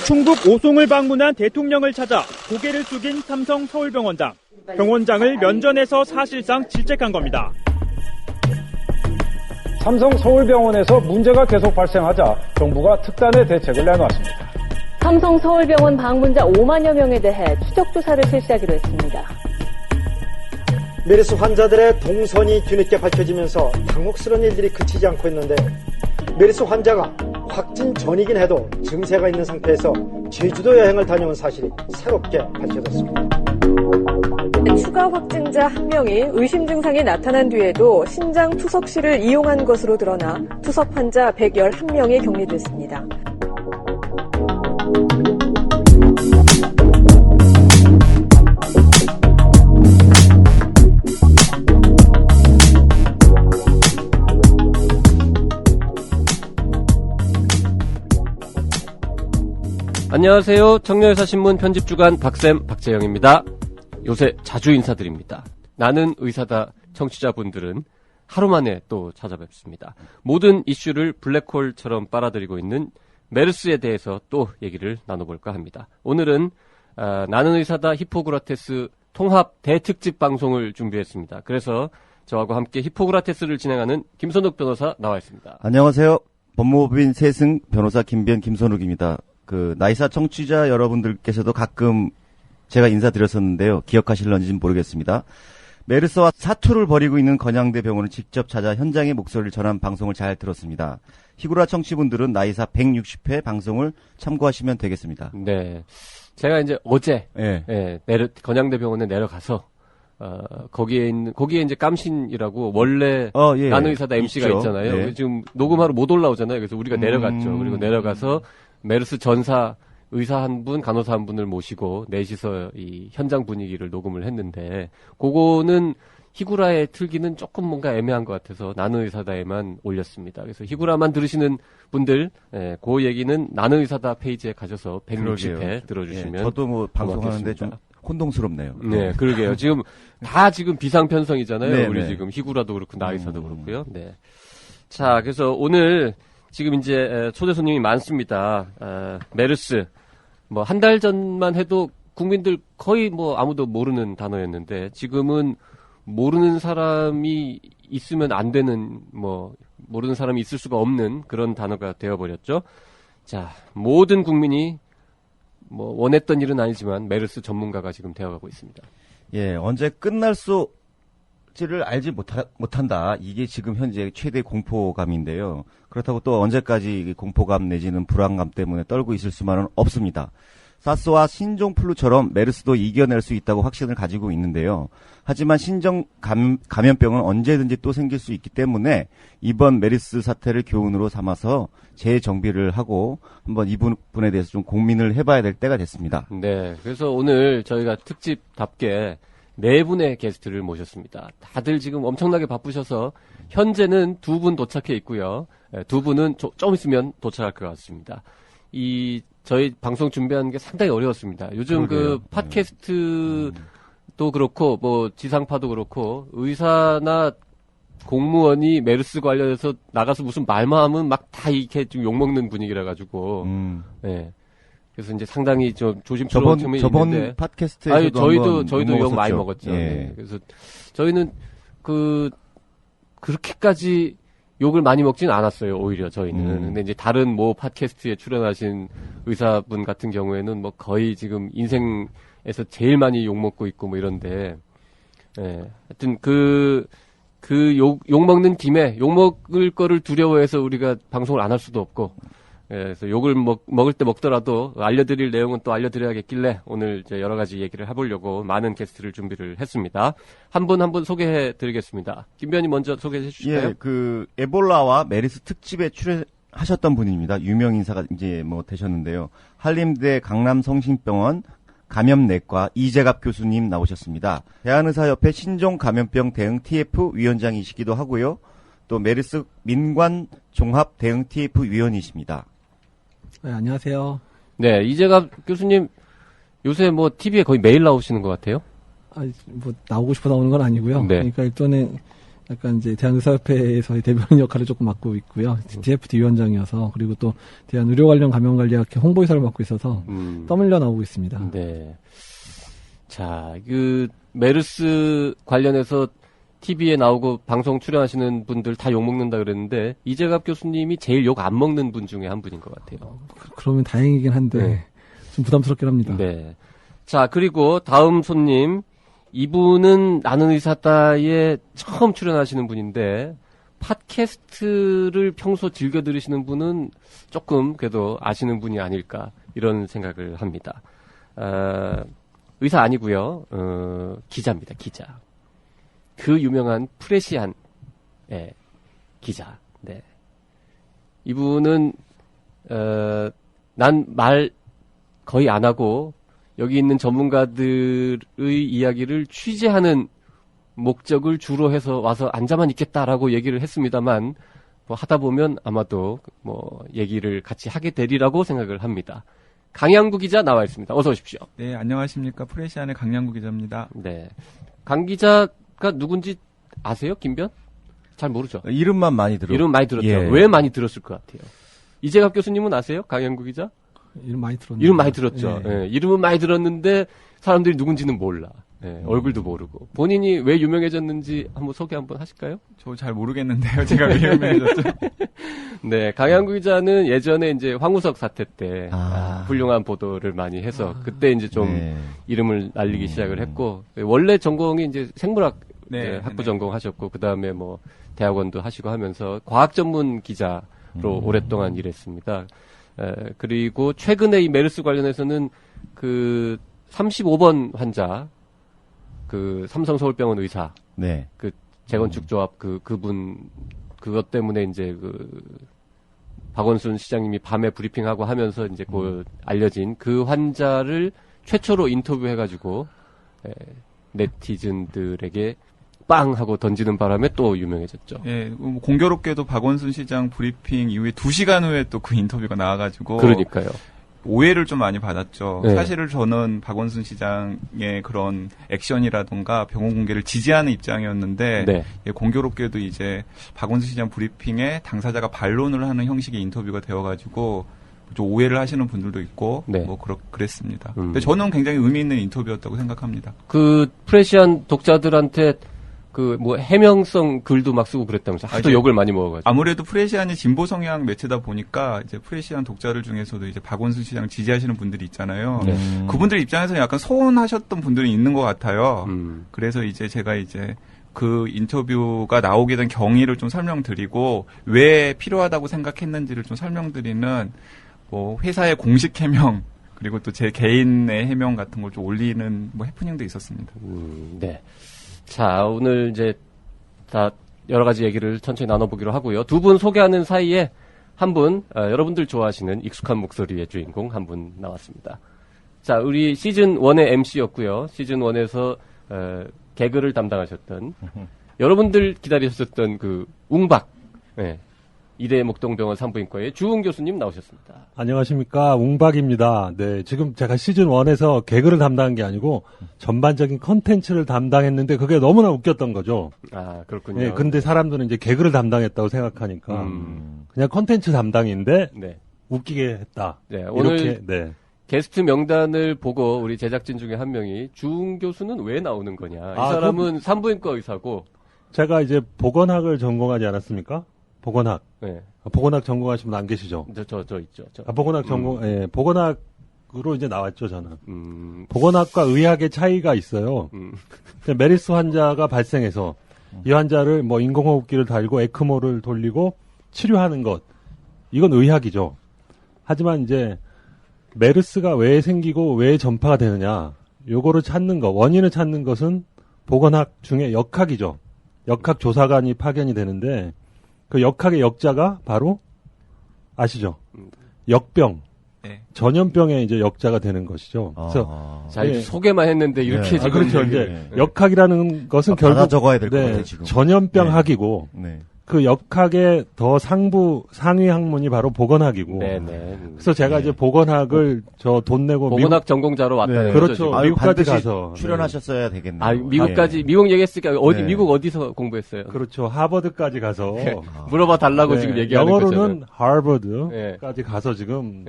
충북 오송을 방문한 대통령을 찾아 고개를 숙인 삼성 서울병원장. 병원장을 면전에서 사실상 질책한 겁니다. 삼성 서울병원에서 문제가 계속 발생하자 정부가 특단의 대책을 내놓았습니다. 삼성 서울병원 방문자 5만여 명에 대해 추적조사를 실시하기로 했습니다. 메르스 환자들의 동선이 뒤늦게 밝혀지면서 당혹스러운 일들이 그치지 않고 있는데 메르스 환자가 확진 전이긴 해도 증세가 있는 상태에서 제주도 여행을 다녀온 사실이 새롭게 밝혀졌습니다. 추가 확진자 1명이 의심 증상이 나타난 뒤에도 신장 투석실을 이용한 것으로 드러나 투석 환자 111명이 격리됐습니다. 안녕하세요. 청년의사신문 편집주간 박쌤 박재영입니다. 요새 자주 인사드립니다. 나는 의사다 청취자분들은 하루 만에 또 찾아뵙습니다. 모든 이슈를 블랙홀처럼 빨아들이고 있는 메르스에 대해서 또 얘기를 나눠볼까 합니다. 오늘은 나는 의사다 히포크라테스 통합 대특집 방송을 준비했습니다. 그래서 저하고 함께 히포크라테스를 진행하는 김선욱 변호사 나와 있습니다. 안녕하세요. 법무법인 세승 변호사 김선욱입니다. 나이사 청취자 여러분들께서도 가끔 제가 인사드렸었는데요. 기억하실런지는 모르겠습니다. 메르스와 사투를 벌이고 있는 건양대 병원을 직접 찾아 현장의 목소리를 전한 방송을 잘 들었습니다. 히구라 청취분들은 나이사 160회 방송을 참고하시면 되겠습니다. 네. 제가 이제 어제, 건양대 병원에 내려가서, 거기에 이제 깜신이라고 원래 나는 의사다 MC가 있잖아요. 예. 지금 녹음하러 못 올라오잖아요. 그래서 우리가 내려갔죠. 그리고 내려가서 메르스 전사 의사 한 분, 간호사 한 분을 모시고 넷이서 이 현장 분위기를 녹음을 했는데 그거는 히구라에 틀기는 조금 뭔가 애매한 것 같아서 나는 의사다에만 올렸습니다. 그래서 히구라만 들으시는 분들, 그 얘기는 나는 의사다 페이지에 가셔서 160회 들어주시면. 저도 방송하는데 좀 혼동스럽네요. 네, 그러게요. 지금 다 비상편성이잖아요. 네, 우리 지금 히구라도 그렇고 나의사도 그렇고요. 네. 자, 그래서 오늘 지금 이제 초대 손님이 많습니다. 메르스. 한 달 전만 해도 국민들 거의 아무도 모르는 단어였는데 지금은 모르는 사람이 있으면 안 되는 모르는 사람이 있을 수가 없는 그런 단어가 되어버렸죠. 자, 모든 국민이 원했던 일은 아니지만 메르스 전문가가 지금 되어가고 있습니다. 예, 언제 끝날 수지를 알지 못한다. 이게 지금 현재 최대 공포감인데요. 그렇다고 또 언제까지 공포감 내지는 불안감 때문에 떨고 있을 수만은 없습니다. 사스와 신종플루처럼 메르스도 이겨낼 수 있다고 확신을 가지고 있는데요. 하지만 신종 감염병은 언제든지 또 생길 수 있기 때문에 이번 메르스 사태를 교훈으로 삼아서 재정비를 하고 한번 이 부분에 대해서 좀 고민을 해봐야 될 때가 됐습니다. 네, 그래서 오늘 저희가 특집답게 네 분의 게스트를 모셨습니다. 다들 지금 엄청나게 바쁘셔서 현재는 두 분 도착해 있고요. 두 분은 좀 있으면 도착할 것 같습니다. 저희 방송 준비하는 게 상당히 어려웠습니다. 요즘 팟캐스트도 그렇고 지상파도 그렇고 의사나 공무원이 메르스 관련해서 나가서 무슨 말만 하면 막 다 이렇게 좀 욕먹는 분위기라 가지고 네. 그래서 이제 상당히 좀 조심스러운 점이 저번 있는데 팟캐스트에서도 저희도 욕 많이 먹었죠. 예. 네. 그래서 저희는 그렇게까지 욕을 많이 먹진 않았어요. 오히려 저희는. 근데 이제 다른 팟캐스트에 출연하신 의사분 같은 경우에는 거의 지금 인생에서 제일 많이 욕 먹고 있고 이런데, 하여튼 욕 먹는 김에 욕 먹을 거를 두려워해서 우리가 방송을 안 할 수도 없고, 그래서 욕을 먹을 때 먹더라도 알려드릴 내용은 또 알려드려야겠길래 오늘 이제 여러 가지 얘기를 해보려고 많은 게스트를 준비를 했습니다. 한 분 소개해드리겠습니다. 김 변호사님 먼저 소개해 주실까요? 예, 에볼라와 메르스 특집에 출연하셨던 분입니다. 유명 인사가 이제 되셨는데요. 한림대 강남성심병원 감염내과 이재갑 교수님 나오셨습니다. 대한의사협회 신종감염병 대응 TF 위원장이시기도 하고요. 또 메르스 민관 종합 대응 TF 위원이십니다. 네, 안녕하세요. 네, 이재갑 교수님 요새 TV에 거의 매일 나오시는 것 같아요. 나오고 싶어 나오는 건 아니고요. 네. 그러니까 일단은 약간 이제 대한의사협회에서의 대변인 역할을 조금 맡고 있고요. DFT 위원장이어서 그리고 또 대한의료 관련 감염관리학회 홍보이사를 맡고 있어서 떠밀려 나오고 있습니다. 네. 자, 메르스 관련해서 TV에 나오고 방송 출연하시는 분들 다 욕먹는다 그랬는데 이재갑 교수님이 제일 욕 안 먹는 분 중에 한 분인 것 같아요. 그러면 다행이긴 한데 네. 좀 부담스럽긴 합니다. 네. 자, 그리고 다음 손님 이분은 나는 의사다에 처음 출연하시는 분인데 팟캐스트를 평소 즐겨 들으시는 분은 조금 그래도 아시는 분이 아닐까 이런 생각을 합니다. 의사 아니고요. 기자입니다. 기자. 그 유명한 프레시안 기자. 네. 이분은 난 말 거의 안 하고 여기 있는 전문가들의 이야기를 취재하는 목적을 주로 해서 와서 앉아만 있겠다라고 얘기를 했습니다만 뭐 하다 보면 아마도 뭐 얘기를 같이 하게 되리라고 생각을 합니다. 강양구 기자 나와 있습니다. 어서 오십시오. 네, 안녕하십니까. 프레시안의 강양구 기자입니다. 네. 강 기자가 누군지 아세요? 김변? 잘 모르죠. 이름만 많이 들었죠. 이름 많이 들었죠. 예. 왜 많이 들었을 것 같아요? 이재갑 교수님은 아세요? 강양구 기자? 이름 많이 들었는데. 이름 많이 들었죠. 예. 예, 이름은 많이 들었는데 사람들이 누군지는 몰라. 예, 얼굴도 모르고. 본인이 왜 유명해졌는지 한번 소개 한번 하실까요? 저 잘 모르겠는데요. 제가 왜 유명해졌죠? 네, 강양구 기자는 예전에 이제 황우석 사태 때 아. 훌륭한 보도를 많이 해서 그때 이제 좀 네. 이름을 날리기 시작을 했고 원래 전공이 이제 생물학 네, 학부 네. 전공하셨고 그 다음에 뭐 대학원도 하시고 하면서 과학 전문 기자로 오랫동안 일했습니다. 그리고 최근에 이 메르스 관련해서는 그 35번 환자 그 삼성서울병원 의사 네. 그 재건축 조합 그분 그것 때문에 이제 박원순 시장님이 밤에 브리핑하고 하면서 이제 알려진 그 환자를 최초로 인터뷰해가지고 네티즌들에게 빵 하고 던지는 바람에 또 유명해졌죠. 예, 뭐 공교롭게도 박원순 시장 브리핑 이후에 2시간 후에 또 그 인터뷰가 나와가지고. 그러니까요. 오해를 좀 많이 받았죠. 네. 사실은 저는 박원순 시장의 그런 액션이라던가 병원 공개를 지지하는 입장이었는데 네. 예, 공교롭게도 이제 박원순 시장 브리핑에 당사자가 반론을 하는 형식의 인터뷰가 되어가지고 좀 오해를 하시는 분들도 있고 네. 뭐 그랬습니다. 근데 저는 굉장히 의미 있는 인터뷰였다고 생각합니다. 그 프레시안 독자들한테 그 뭐 해명성 글도 막 쓰고 그랬다면서 하도 욕을 많이 먹어가지고. 아무래도 프레시안이 진보 성향 매체다 보니까 이제 프레시안 독자들 중에서도 이제 박원순 시장 지지하시는 분들이 있잖아요. 네. 그분들 입장에서는 약간 서운하셨던 분들이 있는 것 같아요. 그래서 이제 제가 이제 그 인터뷰가 나오게 된 경위를 좀 설명드리고 왜 필요하다고 생각했는지를 좀 설명드리는 뭐 회사의 공식 해명 그리고 또 제 개인의 해명 같은 걸 좀 올리는 뭐 해프닝도 있었습니다. 네. 자, 오늘 이제 다 여러 가지 얘기를 천천히 나눠보기로 하고요. 두 분 소개하는 사이에 한 분, 여러분들 좋아하시는 익숙한 목소리의 주인공 한 분 나왔습니다. 자, 우리 시즌 1의 MC였고요. 시즌 1에서 개그를 담당하셨던 여러분들 기다리셨던 그 웅박, 네. 이대 목동병원 산부인과의 주웅 교수님 나오셨습니다. 안녕하십니까. 웅박입니다. 네, 지금 제가 시즌 1에서 개그를 담당한 게 아니고 전반적인 컨텐츠를 담당했는데 그게 너무나 웃겼던 거죠. 아, 그렇군요. 네, 근데 사람들은 이제 개그를 담당했다고 생각하니까 그냥 컨텐츠 담당인데 네. 웃기게 했다. 네, 이렇게, 오늘 네. 게스트 명단을 보고 우리 제작진 중에 한 명이 주웅 교수는 왜 나오는 거냐. 이 사람은 산부인과 의사고 제가 이제 보건학을 전공하지 않았습니까? 보건학. 네. 보건학 전공하신 분 안 계시죠? 저 있죠. 보건학 전공, 예, 보건학으로 이제 나왔죠, 저는. 보건학과 의학의 차이가 있어요. 메르스 환자가 발생해서 이 환자를 뭐 인공호흡기를 달고 에크모를 돌리고 치료하는 것. 이건 의학이죠. 하지만 이제 메르스가 왜 생기고 왜 전파가 되느냐. 요거를 찾는 것, 원인을 찾는 것은 보건학 중에 역학이죠. 역학 조사관이 파견이 되는데 그 역학의 역자가 바로 아시죠? 역병. 네. 전염병의 이제 역자가 되는 것이죠. 그래서 자, 소개만 했는데 이렇게 지금 그렇죠. 이제 역학이라는 것은 결국 적어야 될 것 같아요, 지금. 전염병학이고 그 역학의 더 상위 학문이 바로 보건학이고. 네네. 그래서 제가 이제 보건학을 저 돈 내고 보건학 전공자로 왔다는 거죠. 거죠. 그렇죠. 미국까지 가서 출연하셨어야 되겠네요. 아, 미국까지 미국 얘기했으니까 미국 어디서 공부했어요? 그렇죠. 하버드까지 가서 물어봐 달라고 지금 얘기하는 거죠. 영어로는 하버드까지 가서 지금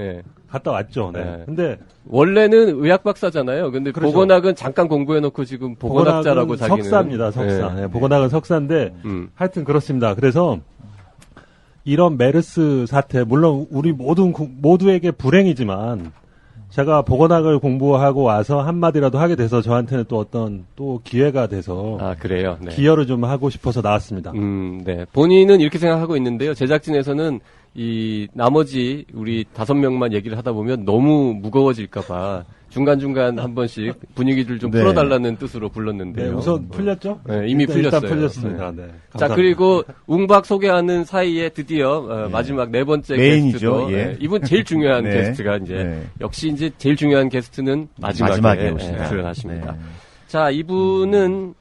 갔다 왔죠. 네. 근데 원래는 의학 박사잖아요. 근데 그렇죠. 보건학은 잠깐 공부해 놓고 지금 보건학자라고 자기는 석사입니다. 석사. 네, 보건학은 석사인데 하여튼 그렇습니다. 그래서 이런 메르스 사태 물론 우리 모두에게 불행이지만 제가 보건학을 공부하고 와서 한마디라도 하게 돼서 저한테는 또 어떤 또 기회가 돼서 그래요. 네. 기여를 좀 하고 싶어서 나왔습니다. 네. 본인은 이렇게 생각하고 있는데요. 제작진에서는 이 나머지 우리 5명만 얘기를 하다 보면 너무 무거워질까봐 중간중간 한 번씩 분위기를 좀 풀어달라는 뜻으로 불렀는데요. 네, 우선 풀렸죠? 네, 이미 풀렸어요. 일단 풀렸습니다. 네. 자, 그리고 웅박 소개하는 사이에 드디어 마지막 4번째 메인이죠. 게스트도 이분 제일 중요한 게스트가 이제 역시 이제 제일 중요한 게스트는 마지막에 출연하십니다. 자, 이분은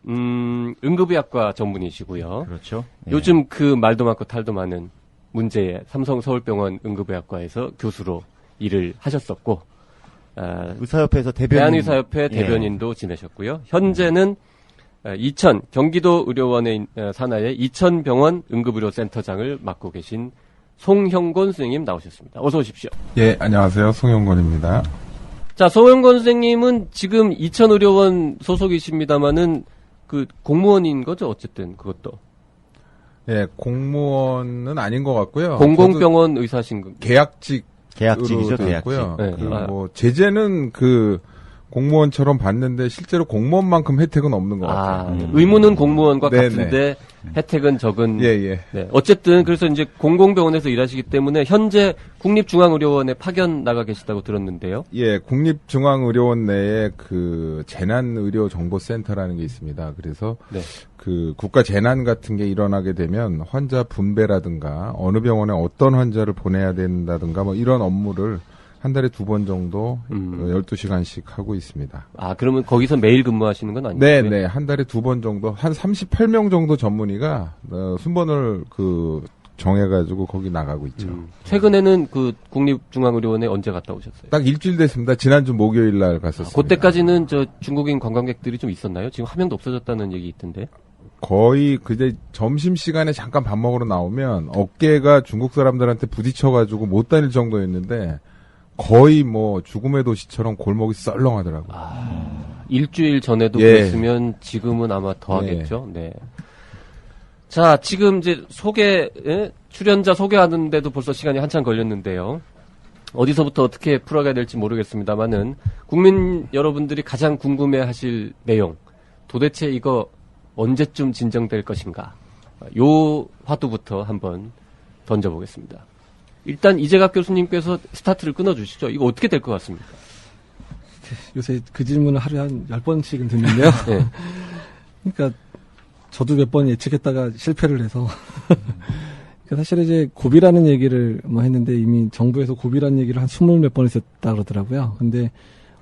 응급의학과 전문의시고요. 그렇죠. 요즘 그 말도 많고 탈도 많은 문제의 삼성 서울병원 응급의학과에서 교수로 일을 하셨었고 의사협회에서 대한의사협회 대변인도 지내셨고요. 현재는 이천 경기도 의료원의 산하의 이천병원 응급의료센터장을 맡고 계신 송형곤 선생님 나오셨습니다. 어서 오십시오. 예, 안녕하세요. 송형곤입니다. 자, 송형곤 선생님은 지금 이천의료원 소속이십니다만은 그 공무원인 거죠, 어쨌든 그것도. 예, 공무원은 아닌 것 같고요. 공공병원 의사신 거. 계약직이죠, 계약직. 네. 뭐 제재는 그 공무원처럼 받는데 실제로 공무원만큼 혜택은 없는 것 같아요. 의무는 공무원과 같은데 혜택은 적은. 네. 어쨌든 그래서 이제 공공병원에서 일하시기 때문에 현재 국립중앙의료원에 파견 나가 계시다고 들었는데요. 예, 국립중앙의료원 내에 그 재난의료정보센터라는 게 있습니다. 그래서 그 국가 재난 같은 게 일어나게 되면 환자 분배라든가 어느 병원에 어떤 환자를 보내야 된다든가 뭐 이런 업무를 한 달에 2번 정도 12시간씩 하고 있습니다. 그러면 거기서 매일 근무하시는 건 아니죠? 네. 한 달에 2번 정도, 한 38명 정도 전문의가 순번을 정해가지고 거기 나가고 있죠. 최근에는 그 국립중앙의료원에 언제 갔다 오셨어요? 딱 일주일 됐습니다. 지난주 목요일 날 갔었습니다. 그때까지는 저 중국인 관광객들이 좀 있었나요? 지금 한 명도 없어졌다는 얘기 있던데. 거의 그제 점심시간에 잠깐 밥 먹으러 나오면 어깨가 중국 사람들한테 부딪혀가지고 못 다닐 정도였는데 거의 뭐 죽음의 도시처럼 골목이 썰렁하더라고요. 일주일 전에도 그랬으면 지금은 아마 더 하겠죠. 네. 자, 지금 이제 출연자 소개하는데도 벌써 시간이 한참 걸렸는데요. 어디서부터 어떻게 풀어가야 될지 모르겠습니다만은 국민 여러분들이 가장 궁금해 하실 내용. 도대체 이거 언제쯤 진정될 것인가. 요 화두부터 한번 던져보겠습니다. 일단 이재갑 교수님께서 스타트를 끊어주시죠. 이거 어떻게 될 것 같습니까? 요새 그 질문을 하루에 한 10번씩은 듣는데요. 그러니까 저도 몇 번 예측했다가 실패를 해서 그러니까 사실 이제 고비라는 얘기를 뭐 했는데 이미 정부에서 고비라는 얘기를 한 20몇 번 했었다 그러더라고요. 근데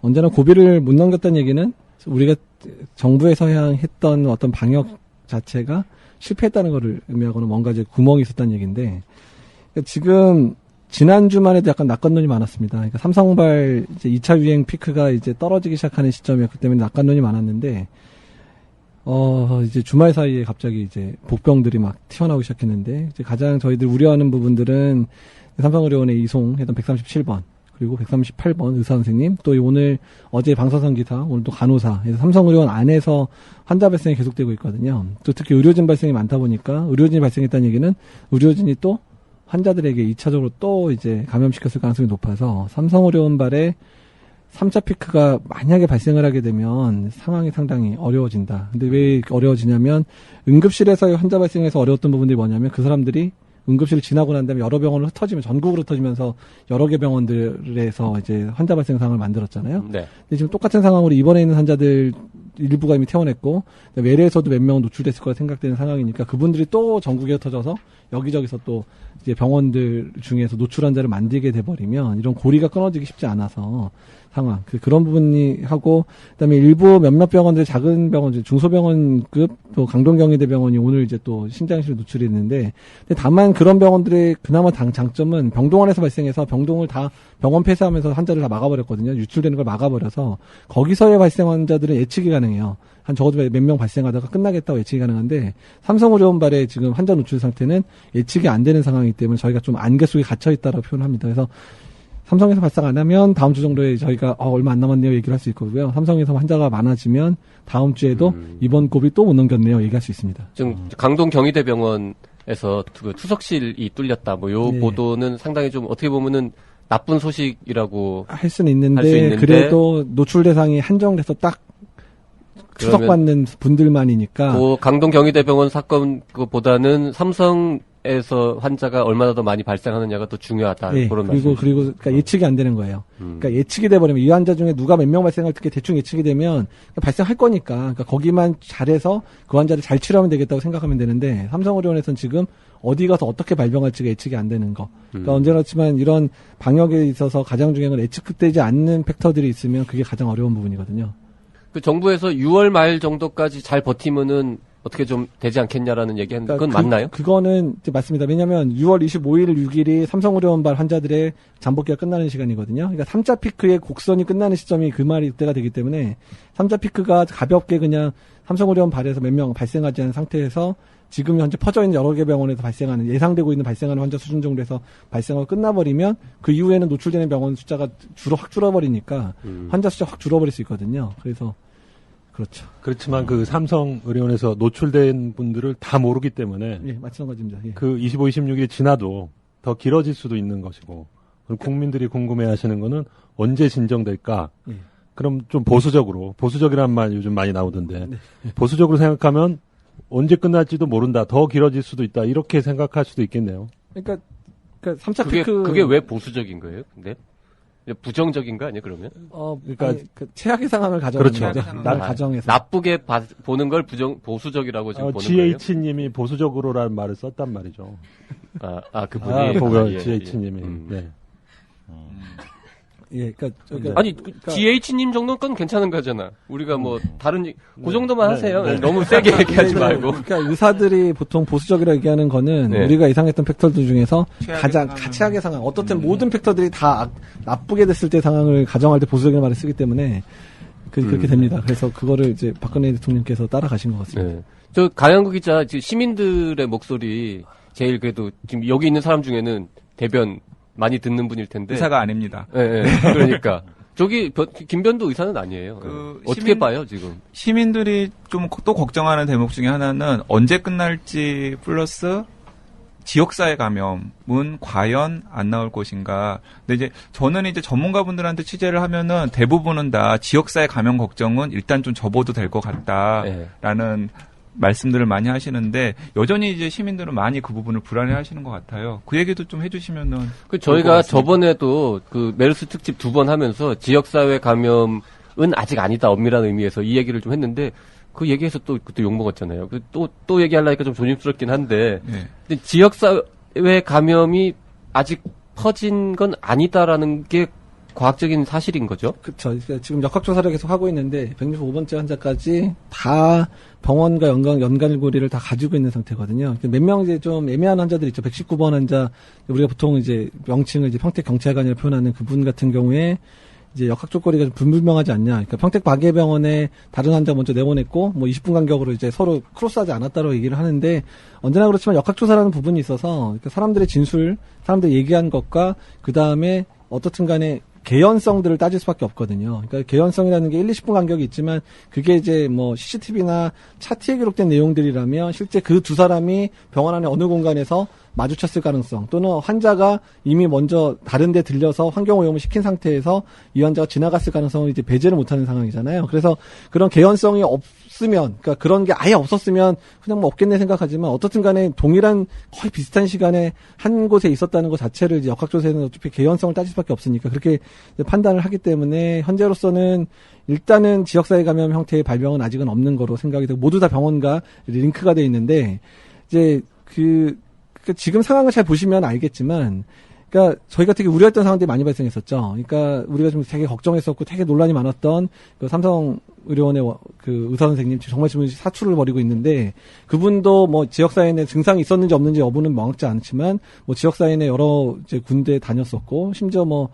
언제나 고비를 못 넘겼다는 얘기는 우리가 정부에서 했던 어떤 방역 자체가 실패했다는 것을 의미하고는 뭔가 이제 구멍이 있었다는 얘기인데 지금 지난주만 해도 약간 낙관론이 많았습니다. 그러니까 삼성발 이제 2차 유행 피크가 이제 떨어지기 시작하는 시점이었기 때문에 낙관론이 많았는데 이제 주말 사이에 갑자기 이제 복병들이 막 튀어나오기 시작했는데 이제 가장 저희들 우려하는 부분들은 삼성의료원에 이송했던 137번 그리고 138번 의사 선생님 또 오늘 어제 방사선 기사 오늘 또 간호사 그래서 삼성의료원 안에서 환자 발생이 계속되고 있거든요. 또 특히 의료진 발생이 많다 보니까 의료진이 발생했다는 얘기는 의료진이 또 환자들에게 2차적으로 또 이제 감염시켰을 가능성이 높아서 삼성의료원발의 3차 피크가 만약에 발생을 하게 되면 상황이 상당히 어려워진다. 근데 왜 어려워지냐면 응급실에서의 환자 발생에서 어려웠던 부분들이 뭐냐면 그 사람들이 응급실을 지나고 난 다음에 여러 병원을 흩어지면 전국으로 흩어지면서 여러 개 병원들에서 이제 환자 발생 상황을 만들었잖아요. 네. 근데 지금 똑같은 상황으로 입원해 있는 환자들 일부가 이미 퇴원했고 외래에서도 몇 명 노출됐을 거라 생각되는 상황이니까 그분들이 또 전국에 흩어져서 여기저기서 또 이제 병원들 중에서 노출 환자를 만들게 돼버리면 이런 고리가 끊어지기 쉽지 않아서 상황 그런 부분이 하고 그다음에 일부 몇몇 병원들 작은 병원 중소병원급 또 강동경희대병원이 오늘 이제 또 신장실에 노출이 있는데 근데 다만 그런 병원들의 그나마 장점은 병동안에서 발생해서 병동을 다 병원 폐쇄하면서 환자를 다 막아버렸거든요. 유출되는 걸 막아버려서 거기서의 발생 환자들은 예측이 가능해요. 한 적어도 몇 명 발생하다가 끝나겠다고 예측이 가능한데 삼성의료원발의 지금 환자 노출 상태는 예측이 안 되는 상황이기 때문에 저희가 좀 안개 속에 갇혀 있다라고 표현합니다. 그래서 삼성에서 발생 안 하면 다음 주 정도에 저희가 얼마 안 남았네요 얘기를 할 수 있고요. 삼성에서 환자가 많아지면 다음 주에도 이번 고비 또 못 넘겼네요 얘기할 수 있습니다. 지금 강동 경희대병원에서 그 투석실이 뚫렸다. 뭐 요 네. 보도는 상당히 좀 어떻게 보면은 나쁜 소식이라고 할 수는 있는데 그래도 노출 대상이 한정돼서 딱 추석받는 분들만이니까. 그 강동 경희대병원 사건 그보다는 삼성에서 환자가 얼마나 더 많이 발생하느냐가 더 중요하다. 네, 그런 그리고 그러니까 예측이 안 되는 거예요. 그러니까 예측이 돼 버리면 이 환자 중에 누가 몇 명 발생할 때 대충 예측이 되면 발생할 거니까. 그러니까 거기만 잘해서 그 환자를 잘 치료하면 되겠다고 생각하면 되는데 삼성의료원에서는 지금 어디 가서 어떻게 발병할지가 예측이 안 되는 거. 그러니까 언제나 그렇지만 이런 방역에 있어서 가장 중요한 건 예측되지 않는 팩터들이 있으면 그게 가장 어려운 부분이거든요. 그 정부에서 6월 말 정도까지 잘 버티면은 어떻게 좀 되지 않겠냐라는 얘기하는데 그건 맞나요? 그거는 이제 맞습니다. 왜냐하면 6월 25일, 6일이 삼성의료원발 환자들의 잠복기가 끝나는 시간이거든요. 그러니까 3차 피크의 곡선이 끝나는 시점이 그 말이 그때가 되기 때문에 3차 피크가 가볍게 그냥 삼성의료원발에서 몇 명 발생하지 않은 상태에서 지금 현재 퍼져 있는 여러 개 병원에서 발생하는 예상되고 있는 발생하는 환자 수준 정도에서 발생하고 끝나버리면 그 이후에는 노출되는 병원 숫자가 확 줄어버리니까 환자 숫자 확 줄어버릴 수 있거든요. 그래서 그렇죠. 그렇지만 그 삼성의료원에서 노출된 분들을 다 모르기 때문에 예, 마찬가지입니다. 예. 그 25, 26일이 지나도 더 길어질 수도 있는 것이고 국민들이 궁금해하시는 거는 언제 진정될까? 예. 그럼 좀 보수적이라는 말 요즘 많이 나오던데 네. 보수적으로 생각하면 언제 끝날지도 모른다. 더 길어질 수도 있다. 이렇게 생각할 수도 있겠네요. 그러니까 3차 피크 그게 왜 보수적인 거예요? 근데 부정적인 거 아니에요, 그러면? 그러니까 최악의 상황을 가정하는 그렇죠. 거죠. 날 가정해서 나쁘게 보는 걸 보수적이라고 지금 보는 거예요. GH님이 보수적으로라는 말을 썼단 말이죠. 그분이 GH님이. 네. 예, 그러니까 아니 GH님 정도는 건 괜찮은 거잖아. 우리가 뭐 다른 그 정도만 하세요. 너무 세게 얘기하지 말고. 그러니까 의사들이 보통 보수적이라고 얘기하는 거는 우리가 예상했던 팩터들 중에서 가장 최악의 상황. 어떻든 모든 팩터들이 다 나쁘게 됐을 때 상황을 가정할 때 보수적인 말을 쓰기 때문에 그렇게 됩니다. 그래서 그거를 이제 박근혜 대통령께서 따라가신 것 같습니다. 네. 저 가영구 기자 지금 시민들의 목소리 제일 그래도 지금 여기 있는 사람 중에는 대변 많이 듣는 분일 텐데. 의사가 아닙니다. 네, 그러니까. 저기, 김변도 의사는 아니에요. 어떻게 봐요, 지금? 시민들이 좀 또 걱정하는 대목 중에 하나는 언제 끝날지 플러스 지역사회 감염은 과연 안 나올 것인가. 근데 이제 저는 이제 전문가분들한테 취재를 하면은 대부분은 다 지역사회 감염 걱정은 일단 좀 접어도 될 것 같다라는 말씀들을 많이 하시는데 여전히 이제 시민들은 많이 그 부분을 불안해하시는 것 같아요. 그 얘기도 좀 해주시면은. 저희가 저번에도 그 메르스 특집 2번 하면서 지역사회 감염은 아직 아니다 엄밀한 의미에서 이 얘기를 좀 했는데 그 얘기해서 또 그때 욕 먹었잖아요. 또 얘기하려니까 좀 조심스럽긴 한데 근데 지역사회 감염이 아직 퍼진 건 아니다라는 게 과학적인 사실인 거죠? 그렇죠. 지금 역학조사를 계속 하고 있는데 165번째 환자까지 다 병원과 연관고리를 다 가지고 있는 상태거든요. 몇 명 이제 좀 애매한 환자들 있죠. 119번 환자 우리가 보통 이제 명칭을 이제 평택경찰관이라고 표현하는 그분 같은 경우에 이제 역학조건이가 좀 불분명하지 않냐. 그러니까 평택마계병원에 다른 환자 먼저 내보냈고 뭐 20분 간격으로 이제 서로 크로스하지 않았다고 얘기를 하는데 언제나 그렇지만 역학조사라는 부분이 있어서 그러니까 사람들의 진술, 사람들이 얘기한 것과 그 다음에 어떻든 간에 개연성들을 따질 수밖에 없거든요. 그러니까 개연성이라는 게 1, 20분 간격이 있지만 그게 이제 뭐 CCTV나 차트에 기록된 내용들이라면 실제 그 두 사람이 병원 안에 어느 공간에서 마주쳤을 가능성 또는 환자가 이미 먼저 다른 데 들려서 환경오염을 시킨 상태에서 이 환자가 지나갔을 가능성을 이제 배제를 못하는 상황이잖아요. 그래서 그런 개연성이 없으면, 그러니까 그런 게 아예 없었으면 그냥 뭐 없겠네 생각하지만 어떻든 간에 동일한 거의 비슷한 시간에 한 곳에 있었다는 것 자체를 이제 역학조사에는 어차피 개연성을 따질 수밖에 없으니까 그렇게 판단을 하기 때문에 현재로서는 일단은 지역사회 감염 형태의 발병은 아직은 없는 거로 생각이 되고 모두 다 병원과 링크가 돼 있는데 이제 지금 상황을 잘 보시면 알겠지만, 그러니까 저희가 되게 우려했던 상황들이 많이 발생했었죠. 그러니까 우리가 좀 되게 걱정했었고 되게 논란이 많았던 그 삼성의료원의 그 의사 선생님 정말 지금 사투를 벌이고 있는데 그분도 뭐 지역사회 내 증상이 있었는지 없는지 여부는 명확치 않지만 뭐 지역사회 내 여러 이제 군대 다녔었고 심지어 뭐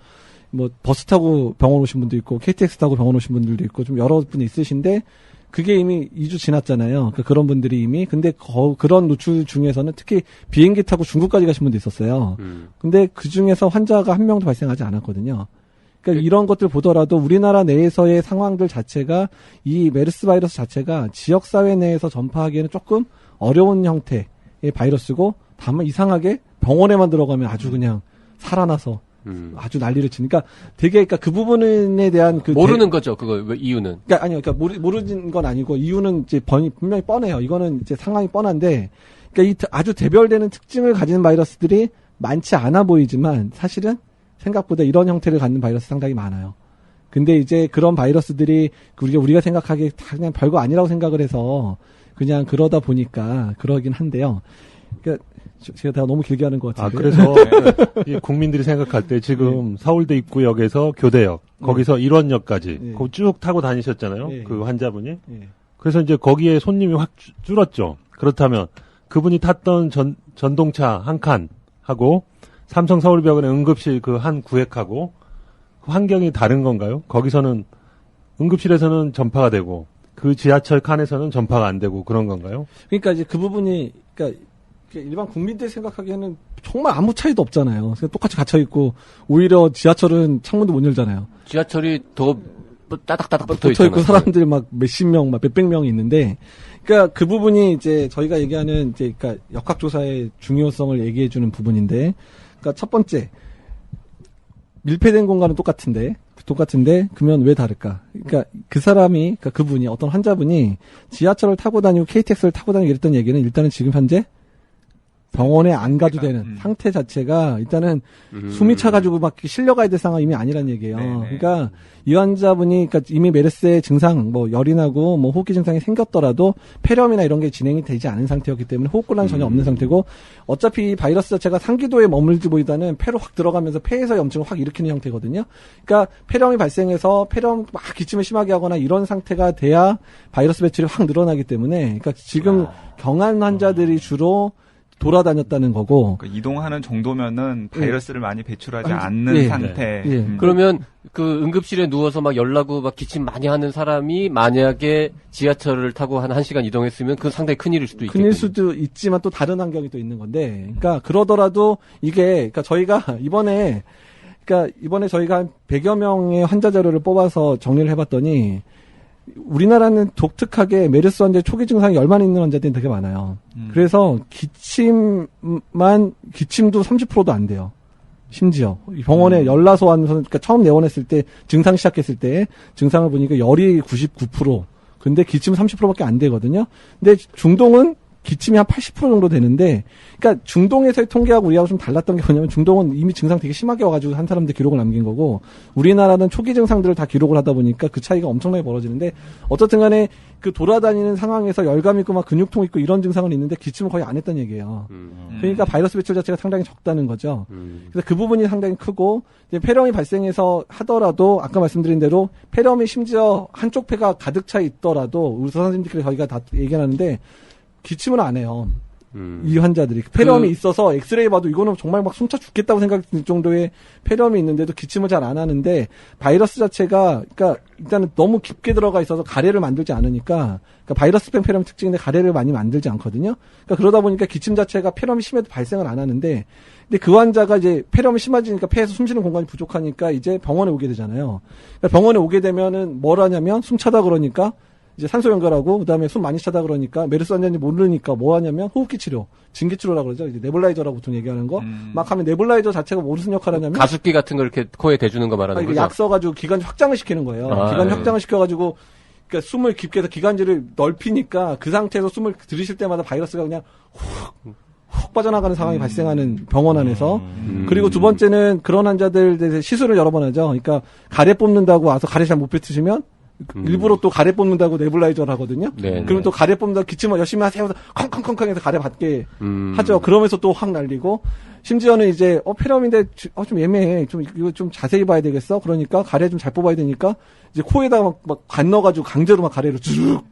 버스 타고 병원 오신 분도 있고 KTX 타고 병원 오신 분들도 있고 좀 여러 분이 있으신데 그게 이미 2주 지났잖아요. 그러니까 그런 분들이 이미. 근데 그런 노출 중에서는 특히 비행기 타고 중국까지 가신 분도 있었어요. 근데 그 중에서 환자가 한 명도 발생하지 않았거든요. 그러니까 이런 것들 보더라도 우리나라 내에서의 상황들 자체가 이 메르스 바이러스 자체가 지역사회 내에서 전파하기에는 조금 어려운 형태의 바이러스고 다만 이상하게 병원에만 들어가면 아주 그냥 살아나서 아주 난리를 치니까 되게 그러니까 그 부분에 대한 모르는 거죠. 그거 왜 이유는? 그러니까 아니요. 그러니까 모르는 건 아니고 이유는 이제 분명히 뻔해요. 이거는 이제 상황이 뻔한데 그러니까 이 아주 대별되는 특징을 가진 바이러스들이 많지 않아 보이지만 사실은 생각보다 이런 형태를 갖는 바이러스 상당히 많아요. 근데 이제 그런 바이러스들이 우리가 생각하기에 다 그냥 별거 아니라고 생각을 해서 그냥 그러다 보니까 그러긴 한데요. 그러니까 제가 다 너무 길게 하는 것 같은데. 그래서 이 국민들이 생각할 때 지금 서울대 입구역에서 교대역, 거기서 일원역까지 거기 쭉 타고 다니셨잖아요. 그 환자분이. 그래서 이제 거기에 손님이 확 줄었죠. 그렇다면 그분이 탔던 전동차 한 칸하고 삼성 서울병원의 응급실 그 한 구획하고 환경이 다른 건가요? 거기서는 응급실에서는 전파가 되고 그 지하철 칸에서는 전파가 안 되고 그런 건가요? 그러니까 이제 그 부분이 그러니까 일반 국민들이 생각하기에는 정말 아무 차이도 없잖아요. 똑같이 갇혀있고, 오히려 지하철은 창문도 못 열잖아요. 지하철이 더 따닥따닥 붙어있고, 사람들이 막 몇십 명, 막 몇백 명이 있는데, 그러니까 그 부분이 이제 저희가 얘기하는 이제 그러니까 역학조사의 중요성을 얘기해주는 부분인데, 그러니까 첫 번째, 밀폐된 공간은 똑같은데, 그러면 왜 다를까? 그러니까 그 사람이, 그러니까 그분이, 어떤 환자분이 지하철을 타고 다니고 KTX를 타고 다니고 이랬던 얘기는 일단은 지금 현재 병원에 안 가도 되는 상태 자체가 일단은 숨이 차가지고 막 실려가야 될 상황이 이미 아니란 얘기예요. 네네. 그러니까 이 환자분이 그러니까 이미 메르스의 증상, 뭐 열이 나고 뭐 호흡기 증상이 생겼더라도 폐렴이나 이런 게 진행이 되지 않은 상태였기 때문에 호흡곤란이 전혀 없는 상태고 어차피 이 바이러스 자체가 상기도에 머물기보다는 폐로 확 들어가면서 폐에서 염증을 확 일으키는 형태거든요. 그러니까 폐렴이 발생해서 폐렴 막 기침을 심하게 하거나 이런 상태가 돼야 바이러스 배출이 확 늘어나기 때문에 그러니까 지금 경한 환자들이 주로 돌아다녔다는 거고. 그러니까 이동하는 정도면은 바이러스를 많이 배출하지 않는 상태. 그러면 그 응급실에 누워서 막 열나고 막 기침 많이 하는 사람이 만약에 지하철을 타고 한 1시간 이동했으면 그 상당히 큰일일 수도 있겠군요. 큰일 수도 있지만 또 다른 환경이 또 있는 건데. 그러니까 그러더라도 이게 그러니까 저희가 이번에 저희가 한 100여 명의 환자 자료를 뽑아서 정리를 해봤더니 우리나라는 독특하게 메르스 환자의 초기 증상이 열만 있는 환자들이 되게 많아요. 그래서 기침도 30%도 안 돼요. 심지어 병원에 열나서 와서 그러니까 처음 내원했을 때 증상 시작했을 때 증상을 보니까 열이 99%, 근데 기침 30%밖에 안 되거든요. 근데 중동은 기침이 한 80% 정도 되는데, 그러니까 중동에서의 통계하고 우리하고 좀 달랐던 게 뭐냐면 중동은 이미 증상 되게 심하게 와가지고 한 사람들 기록을 남긴 거고, 우리나라는 초기 증상들을 다 기록을 하다 보니까 그 차이가 엄청나게 벌어지는데, 어쨌든 간에 그 돌아다니는 상황에서 열감 있고 막 근육통 있고 이런 증상은 있는데 기침을 거의 안 했다는 얘기예요. 그러니까 바이러스 배출 자체가 상당히 적다는 거죠. 그래서 그 부분이 상당히 크고, 이제 폐렴이 발생해서 하더라도 아까 말씀드린 대로 폐렴이 심지어 한쪽 폐가 가득 차 있더라도 의사 선생님들끼리 저희가 다 얘기하는데 기침을 안 해요. 이 환자들이 폐렴이 있어서 엑스레이 봐도 이거는 정말 막 숨차 죽겠다고 생각될 정도의 폐렴이 있는데도 기침을 잘 안 하는데 바이러스 자체가 그러니까 일단은 너무 깊게 들어가 있어서 가래를 만들지 않으니까 그러니까 바이러스병 폐렴 특징인데 가래를 많이 만들지 않거든요. 그러니까 그러다 보니까 기침 자체가 폐렴이 심해도 발생을 안 하는데 근데 그 환자가 이제 폐렴이 심해지니까 폐에서 숨쉬는 공간이 부족하니까 이제 병원에 오게 되잖아요. 그러니까 병원에 오게 되면은 뭘 하냐면 숨차다 그러니까 이제 산소 연결하고 그다음에 숨 많이 차다 그러니까 메르스 환자인지 모르니까 뭐 하냐면 호흡기 치료, 진기 치료라고 그러죠. 이제 네블라이저라고 보통 얘기하는 거. 막 하면 네블라이저 자체가 무슨 역할을 하냐면 가습기 같은 걸 이렇게 코에 대주는 거 말하는 거죠. 약 써가지고 기관지 확장을 시키는 거예요. 기관지 확장을 시켜가지고 그러니까 숨을 깊게 해서 기관지를 넓히니까 그 상태에서 숨을 들이쉴 때마다 바이러스가 그냥 훅 빠져나가는 상황이 발생하는 병원 안에서. 그리고 두 번째는 그런 환자들 대해서 시술을 여러 번 하죠. 그러니까 가래 뽑는다고 와서 가래 잘 못 뱉으시면 일부러 또 가래 뽑는다고 네블라이저를 하거든요. 그러면 또 가래 뽑는다고 기침을 열심히 하세요. 콩콩콩콩 해서 가래 받게 하죠. 그러면서 또 확 날리고 심지어는 이제 폐렴인데 좀 애매해. 좀 이거 좀 자세히 봐야 되겠어. 그러니까 가래 좀 잘 뽑아야 되니까 이제 코에다가 막 관 넣어가지고 강제로 막 가래를 쭉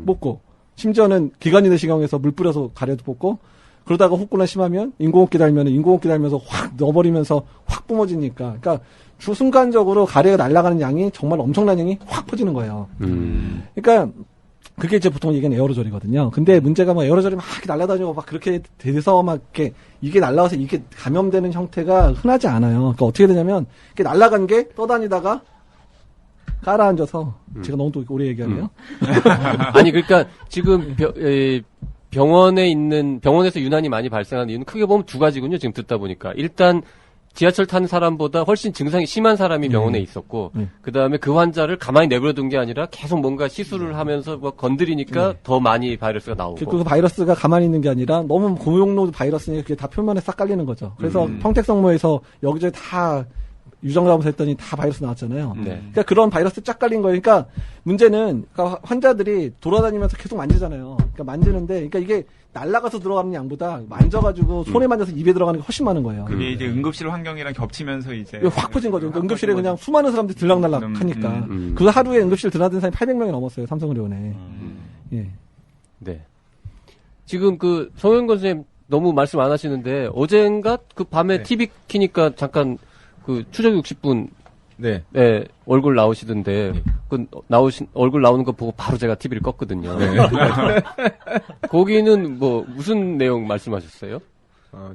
뽑고 심지어는 기관지 내시경에서 물 뿌려서 가래도 뽑고 그러다가 혹구나 심하면 인공호흡기 달면 인공호흡기 달면서 확 넣어버리면서 확 뿜어지니까 그러니까 순간적으로 가래가 날아가는 양이 정말 엄청난 양이 확 퍼지는 거예요. 그러니까 그게 이제 보통 얘기하는 에어로졸이거든요. 근데 문제가 막 에어로졸이 막 이렇게 날아다니고 막 그렇게 돼서 막 이렇게 이게 날아가서 이게 감염되는 형태가 흔하지 않아요. 그러니까 어떻게 되냐면 이렇게 날아간 게 떠다니다가 깔아앉아서 제가 너무 또 오래 얘기하네요. 아니 그러니까 지금 병원에서 유난히 많이 발생하는 이유는 크게 보면 두 가지군요. 지금 듣다 보니까 일단 지하철 탄 사람보다 훨씬 증상이 심한 사람이 병원에 있었고 그다음에 그 환자를 가만히 내버려둔 게 아니라 계속 뭔가 시술을 하면서 뭐 건드리니까 더 많이 바이러스가 나오고 그 바이러스가 가만히 있는 게 아니라 너무 고용로 바이러스니까 그게 다 표면에 싹 깔리는 거죠. 그래서 평택성모에서 여기저기 다 유정자부터 했더니 다 바이러스 나왔잖아요. 그러니까 그런 바이러스 쫙 깔린 거예요. 그러니까 문제는 그러니까 환자들이 돌아다니면서 계속 만지잖아요. 그러니까 만지는데 그러니까 이게 날아가서 들어가는 양보다 만져가지고 손에 만져서 입에 들어가는 게 훨씬 많은 거예요. 그게 이제 응급실 환경이랑 겹치면서 이제 확 퍼진 거죠. 그러니까 응급실에 그냥 수많은 사람들이 들락날락 하니까 그 하루에 응급실 드나든 사람이 800명이 넘었어요. 삼성의료원에. 예. 네. 지금 그 송영건 선생님 너무 말씀 안 하시는데 어젠가 그 밤에 TV 키니까 잠깐 그 추적 60분 네, 얼굴 나오시던데 그 얼굴 나오는 거 보고 바로 제가 TV를 껐거든요. 거기는 뭐 무슨 내용 말씀하셨어요?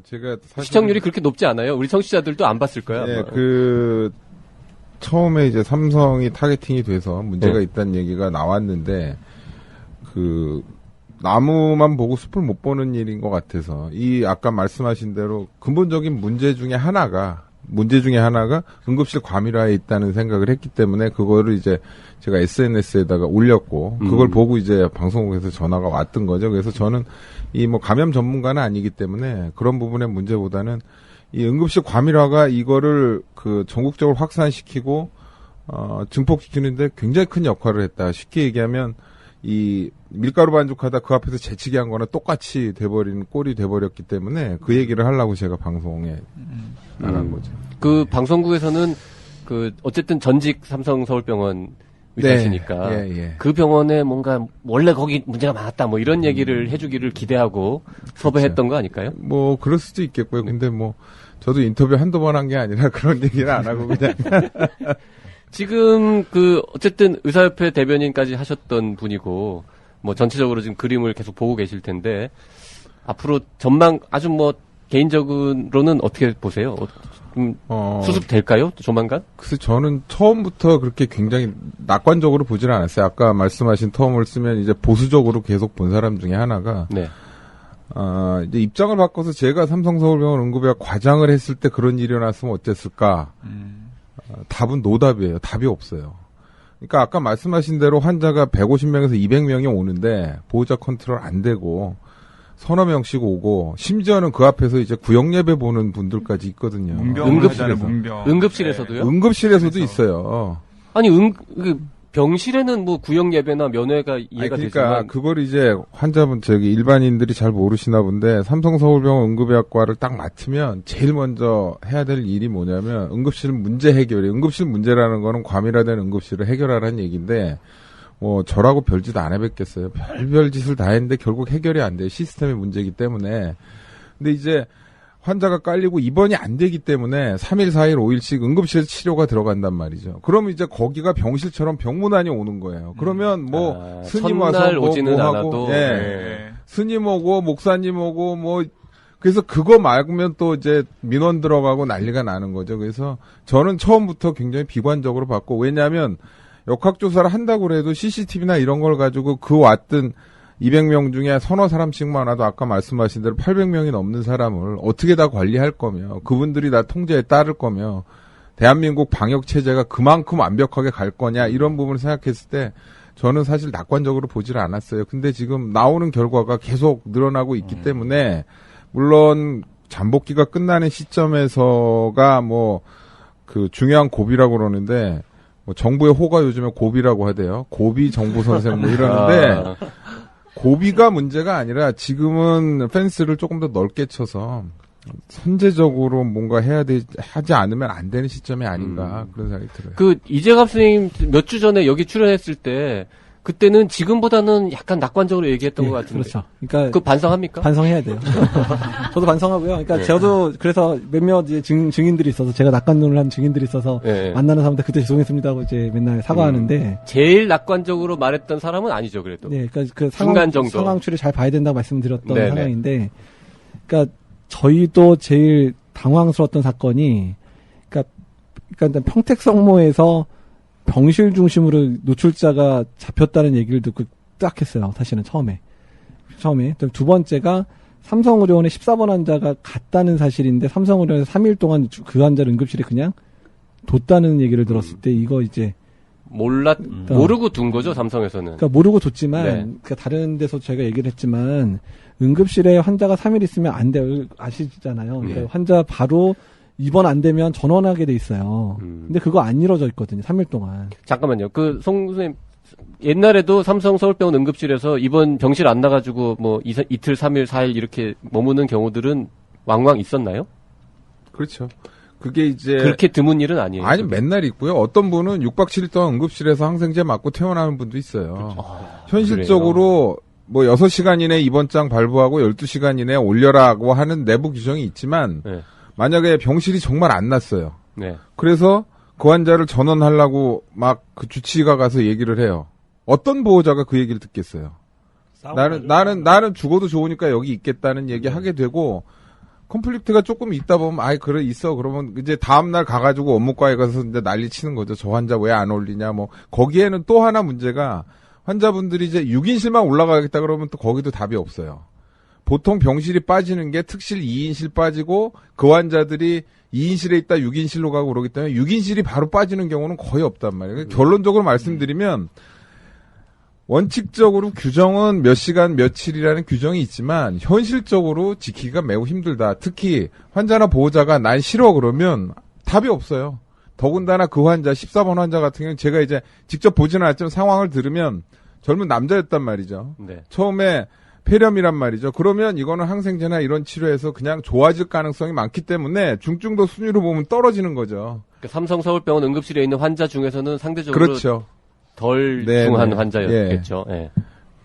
제가 사실 시청률이 그렇게 높지 않아요? 우리 청취자들도 안 봤을 거야. 네, 처음에 이제 삼성이 타겟팅이 돼서 문제가 있다는 얘기가 나왔는데 나무만 보고 숲을 못 보는 일인 것 같아서 아까 말씀하신 대로 근본적인 문제 중에 하나가 응급실 과밀화에 있다는 생각을 했기 때문에 그거를 이제 제가 SNS에다가 올렸고 그걸 보고 이제 방송국에서 전화가 왔던 거죠. 그래서 저는 감염 전문가는 아니기 때문에 그런 부분의 문제보다는 이 응급실 과밀화가 이거를 전국적으로 확산시키고 증폭시키는데 굉장히 큰 역할을 했다. 쉽게 얘기하면 이 밀가루 반죽하다 그 앞에서 재치기 한 거나 똑같이 돼버리는 꼴이 돼버렸기 때문에 그 얘기를 하려고 제가 방송에 나간 거죠. 그 방송국에서는 어쨌든 전직 삼성 서울병원 의사시니까 그 병원에 뭔가 원래 거기 문제가 많았다 뭐 이런 얘기를 해주기를 기대하고 섭외했던 거 아닐까요? 뭐 그럴 수도 있겠고요. 근데 저도 인터뷰 한두 번 한 게 아니라 그런 얘기는 안 하고 그냥 지금 어쨌든 의사협회 대변인까지 하셨던 분이고 뭐 전체적으로 지금 그림을 계속 보고 계실 텐데 앞으로 전망 아주 개인적으로는 어떻게 보세요? 수습 될까요? 조만간? 글쎄 저는 처음부터 그렇게 굉장히 낙관적으로 보지는 않았어요. 아까 말씀하신 텀을 쓰면 이제 보수적으로 계속 본 사람 중에 하나가 이제 입장을 바꿔서 제가 삼성서울병원 응급의학 과장을 했을 때 그런 일이 일어났으면 어땠을까? 답은 노답이에요. 답이 없어요. 그러니까 아까 말씀하신 대로 환자가 150명에서 200명이 오는데 보호자 컨트롤 안 되고 서너 명씩 오고 심지어는 그 앞에서 이제 구역 예배 보는 분들까지 있거든요. 응급실에서도요? 응급실에서도 있어요. 아니 병실에는 구역 예배나 면회가 이해가 되지만 그러니까 그걸 이제 환자분 일반인들이 잘 모르시나 본데 삼성서울병원 응급의학과를 딱 맡으면 제일 먼저 해야 될 일이 뭐냐면 응급실 문제 해결이에요. 응급실 문제라는 거는 과밀화된 응급실을 해결하라는 얘기인데 저라고 별짓 안 해봤겠어요. 별별 짓을 다 했는데 결국 해결이 안 돼요. 시스템의 문제이기 때문에. 근데 이제 환자가 깔리고 입원이 안 되기 때문에 3일, 4일, 5일씩 응급실 치료가 들어간단 말이죠. 그러면 이제 거기가 병실처럼 병문안이 오는 거예요. 그러면 스님 와서 오지는 하고, 않아도 스님 오고 목사님 오고 그래서 그거 말고면 또 이제 민원 들어가고 난리가 나는 거죠. 그래서 저는 처음부터 굉장히 비관적으로 봤고 왜냐하면 역학조사를 한다고 해도 CCTV나 이런 걸 가지고 그 왔던 200명 중에 서너 사람씩만 와도 아까 말씀하신 대로 800명이 넘는 사람을 어떻게 다 관리할 거며 그분들이 다 통제에 따를 거며 대한민국 방역체제가 그만큼 완벽하게 갈 거냐 이런 부분을 생각했을 때 저는 사실 낙관적으로 보지를 않았어요. 근데 지금 나오는 결과가 계속 늘어나고 있기 때문에 물론 잠복기가 끝나는 시점에서가 뭐 그 중요한 고비라고 그러는데 뭐 정부의 호가 요즘에 고비라고 하대요. 고비 정부 선생 뭐 이러는데 고비가 문제가 아니라 지금은 펜스를 조금 더 넓게 쳐서 선제적으로 뭔가 하지 않으면 안 되는 시점이 아닌가 그런 생각이 들어요. 그 이재갑 선생님 몇 주 전에 여기 출연했을 때 그때는 지금보다는 약간 낙관적으로 얘기했던 것 같은데. 그렇죠. 그러니까 그 반성합니까? 반성해야 돼요. 저도 반성하고요. 그러니까 저도 그래서 몇몇 이제 증인들이 있어서 제가 낙관론을 한 증인들이 있어서 만나는 사람들 그때 죄송했습니다 하고 이제 맨날 사과하는데 제일 낙관적으로 말했던 사람은 아니죠, 그래도. 네, 그러니까 그 상황 추리 잘 봐야 된다고 말씀드렸던 상황인데, 그러니까 저희도 제일 당황스러웠던 사건이, 그러니까 평택성모에서 병실 중심으로 노출자가 잡혔다는 얘기를 듣고 딱 했어요. 사실은 처음에. 두 번째가 삼성의료원에 14번 환자가 갔다는 사실인데 삼성의료원에서 3일 동안 그 환자를 응급실에 그냥 뒀다는 얘기를 들었을 때 이거 이제 모르고 둔 거죠, 삼성에서는. 그러니까 모르고 뒀지만 그러니까 다른 데서 저희가 얘기를 했지만 응급실에 환자가 3일 있으면 안 돼요. 아시잖아요. 그러니까 환자 바로 입원 안 되면 전원하게 돼 있어요. 근데 그거 안 이루어져 있거든요. 3일 동안. 잠깐만요. 송 선생님, 옛날에도 삼성 서울병원 응급실에서 입원 병실 안 나가지고 뭐 이틀, 3일, 4일 이렇게 머무는 경우들은 왕왕 있었나요? 그렇죠. 그게 이제. 그렇게 드문 일은 아니에요. 아니, 맨날 있고요. 어떤 분은 6박 7일 동안 응급실에서 항생제 맞고 퇴원하는 분도 있어요. 그렇죠. 현실적으로 뭐 6시간 이내 입원장 발부하고 12시간 이내에 올려라고 하는 내부 규정이 있지만 만약에 병실이 정말 안 났어요. 그래서 그 환자를 전원하려고 막 그 주치의가 가서 얘기를 해요. 어떤 보호자가 그 얘기를 듣겠어요? 나는 죽어도 좋으니까 여기 있겠다는 얘기 하게 되고, 콘플릭트가 조금 있다 보면, 그래, 있어. 그러면 이제 다음날 가가지고 업무과에 가서 이제 난리 치는 거죠. 저 환자 왜 안 올리냐, 뭐. 거기에는 또 하나 문제가, 환자분들이 이제 6인실만 올라가겠다 그러면 또 거기도 답이 없어요. 보통 병실이 빠지는 게 특실 2인실 빠지고 그 환자들이 2인실에 있다 6인실로 가고 그러기 때문에 6인실이 바로 빠지는 경우는 거의 없단 말이에요. 결론적으로 말씀드리면 원칙적으로 규정은 몇 시간 며칠이라는 규정이 있지만 현실적으로 지키기가 매우 힘들다. 특히 환자나 보호자가 난 싫어 그러면 답이 없어요. 더군다나 그 환자 14번 환자 같은 경우는 제가 이제 직접 보지는 않았지만 상황을 들으면 젊은 남자였단 말이죠. 처음에 폐렴이란 말이죠. 그러면 이거는 항생제나 이런 치료에서 그냥 좋아질 가능성이 많기 때문에 중증도 순위로 보면 떨어지는 거죠. 그러니까 삼성 서울병원 응급실에 있는 환자 중에서는 상대적으로 그렇죠. 덜 중한 환자였겠죠.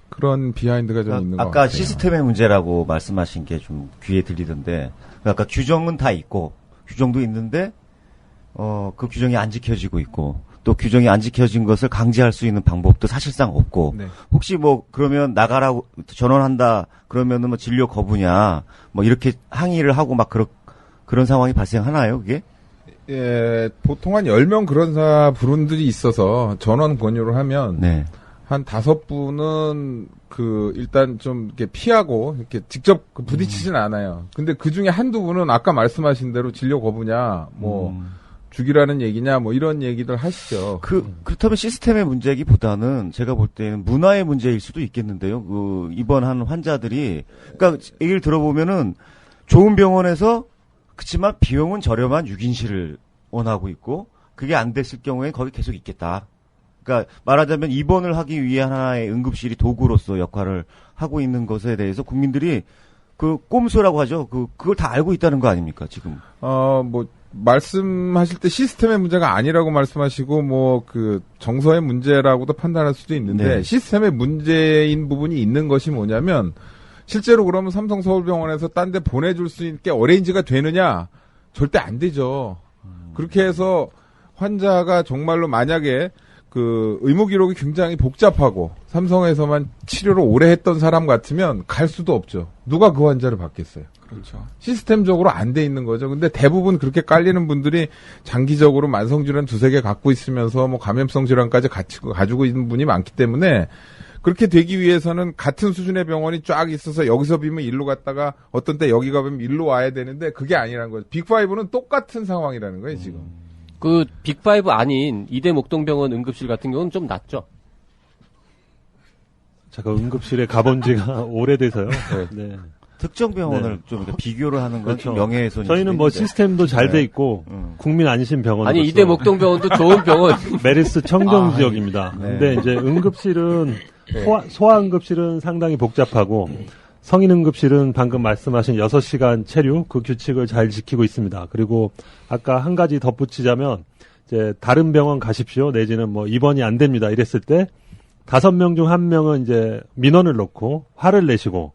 그런 비하인드가 좀 있는 것 같아요. 아까 시스템의 문제라고 말씀하신 게 좀 귀에 들리던데, 아까 규정은 다 있고 규정도 있는데 그 규정이 안 지켜지고 있고 또 규정이 안 지켜진 것을 강제할 수 있는 방법도 사실상 없고 혹시 뭐 그러면 나가라고 전원한다 그러면은 뭐 진료 거부냐 뭐 이렇게 항의를 하고 막 그런 상황이 발생하나요, 그게? 예, 보통 한 10명 그런 분들이 있어서 전원 권유를 하면 한 5분은 일단 좀 이렇게 피하고 이렇게 직접 부딪히진 않아요. 근데 그 중에 한두 분은 아까 말씀하신 대로 진료 거부냐 뭐 죽이라는 얘기냐 뭐 이런 얘기들 하시죠. 그렇다면 시스템의 문제기보다는 제가 볼 때는 문화의 문제일 수도 있겠는데요. 입원한 환자들이 그러니까 얘기를 들어보면은 좋은 병원에서 그치만 비용은 저렴한 6인실을 원하고 있고 그게 안 됐을 경우에 거기 계속 있겠다. 그러니까 말하자면 입원을 하기 위해 하나의 응급실이 도구로서 역할을 하고 있는 것에 대해서 국민들이 꼼수라고 하죠. 그걸 다 알고 있다는 거 아닙니까, 지금? 뭐 말씀하실 때 시스템의 문제가 아니라고 말씀하시고 정서의 문제라고도 판단할 수도 있는데 시스템의 문제인 부분이 있는 것이 뭐냐면 실제로 그러면 삼성 서울병원에서 딴 데 보내줄 수 있게 어레인지가 되느냐? 절대 안 되죠. 그렇게 해서 환자가 정말로 만약에 의무 기록이 굉장히 복잡하고 삼성에서만 치료를 오래 했던 사람 같으면 갈 수도 없죠. 누가 그 환자를 받겠어요. 그렇죠. 시스템적으로 안 돼 있는 거죠. 근데 대부분 그렇게 깔리는 분들이 장기적으로 만성질환 2-3개 갖고 있으면서 뭐 감염성 질환까지 가지고 있는 분이 많기 때문에 그렇게 되기 위해서는 같은 수준의 병원이 쫙 있어서 여기서 비면 일로 갔다가 어떤 때 여기 가면 일로 와야 되는데 그게 아니라는 거죠. 빅5는 똑같은 상황이라는 거예요, 지금. 그 빅5 아닌 이대 목동병원 응급실 같은 경우는 좀 낫죠. 제가 응급실에 가본 지가 오래돼서요. 네. 특정 병원을 좀 이렇게 비교를 하는 건 좀 그렇죠. 명예훼손이. 저희는 뭐 시스템도 잘 돼 있고 국민 안심 병원. 아니 이대 목동병원도 좋은 병원. 메르스 청정 지역입니다. 근데 이제 응급실은 소아 응급실은 상당히 복잡하고 성인 응급실은 방금 말씀하신 6시간 체류 그 규칙을 잘 지키고 있습니다. 그리고 아까 한 가지 덧붙이자면 이제 다른 병원 가십시오 내지는 뭐 입원이 안 됩니다 이랬을 때 5명 중 1명은 이제 민원을 넣고 화를 내시고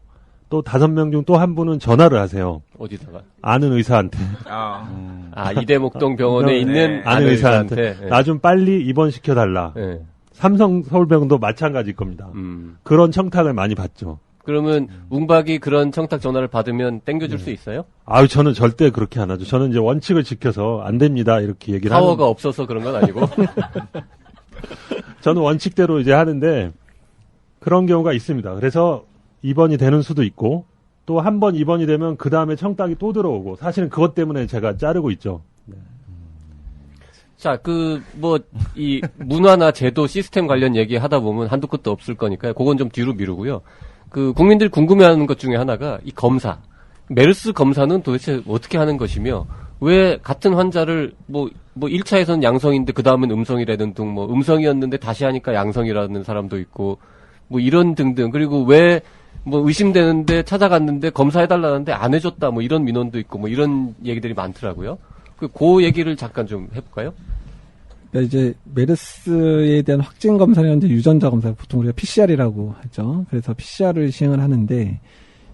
또 5명 중 또 한 분은 전화를 하세요. 어디다가? 아는 의사한테. 이대 목동병원에 있는 아는 의사한테. 나 좀 빨리 입원시켜달라. 네. 삼성 서울병원도 마찬가지일 겁니다. 그런 청탁을 많이 받죠. 그러면 웅박이 그런 청탁 전화를 받으면 땡겨줄 수 있어요? 아유, 저는 절대 그렇게 안 하죠. 저는 이제 원칙을 지켜서 안 됩니다. 이렇게 얘기를 하는. 파워가 없어서 그런 건 아니고. 저는 원칙대로 이제 하는데 그런 경우가 있습니다. 그래서 입원이 되는 수도 있고 또 한 번 입원이 되면 그 다음에 청탁이 또 들어오고 사실은 그것 때문에 제가 자르고 있죠. 자, 이 문화나 제도 시스템 관련 얘기 하다 보면 한두 끝도 없을 거니까요. 그건 좀 뒤로 미루고요. 국민들 궁금해하는 것 중에 하나가 이 검사. 메르스 검사는 도대체 어떻게 하는 것이며 왜 같은 환자를 1차에서는 양성인데 그 다음엔 음성이라는 등 음성이었는데 다시 하니까 양성이라는 사람도 있고 이런 등등. 그리고 왜 의심되는데 찾아갔는데 검사해달라는데 안 해줬다 이런 민원도 있고 이런 얘기들이 많더라고요. 그 얘기를 잠깐 좀 해볼까요? 그러니까 이제 메르스에 대한 확진 검사는 이제 유전자 검사, 보통 우리가 PCR이라고 하죠. 그래서 PCR을 시행을 하는데,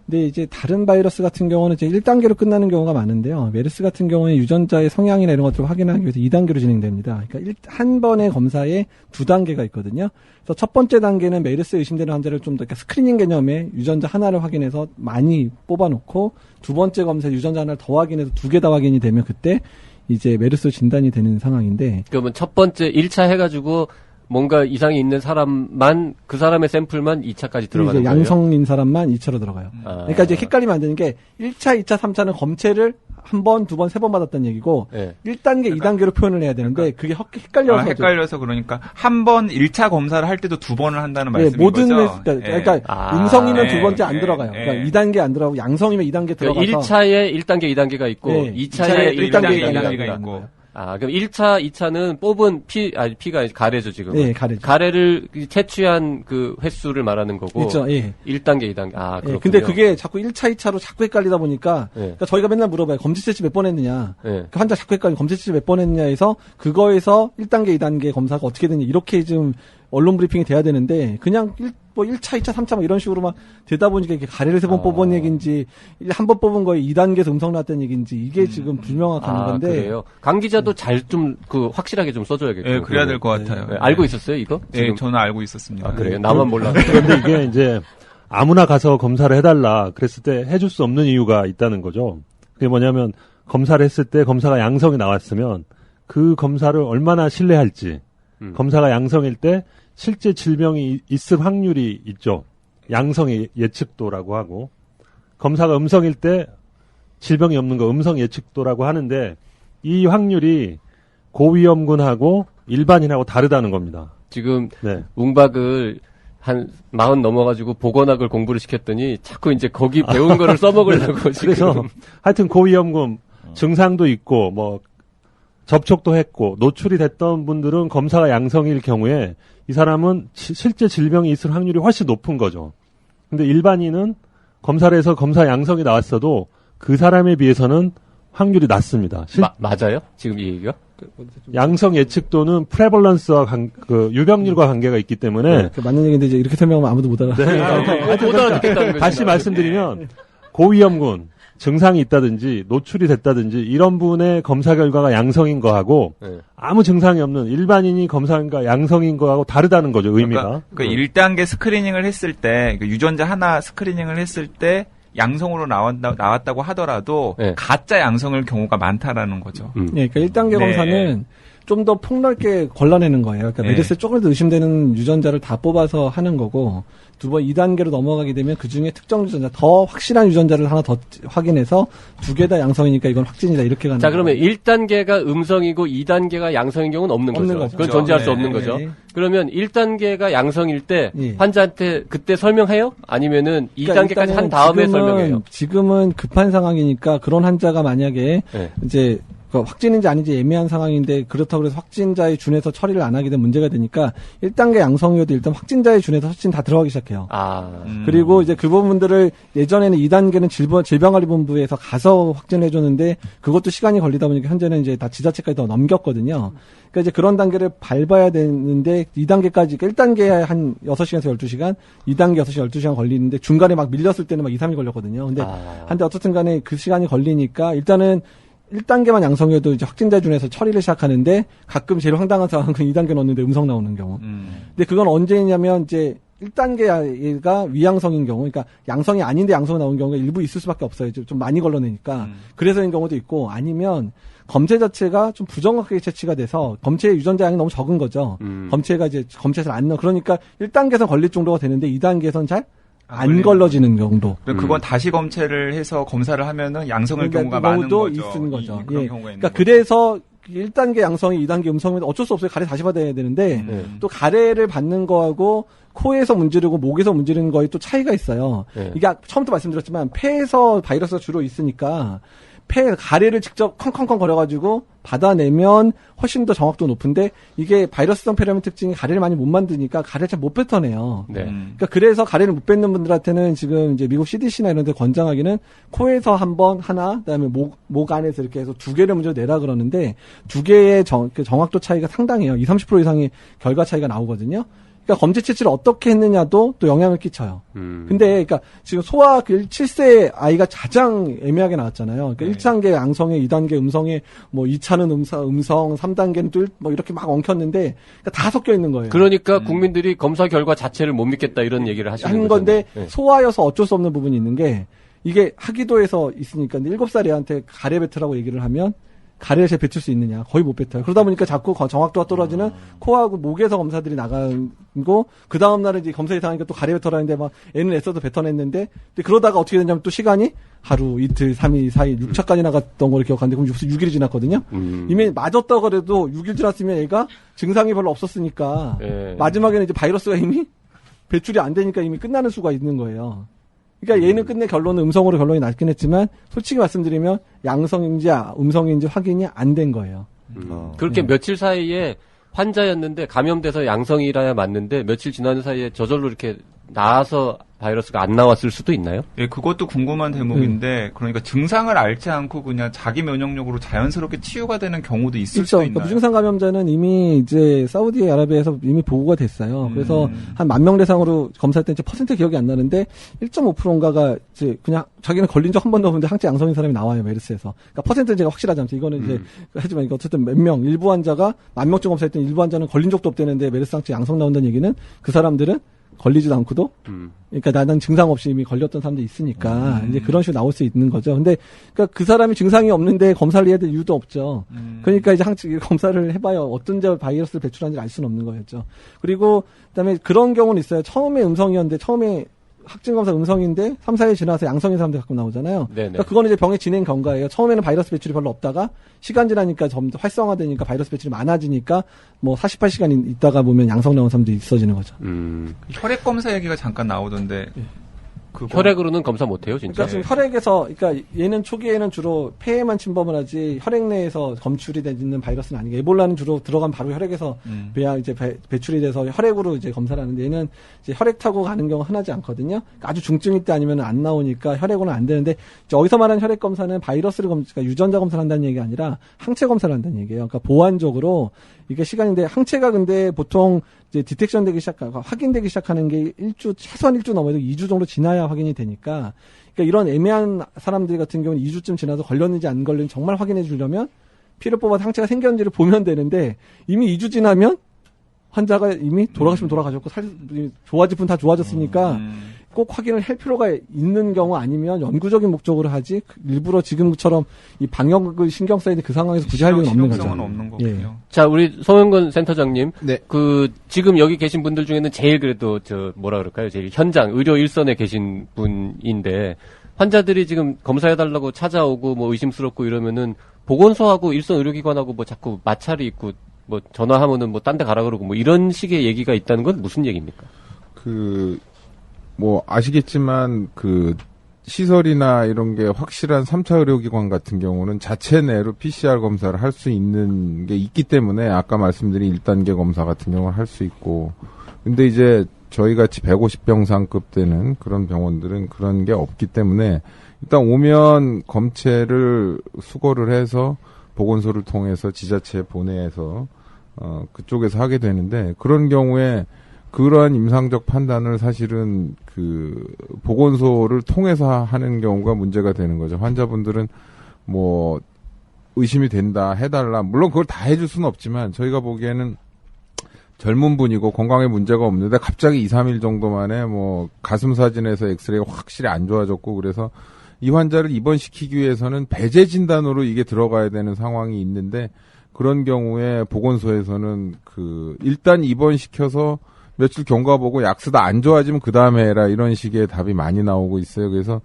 근데 이제 다른 바이러스 같은 경우는 이제 1단계로 끝나는 경우가 많은데요. 메르스 같은 경우에 유전자의 성향이나 이런 것들을 확인하기 위해서 2단계로 진행됩니다. 그러니까 한 번의 검사에 2단계가 있거든요. 그래서 첫 번째 단계는 메르스에 의심되는 환자를 좀 더 스크리닝 개념의 유전자 하나를 확인해서 많이 뽑아놓고 두 번째 검사에 유전자 하나를 더 확인해서 2개 다 확인이 되면 그때 이제 메르스 진단이 되는 상황인데. 그러면 첫 번째 1차 해가지고 뭔가 이상이 있는 사람만 그 사람의 샘플만 2차까지 들어가는 이제 거예요? 양성인 사람만 2차로 들어가요. 그러니까 이제 헷갈리면 안 되는 게 1차, 2차, 3차는 검체를 한 번, 2번, 3번 받았다는 얘기고 1단계, 2단계로 표현을 해야 되는데 그게 헷갈려서 헷갈려서 그러니까 한 번 1차 검사를 할 때도 2번을 한다는 말씀인 모든 거죠? 그러니까 음성이면 2번째 안 들어가요. 그러니까 2단계 안 들어가고 양성이면 2단계 들어가서 1차에 1단계, 2단계가 있고 2차에 1단계, 2단계가 있고. 그럼 1차, 2차는 뽑은 피가 아니라 가래죠, 지금. 네, 가래죠. 가래를 채취한 그 횟수를 말하는 거고. 그렇죠, 예. 1단계, 2단계. 그렇군요. 근데 그게 자꾸 1차, 2차로 자꾸 헷갈리다 보니까, 그러니까 저희가 맨날 물어봐요. 검체 채취 몇 번 했느냐. 그 환자 자꾸 헷갈리고 검체 채취 몇 번 했느냐 해서, 그거에서 1단계, 2단계 검사가 어떻게 되냐. 이렇게 좀 언론 브리핑이 돼야 되는데, 그냥 1차, 2차, 3차 이런 식으로 막 되다 보니까 이게 가래를 3번 뽑은 얘기인지, 한 번 뽑은 거에 2단계에서 음성 나왔다는 얘기인지, 이게 지금 불명확한 건데. 그래요? 강 기자도 잘 좀, 확실하게 좀 써줘야겠고. 네, 그래야 될 것 같아요. 알고 있었어요, 이거? 네, 저는 알고 있었습니다. 그래요? 나만 몰랐네. 그런데 이게 이제 아무나 가서 검사를 해달라 그랬을 때 해줄 수 없는 이유가 있다는 거죠. 그게 뭐냐면 검사를 했을 때 검사가 양성이 나왔으면 그 검사를 얼마나 신뢰할지, 검사가 양성일 때 실제 질병이 있을 확률이 있죠. 양성의 예측도라고 하고, 검사가 음성일 때 질병이 없는 거 음성 예측도라고 하는데, 이 확률이 고위험군하고 일반인하고 다르다는 겁니다. 지금 웅박을 한 40 넘어가지고 보건학을 공부를 시켰더니 자꾸 이제 거기 배운 거를 써먹으려고 지금. 그래서 하여튼 고위험군 증상도 있고 접촉도 했고 노출이 됐던 분들은 검사가 양성일 경우에 이 사람은 실제 질병이 있을 확률이 훨씬 높은 거죠. 근데 일반인은 검사를 해서 검사 양성이 나왔어도 그 사람에 비해서는 확률이 낮습니다. 맞아요? 지금 이 얘기가? 양성 예측도는 프레벌런스와 유병률과 관계가 있기 때문에 맞는 얘기인데 이제 이렇게 설명하면 아무도 못 알아듣겠다는 다시 말씀드리면 고위험군 증상이 있다든지 노출이 됐다든지 이런 분의 검사 결과가 양성인 거하고 아무 증상이 없는 일반인이 검사가 양성인 거하고 다르다는 거죠, 의미가. 그러니까 1단계 스크리닝을 했을 때 유전자 하나 스크리닝을 했을 때 양성으로 나왔다고 하더라도 가짜 양성일 경우가 많다라는 거죠. 네, 그러니까 1단계 검사는 좀 더 폭넓게 걸러내는 거예요. 그러니까 메르스에 조금 더 의심되는 유전자를 다 뽑아서 하는 거고, 두 번 2단계로 넘어가게 되면 그 중에 특정 유전자, 더 확실한 유전자를 하나 더 확인해서 두 개 다 양성이니까 이건 확진이다 이렇게 가는 거예요. 자, 그러면 1단계가 음성이고 2단계가 양성인 경우는 없는 거죠. 그건 존재할 수 없는 거죠. 그러면 1단계가 양성일 때 환자한테 그때 설명해요? 아니면은 2단계까지 한 다음에 설명해요? 지금은 급한 상황이니까 그런 환자가 만약에 이제 확진인지 아닌지 애매한 상황인데 그렇다고 해서 확진자에 준해서 처리를 안 하게 되면 문제가 되니까 1단계 양성이어도 일단 확진자에 준해서 확진 다 들어가기 시작해요. 그리고 이제 그 부분들을 예전에는 2단계는 질병관리본부에서 가서 확진을 해줬는데 그것도 시간이 걸리다 보니까 현재는 이제 다 지자체까지 더 넘겼거든요. 그러니까 이제 그런 단계를 밟아야 되는데 2단계까지, 그러니까 1단계에 한 6시간에서 12시간, 2단계 6시간, 12시간 걸리는데 중간에 막 밀렸을 때는 막 2, 3일 걸렸거든요. 근데 어쨌든 간에 그 시간이 걸리니까 일단은 1단계만 양성이어도 이제 확진자 준해서 처리를 시작하는데 가끔 제일 황당한 상황은 2단계 넣었는데 음성 나오는 경우. 근데 그건 언제냐면 이제 1단계가 위양성인 경우, 그러니까 양성이 아닌데 양성이 나온 경우가 일부 있을 수밖에 없어요. 좀 많이 걸러내니까. 그래서인 경우도 있고, 아니면 검체 자체가 좀 부정확하게 채취가 돼서 검체의 유전자 양이 너무 적은 거죠. 검체가 이제 검체에서 안 넣어. 그러니까 1단계에서 걸릴 정도가 되는데 2단계에서는 잘 안 걸러지는 정도. 그건 다시 검체를 해서 검사를 하면은 양성일 경우가 많은 거죠. 있는 거죠. 그런 경우가 있는 거죠. 그래서 1단계 양성이 2단계 음성이면 어쩔 수 없어요. 가래 다시 받아야 되는데 또 가래를 받는 거하고 코에서 문지르고 목에서 문지르는 거에 또 차이가 있어요. 이게 처음부터 말씀드렸지만 폐에서 바이러스가 주로 있으니까 가래를 직접 컹컹컹 거려가지고 받아내면 훨씬 더 정확도 높은데 이게 바이러스성 폐렴의 특징이 가래를 많이 못 만드니까 가래를 잘 못 뱉어내요. 그러니까 그래서 가래를 못 뱉는 분들한테는 지금 이제 미국 CDC나 이런 데 권장하기는 코에서 한 번 하나, 그다음에 목 안에서 이렇게 해서 2개를 먼저 내라 그러는데 2개의 정확도 차이가 상당해요. 20-30% 이상의 결과 차이가 나오거든요. 그러니까 검체 채취를 어떻게 했느냐도 또 영향을 끼쳐요. 근데 그러니까 지금 소아 7세 아이가 가장 애매하게 나왔잖아요. 그러니까 1단계 양성에 2단계 음성에 뭐 2차는 음성, 3단계는 또 뭐 이렇게 막 엉켰는데 그러니까 다 섞여 있는 거예요. 그러니까 국민들이 검사 결과 자체를 못 믿겠다 이런 얘기를 하시는 건데 소아여서 어쩔 수 없는 부분이 있는 게 이게 하기도에서 있으니까 7살 애한테 가래 뱉으라고 얘기를 하면 가래를 잘 뱉을 수 있느냐? 거의 못 뱉어요. 그러다 보니까 자꾸 정확도가 떨어지는 코하고 목에서 검사들이 나가고 그 다음 날은 이제 검사 이상하니까 또 가래 뱉어라는데 막 애는 애써도 뱉어냈는데 그러다가 어떻게 됐냐면 또 시간이 하루, 이틀, 3일, 4일, 6차까지 나갔던 걸 기억하는데 그럼 6일이 지났거든요. 이미 맞았다 그래도 6일 지났으면 애가 증상이 별로 없었으니까 마지막에는 이제 바이러스가 이미 배출이 안 되니까 이미 끝나는 수가 있는 거예요. 그러니까 얘는 끝내 결론은 음성으로 결론이 났긴 했지만 솔직히 말씀드리면 양성인지 음성인지 확인이 안 된 거예요. 그렇게 며칠 사이에 환자였는데 감염돼서 양성이라야 맞는데 며칠 지나는 사이에 저절로 이렇게 나아서 바이러스가 안 나왔을 수도 있나요? 예, 그것도 궁금한 대목인데 그러니까 증상을 앓지 않고 그냥 자기 면역력으로 자연스럽게 치유가 되는 경우도 있을 수도 있나요? 그러니까 무증상 감염자는 이미 이제 사우디아라비아에서 이미 보고가 됐어요. 그래서 한 10,000명 대상으로 검사할 때 이제 퍼센트 기억이 안 나는데 1.5%인가가 이제 그냥 자기는 걸린 적 한 번도 없는데 항체 양성인 사람이 나와요, 메르스에서. 그러니까 퍼센트는 제가 확실하지 않죠. 이거는 이제 하지만 이거 어쨌든 몇 명, 일부 환자가 10,000명쯤 검사했더니 일부 환자는 걸린 적도 없대는데 메르스 항체 양성 나온다는 얘기는 그 사람들은 걸리지도 않고도, 그러니까 나는 증상 없이 이미 걸렸던 사람도 있으니까, 이제 그런 식으로 나올 수 있는 거죠. 근데, 그러니까 그 사람이 증상이 없는데 검사를 해야 될 이유도 없죠. 그러니까 이제 검사를 해봐요. 어떤 바이러스를 배출하는지 알 수는 없는 거였죠. 그리고, 그 다음에 그런 경우는 있어요. 처음에 음성이었는데, 처음에 확진검사 음성인데 3, 4일 지나서 양성인 사람들 가끔 나오잖아요. 그러니까 그거는 이제 병의 진행 경과예요. 처음에는 바이러스 배출이 별로 없다가 시간 지나니까 점점 활성화되니까 바이러스 배출이 많아지니까 뭐 48시간 있다가 보면 양성 나온 사람들이 있어지는 거죠. 혈액 검사 얘기가 잠깐 나오던데 혈액으로는 검사 못해요, 진짜? 그러니까 지금 혈액에서, 그러니까 얘는 초기에는 주로 폐에만 침범을 하지 혈액 내에서 검출이 되는 바이러스는 아니고 에볼라는 주로 들어가면 바로 혈액에서 이제 배출이 돼서 혈액으로 이제 검사를 하는데 얘는 이제 혈액 타고 가는 경우 흔하지 않거든요. 그러니까 아주 중증일 때 아니면 안 나오니까 혈액으로는 안 되는데 어디서 말하는 혈액 검사는 바이러스를 그러니까 유전자 검사를 한다는 얘기가 아니라 항체 검사를 한다는 얘기예요. 그러니까 보완적으로 이게 시간인데 항체가 근데 보통 이제 디텍션 되기 확인되기 시작하는 게 최소한 1주 넘어도 2주 정도 지나야 확인이 되니까, 그러니까 이런 애매한 사람들 같은 경우는 2주쯤 지나서 걸렸는지 안 걸렸는지 정말 확인해 주려면 피를 뽑아서 항체가 생겼는지를 보면 되는데 이미 2주 지나면 환자가 이미 돌아가시면 돌아가셨고 좋아질 분 다 좋아졌으니까 꼭 확인을 할 필요가 있는 경우 아니면 영구적인 목적으로 하지 일부러 지금처럼 이 방역을 신경 써야 돼 그 상황에서 굳이 할 이유는 없는 거죠. 실용성은 없는 거군요. 예. 자, 우리 송영건 센터장님. 네. 지금 여기 계신 분들 중에는 제일 그래도 제일 현장, 의료 일선에 계신 분인데, 환자들이 지금 검사해달라고 찾아오고, 의심스럽고 이러면은, 보건소하고 일선 의료기관하고 자꾸 마찰이 있고, 전화하면은 딴 데 가라 그러고, 이런 식의 얘기가 있다는 건 무슨 얘기입니까? 아시겠지만, 시설이나 이런 게 확실한 3차 의료기관 같은 경우는 자체 내로 PCR 검사를 할 수 있는 게 있기 때문에 아까 말씀드린 1단계 검사 같은 경우는 할 수 있고. 근데 이제 저희 같이 150병상급 되는 그런 병원들은 그런 게 없기 때문에 일단 오면 검체를 수거를 해서 보건소를 통해서 지자체에 보내서 그쪽에서 하게 되는데 그런 경우에 그러한 임상적 판단을 사실은 보건소를 통해서 하는 경우가 문제가 되는 거죠. 환자분들은 의심이 된다, 해달라. 물론 그걸 다 해줄 수는 없지만 저희가 보기에는 젊은 분이고 건강에 문제가 없는데 갑자기 2, 3일 정도 만에 가슴 사진에서 엑스레이가 확실히 안 좋아졌고 그래서 이 환자를 입원시키기 위해서는 배제 진단으로 이게 들어가야 되는 상황이 있는데 그런 경우에 보건소에서는 일단 입원시켜서 며칠 경과보고 약 쓰다 안 좋아지면 그 다음에 해라 이런 식의 답이 많이 나오고 있어요. 그래서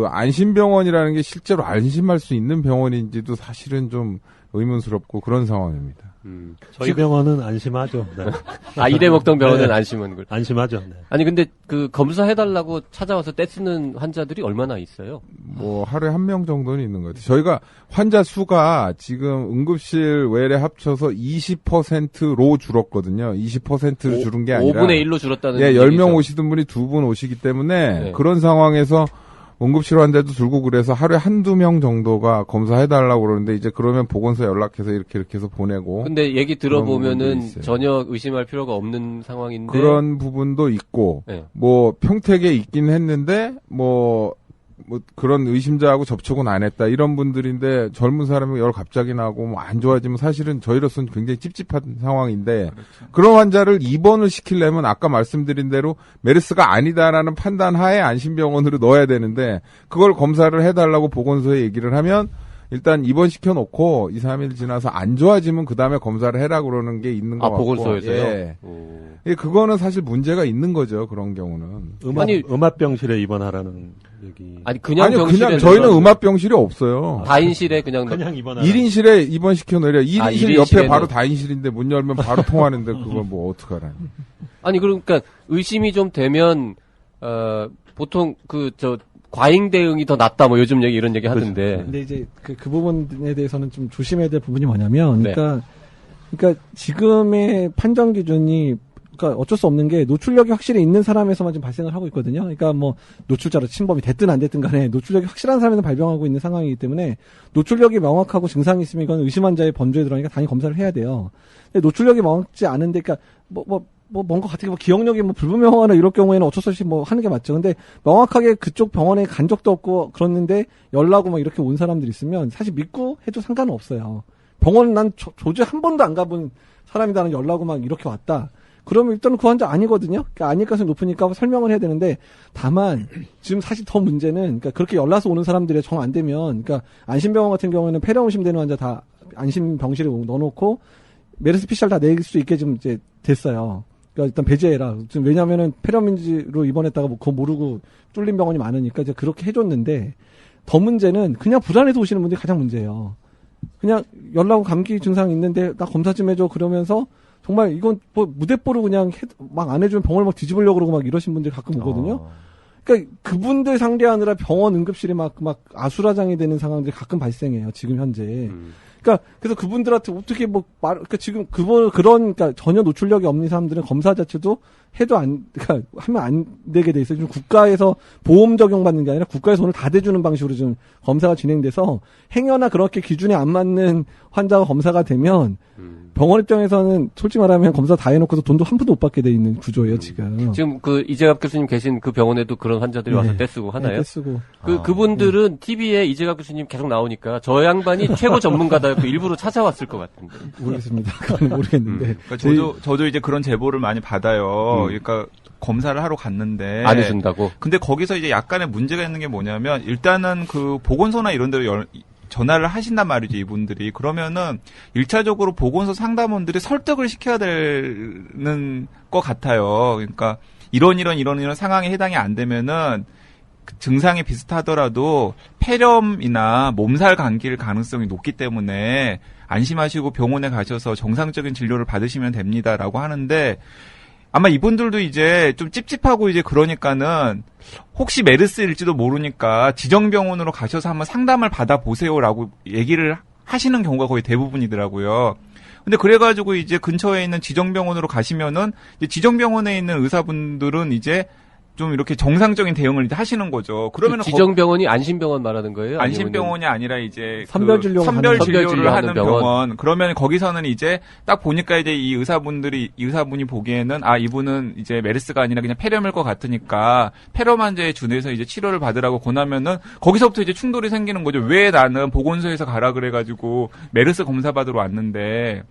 안심병원이라는 게 실제로 안심할 수 있는 병원인지도 사실은 좀 의문스럽고 그런 상황입니다. 저희 병원은 안심하죠. 네. 이대목동 병원은 네. 안심하죠. 네. 아니 근데 찾아와서 떼쓰는 환자들이 얼마나 있어요? 하루에 1명 정도는 있는 것 같아요. 저희가 환자 수가 지금 응급실 외래 합쳐서 20%로 줄었거든요. 20%로 줄은 게 아니라 5분의 1로 줄었다는 예, 얘기죠. 10명 오시던 분이 2분 오시기 때문에 네. 그런 상황에서 응급실 환자도 줄고 그래서 하루에 1-2명 정도가 검사해달라고 그러는데 이제 그러면 보건소 연락해서 이렇게 해서 보내고. 근데 얘기 들어보면은 전혀 의심할 필요가 없는 상황인데. 그런 부분도 있고, 네. 평택에 있긴 했는데, 그런 의심자하고 접촉은 안 했다. 이런 분들인데 젊은 사람이 열 갑자기 나고 안 좋아지면 사실은 저희로서는 굉장히 찝찝한 상황인데 그렇죠. 그런 환자를 입원을 시키려면 아까 말씀드린 대로 메르스가 아니다라는 판단 하에 안심병원으로 넣어야 되는데 그걸 검사를 해달라고 보건소에 얘기를 하면 일단 입원시켜 놓고 2, 3일 지나서 안 좋아지면 그 다음에 검사를 해라 그러는 게 있는 것 같고. 보건소에서요? 예. 그거는 사실 문제가 있는 거죠. 그런 경우는. 음압병실에 입원하라는 얘기. 그냥 저희는 음압병실이 없어요. 다인실에 그냥 입원하라. 1인실에 입원시켜 놓으려. 1인실 옆에 1인실에는... 바로 다인실인데 문 열면 바로 통하는데 그걸 어떡하라니. 그러니까 의심이 좀 되면 보통 과잉 대응이 더 낫다, 요즘 이런 얘기 하던데. 근데 이제 그 부분에 대해서는 좀 조심해야 될 부분이 뭐냐면, 그러니까 지금의 판정 기준이, 어쩔 수 없는 게 노출력이 확실히 있는 사람에서만 지금 발생을 하고 있거든요. 그러니까 노출자로 침범이 됐든 안 됐든 간에 노출력이 확실한 사람에서 발병하고 있는 상황이기 때문에 노출력이 명확하고 증상이 있으면 이건 의심 환자의 범주에 들어가니까 당연히 검사를 해야 돼요. 근데 노출력이 명확지 않은데, 그러니까 뭔가 같은 기억력이 불분명하거나 이럴 경우에는 어쩔 수 없이 하는 게 맞죠. 근데 명확하게 그쪽 병원에 간 적도 없고 그랬는데 열나고 이렇게 온 사람들이 있으면 사실 믿고 해도 상관은 없어요. 병원 난 조지 한 번도 안 가본 사람이 나는 열나고 이렇게 왔다. 그러면 일단은 그 환자 아니거든요. 그러니까 아닐 가능성이 높으니까 설명을 해야 되는데 다만 지금 사실 더 문제는 그렇게 열나서 오는 사람들이 정 안 되면 안심병원 같은 경우에는 폐렴 의심되는 환자 다 안심병실에 넣어놓고 메르스 PCR 다 낼 수 있게 좀 이제 됐어요. 일단 배제해라. 지금 왜냐면은 폐렴인지로 입원했다가 그거 모르고 뚫린 병원이 많으니까 이제 그렇게 해줬는데 더 문제는 그냥 불안해서 오시는 분들이 가장 문제예요. 그냥 열나고 감기 증상 있는데 나 검사 좀 해줘 그러면서 정말 이건 무대뽀로 그냥 안 해주면 병원을 뒤집으려고 그러고 이러신 분들이 가끔 오거든요. 그러니까 그분들 상대하느라 병원 응급실이 막 아수라장이 되는 상황들이 가끔 발생해요. 지금 현재. 그래서 그분들한테 어떻게 그러니까 지금 그러니까 전혀 노출력이 없는 사람들은 검사 자체도 해도 하면 안 되게 돼 있어요. 지금 국가에서 보험 적용받는 게 아니라 국가에서 돈을 다 대주는 방식으로 지금 검사가 진행돼서 행여나 그렇게 기준에 안 맞는 환자가 검사가 되면 병원 입장에서는 솔직히 말하면 검사 다 해놓고도 돈도 한 푼도 못 받게 돼 있는 구조예요, 지금. 지금 이재갑 교수님 계신 그 병원에도 그런 환자들이 와서 떼쓰고 하나요? 네, 떼쓰고. 그분들은 TV에 이재갑 교수님 계속 나오니까 저 양반이 최고 전문가다 일부러 찾아왔을 것 같은데. 모르겠습니다. 그건 모르겠는데. 저도 이제 그런 제보를 많이 받아요. 그러니까 검사를 하러 갔는데 안 해준다고. 근데 거기서 이제 약간의 문제가 있는 게 뭐냐면 일단은 그 보건소나 이런 데로 전화를 하신단 말이죠, 이분들이. 그러면은 1차적으로 보건소 상담원들이 설득을 시켜야 되는 것 같아요. 그러니까 이런 상황에 해당이 안 되면은 증상이 비슷하더라도 폐렴이나 몸살 감기일 가능성이 높기 때문에 안심하시고 병원에 가셔서 정상적인 진료를 받으시면 됩니다라고 하는데 아마 이분들도 이제 좀 찝찝하고 이제 그러니까는 혹시 메르스일지도 모르니까 지정병원으로 가셔서 한번 상담을 받아보세요라고 얘기를 하시는 경우가 거의 대부분이더라고요. 근데 그래가지고 이제 근처에 있는 지정병원으로 가시면은 이제 지정병원에 있는 의사분들은 이제 좀 이렇게 정상적인 대응을 이제 하시는 거죠. 그러면 지정병원이 안심병원 말하는 거예요? 안심병원이 아니라 이제 선별 진료를 하는 병원. 그러면 거기서는 이제 딱 보니까 이제 이 의사분이 보기에는 이분은 이제 메르스가 아니라 그냥 폐렴일 것 같으니까 폐렴 환자에 준해서 이제 치료를 받으라고 권하면은 거기서부터 이제 충돌이 생기는 거죠. 왜 나는 보건소에서 가라 그래가지고 메르스 검사 받으러 왔는데.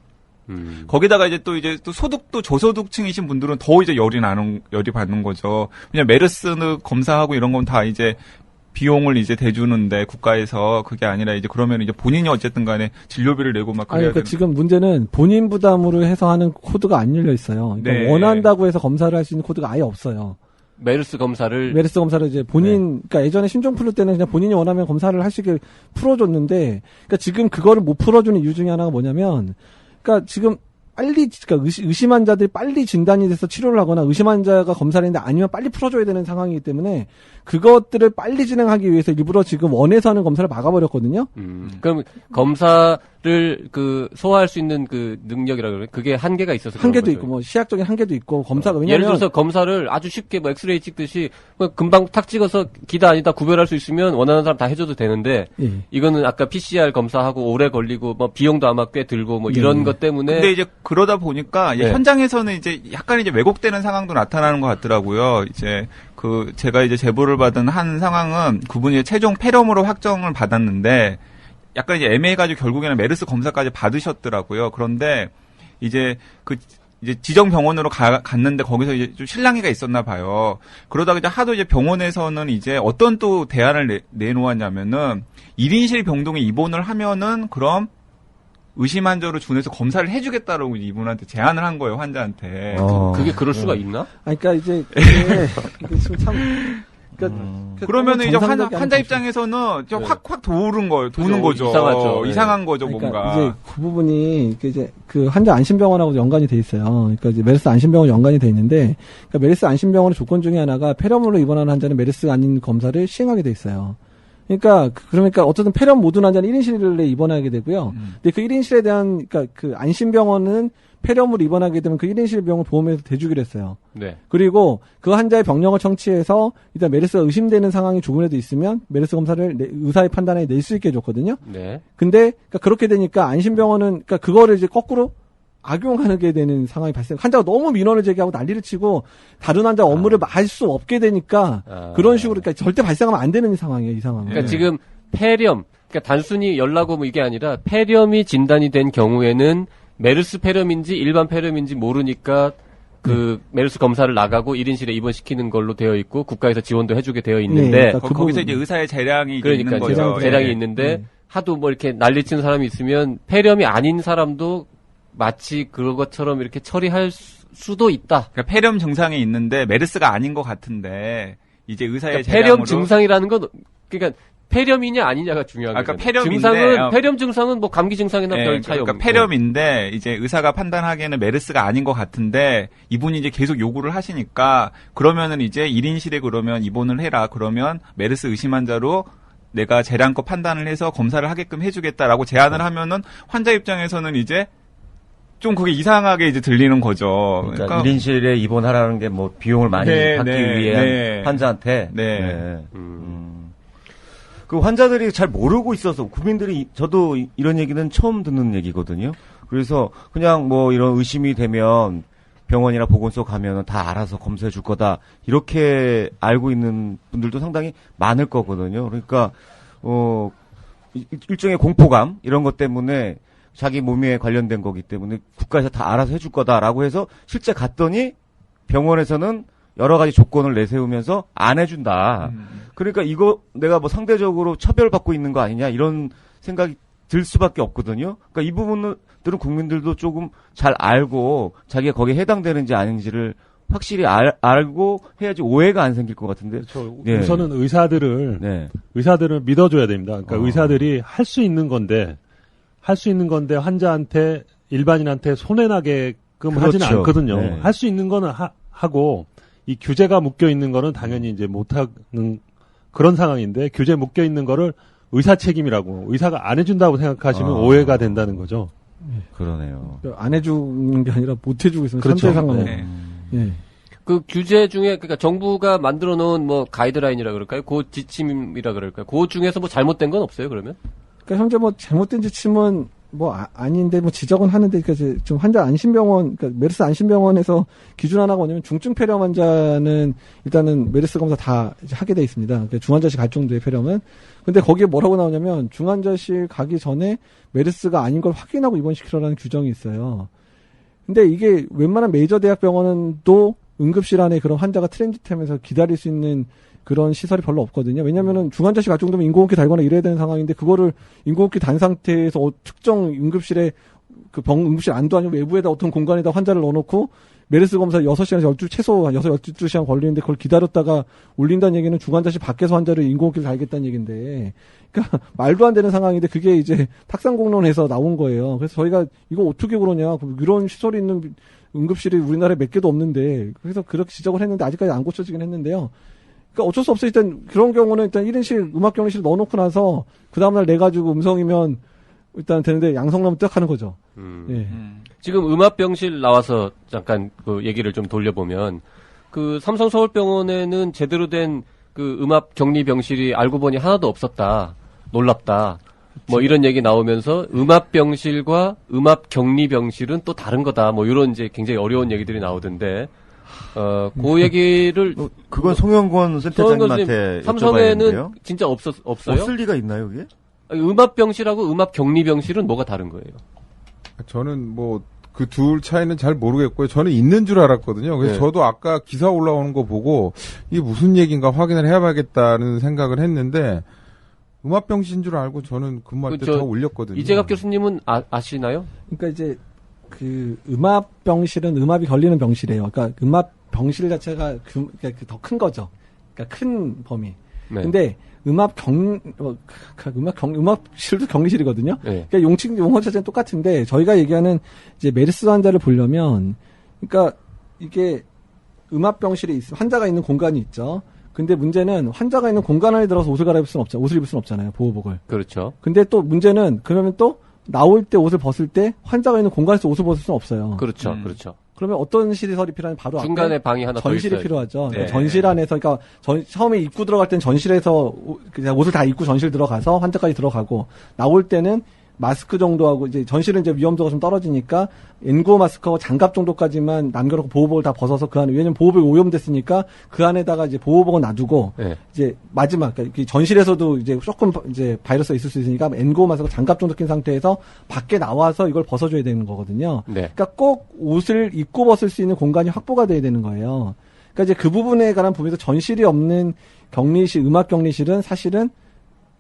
거기다가 이제 또 소득도 저소득층이신 분들은 더 이제 열이 받는 거죠. 그냥 메르스는 검사하고 이런 건 다 이제 비용을 이제 대주는데 국가에서 그게 아니라 이제 그러면 이제 본인이 어쨌든 간에 진료비를 내고 막 그래야 그러니까 지금 문제는 본인 부담으로 해서 하는 코드가 안 열려 있어요. 그러니까 네. 원한다고 해서 검사를 할 수 있는 코드가 아예 없어요. 메르스 검사를 이제 본인, 그러니까 예전에 신종플루 때는 그냥 본인이 원하면 검사를 할 수 있게 풀어줬는데, 그러니까 지금 그거를 못 풀어주는 이유 중에 하나가 뭐냐면, 그러니까 지금 그러니까 의심 환자들이 빨리 진단이 돼서 치료를 하거나 의심 환자가 검사를 했는데 아니면 빨리 풀어줘야 되는 상황이기 때문에 그것들을 빨리 진행하기 위해서 일부러 지금 원에서 하는 검사를 막아버렸거든요. 그럼 검사를 소화할 수 있는 그 능력이라고 그래요? 그게 한계가 있어서 한계도 있고 뭐 시약적인 한계도 있고 검사가 왜냐면 예를 들어서 검사를 아주 쉽게 뭐 엑스레이 찍듯이 금방 탁 찍어서 기다 아니다 구별할 수 있으면 원하는 사람 다 해줘도 되는데 이거는 아까 PCR 검사하고 오래 걸리고 뭐 비용도 아마 꽤 들고 뭐 이런 것 때문에 근데 이제 그러다 보니까 이제 현장에서는 이제 약간 이제 왜곡되는 상황도 나타나는 것 같더라고요. 이제 제가 이제 제보를 받은 한 상황은 그분이 최종 폐렴으로 확정을 받았는데 약간 이제 애매해가지고 결국에는 메르스 검사까지 받으셨더라고요. 그런데 이제 이제 지정 병원으로 갔는데 거기서 이제 좀 실랑이가 있었나 봐요. 그러다가 이제 하도 이제 병원에서는 이제 어떤 또 대안을 내놓았냐면은 1인실 병동에 입원을 하면은 그럼 의심 환자로 준해서 검사를 해주겠다라고 이분한테 제안을 한 거예요, 환자한테. 그게 그럴 수가 있나? 그러니까 이제 이게 참. 그러면은 이제 환자 입장에서는 확 도는 거죠. 이상하죠. 이상한 거죠, 그러니까 뭔가. 이제 그 부분이 이제 그 환자 안심병원하고 연관이 돼 있어요. 그러니까 이제 메르스 안심병원 연관이 돼 있는데, 그러니까 메르스 안심병원의 조건 중에 하나가 폐렴으로 입원하는 환자는 메르스가 아닌 검사를 시행하게 돼 있어요. 그러니까 어쨌든 폐렴 모든 환자는 1인실에 입원하게 되고요. 근데 그 1인실에 대한 그러니까 그 안심병원은 폐렴으로 입원하게 되면 그 1인실 병을 보험에서 대주기로 했어요. 네. 그리고 그 환자의 병력을 청취해서 일단 메르스가 의심되는 상황이 조금이라도 있으면 메르스 검사를 의사의 판단에 낼 수 있게 해줬거든요. 네. 근데 그러니까 그렇게 되니까 안심병원은 그러니까 그거를 이제 거꾸로 악용하게 되는 상황이 발생. 환자가 너무 민원을 제기하고 난리를 치고 다른 환자 업무를 할 수 없게 되니까 그런 식으로 그러니까 절대 발생하면 안 되는 상황이에요, 이 상황은. 그러니까 지금 폐렴, 그러니까 단순히 열나고 뭐 이게 아니라 폐렴이 진단이 된 경우에는 메르스 폐렴인지 일반 폐렴인지 모르니까 메르스 검사를 나가고 1인실에 입원시키는 걸로 되어 있고 국가에서 지원도 해주게 되어 있는데 그러니까 거기서 이제 의사의 재량이 그러니까 있는 거죠. 재량이 있는데 하도 뭐 이렇게 난리치는 사람이 있으면 폐렴이 아닌 사람도 마치 그것처럼 이렇게 처리할 수도 있다. 그러니까 폐렴 증상이 있는데 메르스가 아닌 것 같은데 이제 의사의 그러니까 폐렴 증상이라는 건 그러니까 폐렴이냐 아니냐가 중요한 거죠. 그러니까 폐렴 증상은 뭐 감기 증상이나 별 차이 없고. 그러니까 폐렴인데 이제 의사가 판단하기에는 메르스가 아닌 것 같은데 이분이 이제 계속 요구를 하시니까 그러면은 이제 1인실에 그러면 입원을 해라. 그러면 메르스 의심 환자로 내가 재량껏 판단을 해서 검사를 하게끔 해주겠다라고 제안을 하면은 환자 입장에서는 이제 좀 그게 이상하게 이제 들리는 거죠. 그러니까 1인실에 입원하라는 게 뭐 비용을 많이 받기 위한 환자한테. 그 환자들이 잘 모르고 있어서 국민들이 저도 이런 얘기는 처음 듣는 얘기거든요. 그래서 그냥 뭐 이런 의심이 되면 병원이나 보건소 가면은 다 알아서 검사해 줄 거다. 이렇게 알고 있는 분들도 상당히 많을 거거든요. 그러니까 일종의 공포감 이런 것 때문에 자기 몸에 관련된 거기 때문에 국가에서 다 알아서 해줄 거다라고 해서 실제 갔더니 병원에서는 여러 가지 조건을 내세우면서 안 해준다. 그러니까 이거 내가 뭐 상대적으로 처벌받고 있는 거 아니냐 이런 생각이 들 수밖에 없거든요. 그러니까 이 부분들은 국민들도 조금 잘 알고 자기가 거기에 해당되는지 아닌지를 확실히 알고 해야지 오해가 안 생길 것 같은데. 그렇죠. 예. 우선은 의사들을 믿어줘야 됩니다. 그러니까 의사들이 할 수 있는 건데 환자한테 일반인한테 손해나게끔 하지는 그렇죠. 않거든요. 네. 할 수 있는 거는 하고 이 규제가 묶여 있는 거는 당연히 이제 못하는 그런 상황인데 규제 묶여 있는 거를 의사 책임이라고 의사가 안 해준다고 생각하시면 오해가 된다는 거죠. 그러네요. 안 해주는 게 아니라 못 해주고 있으면 그렇죠. 현재 상황은. 네. 예. 그 규제 중에 그러니까 정부가 만들어 놓은 뭐 가이드라인이라 그럴까요? 그 지침이라 그럴까요? 그 중에서 뭐 잘못된 건 없어요, 그러면? 그러니까 현재 뭐 잘못된 지침은 뭐 아닌데 뭐 지적은 하는데 그러니까 지금 환자 안심병원 그러니까 메르스 안심병원에서 기준 하나가 뭐냐면 중증 폐렴 환자는 일단은 메르스 검사 다 이제 하게 돼 있습니다. 그러니까 중환자실 갈 정도의 폐렴은. 근데 거기에 뭐라고 나오냐면 중환자실 가기 전에 메르스가 아닌 걸 확인하고 입원시키라는 규정이 있어요. 근데 이게 웬만한 메이저 대학 병원도 응급실 안에 그런 환자가 트랜지트하면서 기다릴 수 있는 그런 시설이 별로 없거든요. 왜냐면은 중환자실 갈 정도면 인공호흡기 달거나 이래야 되는 상황인데 그거를 인공호흡기 단 상태에서 특정 응급실에 응급실 안도 아니고 외부에다 어떤 공간에다 환자를 넣어놓고 메르스 검사 6시간에서 최소 12시간 걸리는데 그걸 기다렸다가 올린다는 얘기는 중환자실 밖에서 환자를 인공호흡기를 달겠다는 얘기인데 그러니까 말도 안 되는 상황인데 그게 이제 탁상공론에서 나온 거예요. 그래서 저희가 이거 어떻게 그러냐. 이런 시설이 있는 응급실이 우리나라에 몇 개도 없는데 그래서 그렇게 지적을 했는데 아직까지 안 고쳐지긴 했는데요. 그러니까 어쩔 수 없어요. 일단 그런 경우는 일단 1인실 음압격리실 넣어놓고 나서 그 다음날 내가지고 음성이면 일단 되는데 양성 나면 딱 하는 거죠. 예. 지금 음압병실 나와서 잠깐 그 얘기를 좀 돌려보면 그 삼성 서울병원에는 제대로 된 그 음압격리병실이 알고 보니 하나도 없었다. 놀랍다. 뭐 이런 얘기 나오면서 음압병실과 음압격리병실은 또 다른 거다. 뭐 이런 이제 굉장히 어려운 얘기들이 나오던데 그 얘기를 그건 송영권 센터장님한테 삼성에는 진짜 없어요? 없을 리가 있나요, 그게? 음압병실하고 음압격리병실은 뭐가 다른 거예요? 저는 뭐 그 둘 차이는 잘 모르겠고요. 저는 있는 줄 알았거든요. 그래서 네. 저도 아까 기사 올라오는 거 보고 이게 무슨 얘기인가 확인을 해봐야겠다는 생각을 했는데 음압병실인 줄 알고 저는 근무할 때 더 올렸거든요. 이재갑 교수님은 아시나요? 그러니까 이제 그 음압병실은 음압이 걸리는 병실이에요. 그러니까 음압병실 자체가 그러니까 더 큰 거죠. 그러니까 큰 범위. 네. 근데 음압실도 격리실이거든요. 네. 그러니까 용어 자체는 똑같은데 저희가 얘기하는 이제 메르스 환자를 보려면 그러니까 이게 음압병실에 환자가 있는 공간이 있죠. 근데 문제는 환자가 있는 공간 안에 들어가서 옷을 갈아입을 수는 없잖아요. 옷을 입을 수는 없잖아요. 보호복을. 그렇죠. 근데 또 문제는 그러면 또 나올 때 옷을 벗을 때 환자가 있는 공간에서 옷을 벗을 수는 없어요. 그렇죠. 그렇죠. 그러면 어떤 시설이 필요하면 바로 중간에 앞에 방이 하나 더 전실이 있어야죠. 필요하죠. 네. 전실 안에서 그러니까 처음에 입구 들어갈 땐 전실에서 그냥 옷을 다 입고 전실 들어가서 환자까지 들어가고 나올 때는 마스크 정도 하고 이제 전실은 이제 위험도가 좀 떨어지니까 N95 마스크하고 장갑 정도까지만 남겨놓고 보호복을 다 벗어서 그 안에 왜냐면 보호복이 오염됐으니까 그 안에다가 이제 보호복은 놔두고 네. 이제 마지막 그러니까 전실에서도 이제 조금 이제 바이러스가 있을 수 있으니까 N95 마스크 장갑 정도 낀 상태에서 밖에 나와서 이걸 벗어줘야 되는 거거든요. 네. 그러니까 꼭 옷을 입고 벗을 수 있는 공간이 확보가 돼야 되는 거예요. 그러니까 이제 그 부분에 관한 부분에서 전실이 없는 격리실, 음압격리실은 사실은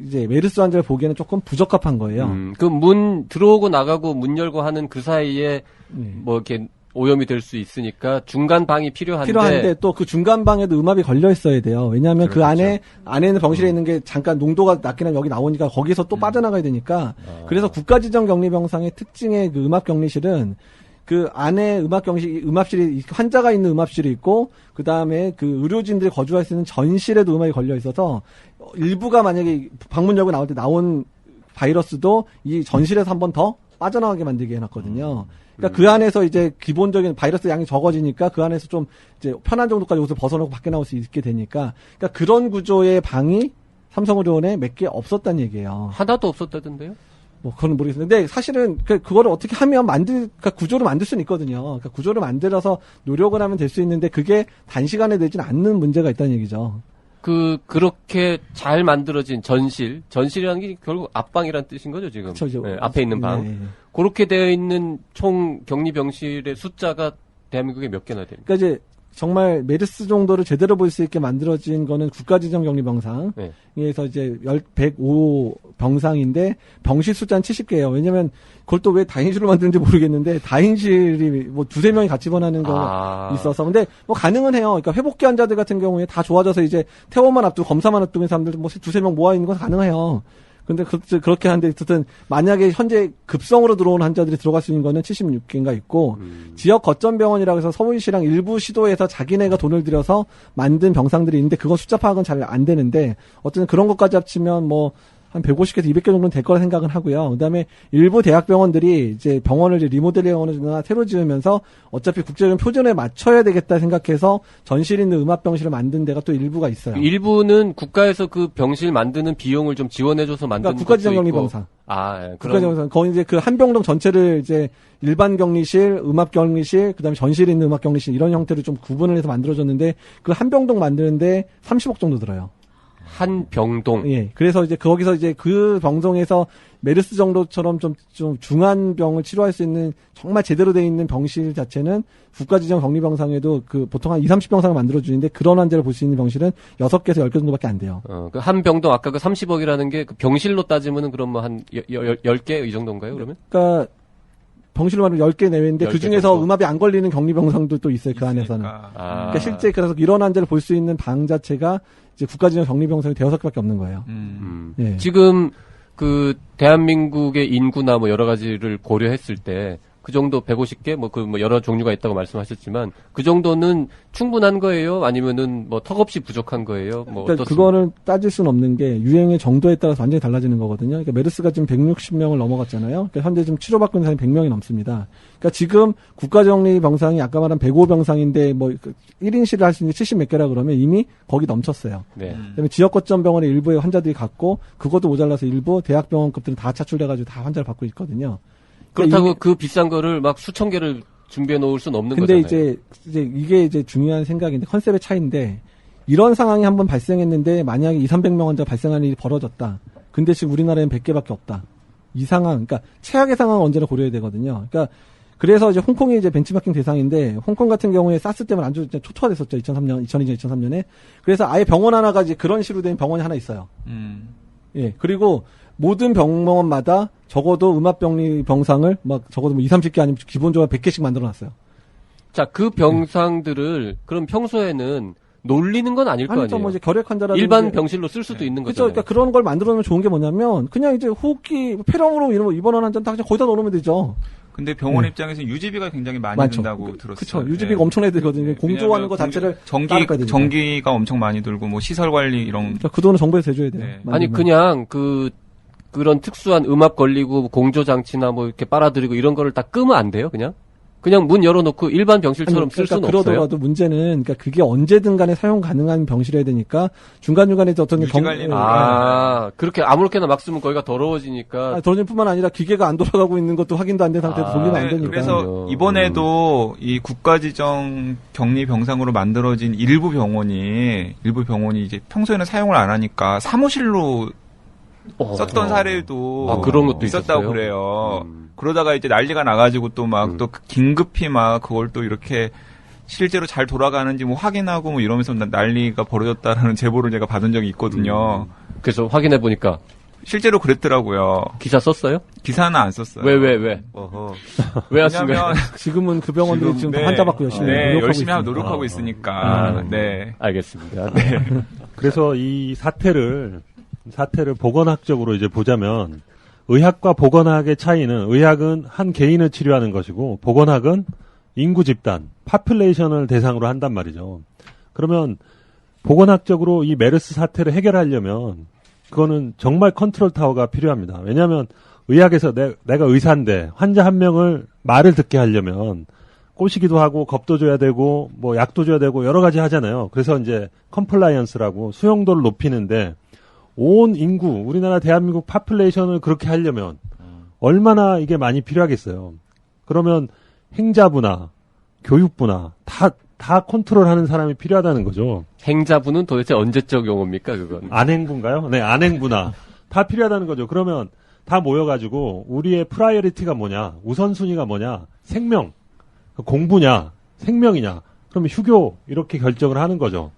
이제 메르스 환자를 보기에는 조금 부적합한 거예요. 그 문 들어오고 나가고 문 열고 하는 그 사이에 뭐 이렇게 오염이 될 수 있으니까 중간 방이 필요한데 또 그 중간 방에도 음압이 걸려 있어야 돼요. 왜냐하면 그렇죠. 그 안에 있는 병실에 있는 게 잠깐 농도가 낮긴 하면 여기 나오니까 거기서 또 빠져나가야 되니까 그래서 국가지정 격리병상의 특징의 그 음압격리실은 그 안에 음압실이 환자가 있는 음압실이 있고 그 다음에 그 의료진들이 거주할 수 있는 전실에도 음압이 걸려 있어서 일부가 만약에 방문 열고 나올 때 나온 바이러스도 이 전실에서 한 번 더 빠져나가게 만들게 해놨거든요. 그러니까 그 안에서 이제 기본적인 바이러스 양이 적어지니까 그 안에서 좀 이제 편한 정도까지 옷을 벗어놓고 밖에 나올 수 있게 되니까 그러니까 그런 구조의 방이 삼성의료원에 몇 개 없었다는 얘기예요. 하나도 없었다던데요? 뭐 그건 모르겠는데 근데 사실은 그거를 어떻게 하면 그러니까 구조를 만들 수는 있거든요. 그러니까 구조를 만들어서 노력을 하면 될 수 있는데 그게 단시간에 되지는 않는 문제가 있다는 얘기죠. 그렇게 잘 만들어진 전실이라는 게 결국 앞방이라는 뜻인 거죠, 지금. 그렇죠. 네, 앞에 있는 방. 네. 그렇게 되어 있는 총 격리병실의 숫자가 대한민국에 몇 개나 됩니까? 그러니까 이제 정말 메르스 정도를 제대로 볼 수 있게 만들어진 거는 국가지정격리병상에서 네. 이제 105 병상인데 병실 숫자는 70개예요. 왜냐면 그걸 또 왜 다인실로 만드는지 모르겠는데 다인실이 뭐 두세 명이 같이 번하는 경우가 있어서 근데 뭐 가능은 해요. 그러니까 회복기 환자들 같은 경우에 다 좋아져서 이제 퇴원만 앞두고 검사만 앞두고 있는 사람들 뭐 두세 명 모아 있는 건 가능해요. 근데 그렇게 하는데 어쨌든 만약에 현재 급성으로 들어온 환자들이 들어갈 수 있는 거는 76개인가 있고 지역 거점 병원이라고 해서 서울시랑 일부 시도에서 자기네가 돈을 들여서 만든 병상들이 있는데 그건 숫자 파악은 잘 안 되는데 어쨌든 그런 것까지 합치면 뭐 한 150개에서 200개 정도는 될 거라 생각은 하고요. 그다음에 일부 대학병원들이 이제 병원을 이제 리모델링하거나 새로 지으면서 어차피 국제적인 표준에 맞춰야 되겠다 생각해서 전실 있는 음압병실을 만든 데가 또 일부가 있어요. 일부는 국가에서 그 병실 만드는 비용을 좀 지원해줘서 만든 그러니까 국가지정격리병상. 국가지정격리병상. 거기 이제 그 한병동 전체를 이제 일반 격리실, 음압격리실, 그다음에 전실 있는 음압격리실 이런 형태로 좀 구분을 해서 만들어졌는데 그 한병동 만드는데 30억 정도 들어요. 한 병동. 예. 그래서 이제 거기서 이제 그 병동에서 메르스 정도처럼 좀 중한 병을 치료할 수 있는 정말 제대로 돼 있는 병실 자체는 국가지정 격리병상에도 그 보통 한 2-30병상을 만들어주는데 그런 환자를 볼 수 있는 병실은 6개에서 10개 정도밖에 안 돼요. 그 한 병동 아까 그 30억이라는 게 그 병실로 따지면은 그럼 뭐 한 10개 이 정도인가요, 그러면? 그러니까 병실로 말하면 10개 내외인데 10개 그 중에서 정도. 음압이 안 걸리는 격리병상도 또 있어요, 그 안에서는. 그러니까 실제 그래서 이런 환자를 볼 수 있는 방 자체가 이제 국가지정 격리병상이 6개밖에 없는 거예요. 예. 지금 그 대한민국의 인구나 뭐 여러 가지를 고려했을 때 그 정도 150개 뭐 여러 종류가 있다고 말씀하셨지만 그 정도는 충분한 거예요? 아니면은 뭐 턱없이 부족한 거예요? 뭐 그러니까 그거는 따질 수는 없는 게 유행의 정도에 따라서 완전히 달라지는 거거든요. 그러니까 메르스가 지금 160명을 넘어갔잖아요. 그러니까 현재 지금 치료받고 있는 사람이 100명이 넘습니다. 그러니까 지금 국가정리 병상이 아까 말한 105 병상인데 뭐 1인실을 할 수 있는 게 70 몇 개라 그러면 이미 거기 넘쳤어요. 네. 그다음에 지역 거점 병원에 일부의 환자들이 갔고 그것도 모자라서 일부 대학병원급들은 다 차출돼가지고 다 환자를 받고 있거든요. 그렇다고 그 비싼 거를 막 수천 개를 준비해 놓을 수는 없는 근데 거잖아요. 이제 이게 이제 중요한 생각인데 컨셉의 차이인데 이런 상황이 한번 발생했는데 만약에 200-300명 환자 발생하는 일이 벌어졌다. 근데 지금 우리나라에는 100개밖에 없다. 이 상황, 그러니까 최악의 상황을 언제나 고려해야 되거든요. 그러니까 그래서 이제 홍콩이 이제 벤치마킹 대상인데 홍콩 같은 경우에 사스 때문에 아주 초토화됐었죠. 2002년, 2003년에. 그래서 아예 병원 하나가 이제 그런 식으로 된 병원이 하나 있어요. 예. 그리고 모든 병원마다 적어도 음압병리 병상을 막 적어도 뭐 20-30개 아니면 기본적으로 100개씩 만들어 놨어요. 자, 그 병상들을 그럼 평소에는 놀리는 건 아닐 거 아니에요? 뭐 이제 결핵 환자라든지 일반 병실로 쓸 수도 있는 그렇죠. 거죠. 그러니까 그런 걸 만들어 놓으면 좋은 게 뭐냐면 그냥 이제 호흡기 폐렴으로 이런 거 입원한 환자는 다 그냥 거기다 넣어놓으면 되죠. 근데 병원 입장에서는 유지비가 굉장히 많이 많죠. 든다고 들었어요. 그렇죠. 유지비가 엄청나게 들거든요. 공조하는 거 자체를 전기가 엄청 많이 들고 뭐 시설 관리 이런 그러니까 그 돈을 정부에서 대줘야 돼요. 아니 그냥 그런 특수한 음압 걸리고 공조 장치나 뭐 이렇게 빨아들이고 이런 거를 다 끄면 안 돼요, 그냥 문 열어놓고 일반 병실처럼 쓸 수는 없어요. 그러더라도 문제는 그러니까 그게 언제든 간에 사용 가능한 병실이어야 되니까 중간중간에 어떤 그렇게 아무렇게나 막 쓰면 거기가 더러워지니까. 더러워질 뿐만 아니라 기계가 안 돌아가고 있는 것도 확인도 안 된 상태에서 돌리면 안 되니까. 그래서 이번에도 이 국가지정 격리 병상으로 만들어진 일부 병원이 이제 평소에는 사용을 안 하니까 사무실로 썼던 사례도 그런 것도 있었다고 있었어요? 그래요. 그러다가 이제 난리가 나가지고 또 막 또 긴급히 막 그걸 또 이렇게 실제로 잘 돌아가는지 뭐 확인하고 뭐 이러면서 난리가 벌어졌다라는 제보를 제가 받은 적이 있거든요. 그래서 확인해 보니까 실제로 그랬더라고요. 기사 썼어요? 기사는 안 썼어요. 왜? 왜 하신 거예요? 지금은 그 병원들이 지금 환자 받고 열심히 노력하고 있으니까. 네. 알겠습니다. 네. 그래서 이 사태를 보건학적으로 이제 보자면 의학과 보건학의 차이는 의학은 한 개인을 치료하는 것이고 보건학은 인구 집단, 파퓰레이션을 대상으로 한단 말이죠. 그러면 보건학적으로 이 메르스 사태를 해결하려면 그거는 정말 컨트롤 타워가 필요합니다. 왜냐하면 의학에서 내가 의사인데 환자 한 명을 말을 듣게 하려면 꼬시기도 하고 겁도 줘야 되고 뭐 약도 줘야 되고 여러 가지 하잖아요. 그래서 이제 컴플라이언스라고 수용도를 높이는데 온 인구, 우리나라 대한민국 파퓰레이션을 그렇게 하려면 얼마나 이게 많이 필요하겠어요. 그러면 행자부나 교육부나 다 컨트롤하는 사람이 필요하다는 거죠. 행자부는 도대체 언제적 용어입니까, 그건? 안행부인가요? 네, 안행부나 다 필요하다는 거죠. 그러면 다 모여가지고 우리의 프라이어리티가 뭐냐, 우선순위가 뭐냐, 생명, 공부냐, 생명이냐. 그러면 휴교 이렇게 결정을 하는 거죠.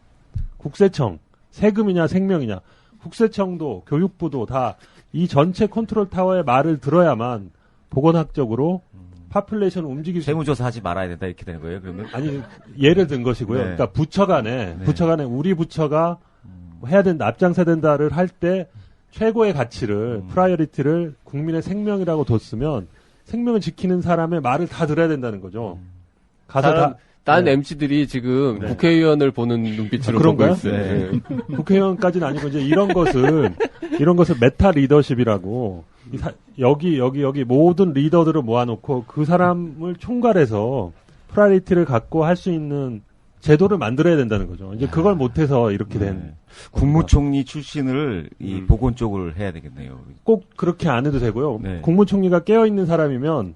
국세청 세금이냐 생명이냐. 국세청도 교육부도 다 이 전체 컨트롤 타워의 말을 들어야만 보건학적으로 파퓰레이션을 움직일 수 세무조사하지 말아야 된다 이렇게 되는 거예요. 그러면 아니 예를 든 것이고요. 네. 그러니까 부처 간에 우리 부처가 해야 된다 앞장서야 된다를 할 때 최고의 가치를 프라이어리티를 국민의 생명이라고 뒀으면 생명을 지키는 사람의 말을 다 들어야 된다는 거죠. 가서 다른 MC들이 지금 국회의원을 보는 눈빛으로 보고 있어요. 네. 국회의원까지는 아니고 이제 이런 것을 메타 리더십이라고 여기 모든 리더들을 모아놓고 그 사람을 총괄해서 프라이어리티를 갖고 할 수 있는 제도를 만들어야 된다는 거죠. 이제 그걸 못해서 이렇게 된. 국무총리 출신을 이 보건 쪽을 해야 되겠네요. 꼭 그렇게 안 해도 되고요. 국무총리가 깨어있는 사람이면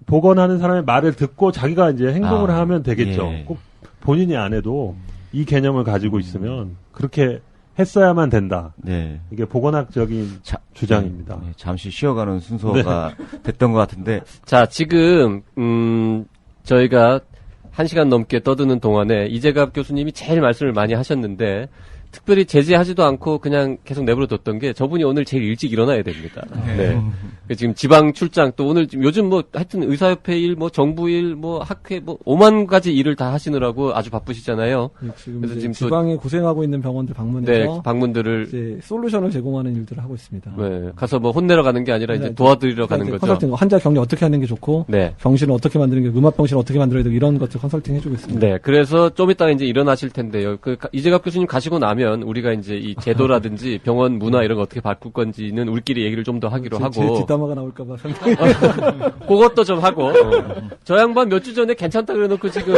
보건하는 사람의 말을 듣고 자기가 이제 행동을 하면 되겠죠. 꼭 본인이 안 해도 이 개념을 가지고 있으면 그렇게 했어야만 된다. 네. 이게 보건학적인 주장입니다. 네, 잠시 쉬어가는 순서가 됐던 것 같은데. 자, 지금 저희가 1시간 넘게 떠드는 동안에 이재갑 교수님이 제일 말씀을 많이 하셨는데 특별히 제재하지도 않고 그냥 계속 내버려뒀던 게 저분이 오늘 제일 일찍 일어나야 됩니다. 네. 지금 지방 출장 또 오늘 지금 요즘 뭐 하여튼 의사협회 일, 뭐 정부 일, 뭐 학회 뭐 5만 가지 일을 다 하시느라고 아주 바쁘시잖아요. 네, 그래서 지금 지방에 고생하고 있는 병원들 방문해서 네, 방문들을 이제 솔루션을 제공하는 일들을 하고 있습니다. 네, 가서 뭐 혼내러 가는 게 아니라 이제 도와드리러 가는 거죠. 컨설팅, 환자 격리 어떻게 하는 게 좋고, 네. 병실을 어떻게 만드는 게, 음압 병실을 어떻게 만들어야 되고 이런 것들 컨설팅 해주고 있습니다. 네, 그래서 좀 이따가 이제 일어나실 텐데요. 이재갑 교수님 가시고 나면 우리가 이제 이 제도라든지 병원 문화 이런 거 어떻게 바꿀 건지는 우리끼리 얘기를 좀 더 하기로 하고. 제 뒷담화가 나올까봐 상당히. 그것도 좀 하고. 저 양반 몇 주 전에 괜찮다 그래놓고 지금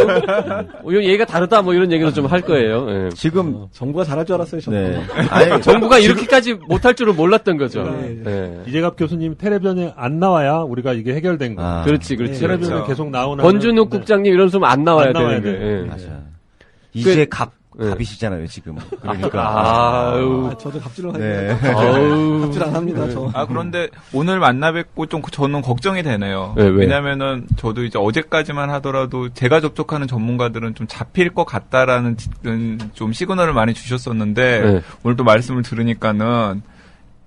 얘기가 다르다 뭐 이런 얘기도 좀 할 거예요. 네. 지금 정부가 잘할 줄 알았어요. 네. 아니, 정부가 이렇게까지 못할 줄은 몰랐던 거죠. 네. 이재갑 교수님 텔레비전에 안 나와야 우리가 이게 해결된 거예요. 그렇지. 텔레비전에 그렇죠. 계속 나오는. 권준욱 국장님 이런 소문 안 나와야 되는 돼. 거예요. 맞아. 이제 갑이시잖아요, 지금. 그러니까. 저도 갑질을 네. 갑질 안 합니다, 저. 그런데 오늘 만나 뵙고 좀 저는 걱정이 되네요. 왜? 왜냐면은 저도 이제 어제까지만 하더라도 제가 접촉하는 전문가들은 좀 잡힐 것 같다라는 좀 시그널을 많이 주셨었는데 오늘 또 말씀을 들으니까는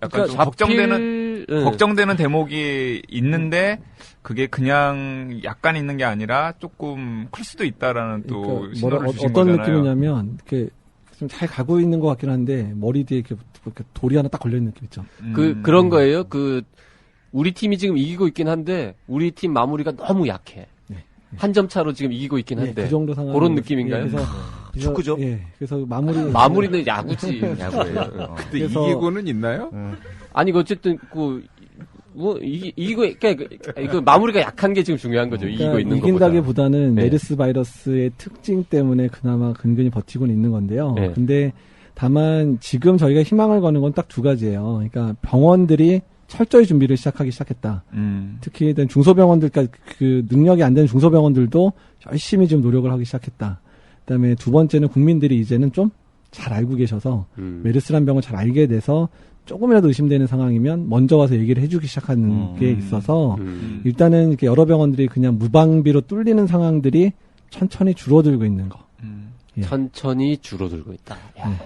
약간 좀 걱정되는 대목이 있는데 그게 그냥 약간 있는 게 아니라 조금 클 수도 있다라는 또 신호를 주신 어떤 거잖아요. 느낌이냐면 이렇게 좀 잘 가고 있는 것 같긴 한데 머리 뒤에 이렇게 돌이 하나 딱 걸려 있는 느낌 있죠. 그런 거예요. 우리 팀이 지금 이기고 있긴 한데 우리 팀 마무리가 너무 약해. 한 점 차로 지금 이기고 있긴 한데. 그 정도 상황. 그런 느낌인가요? 그래서 축구죠? 그래서 마무리는 야구지. 야구예요. 근데 이기고는 있나요? 아니 어쨌든 이기고 마무리가 약한 게 지금 중요한 거죠. 이기고 있는 거보다. 이긴다기보다는 메르스 바이러스의 특징 때문에 그나마 근근히 버티고는 있는 건데요. 근데 다만 지금 저희가 희망을 거는 건 딱 두 가지예요. 그러니까 병원들이 철저히 준비를 시작하기 시작했다. 특히 중소병원들까지 그 능력이 안 되는 중소병원들도 열심히 지금 노력을 하기 시작했다. 그다음에 두 번째는 국민들이 이제는 좀 잘 알고 계셔서 메르스란 병을 잘 알게 돼서 조금이라도 의심되는 상황이면 먼저 와서 얘기를 해주기 시작하는 게 있어서 일단은 이렇게 여러 병원들이 그냥 무방비로 뚫리는 상황들이 천천히 줄어들고 있는 거. 천천히 줄어들고 있다.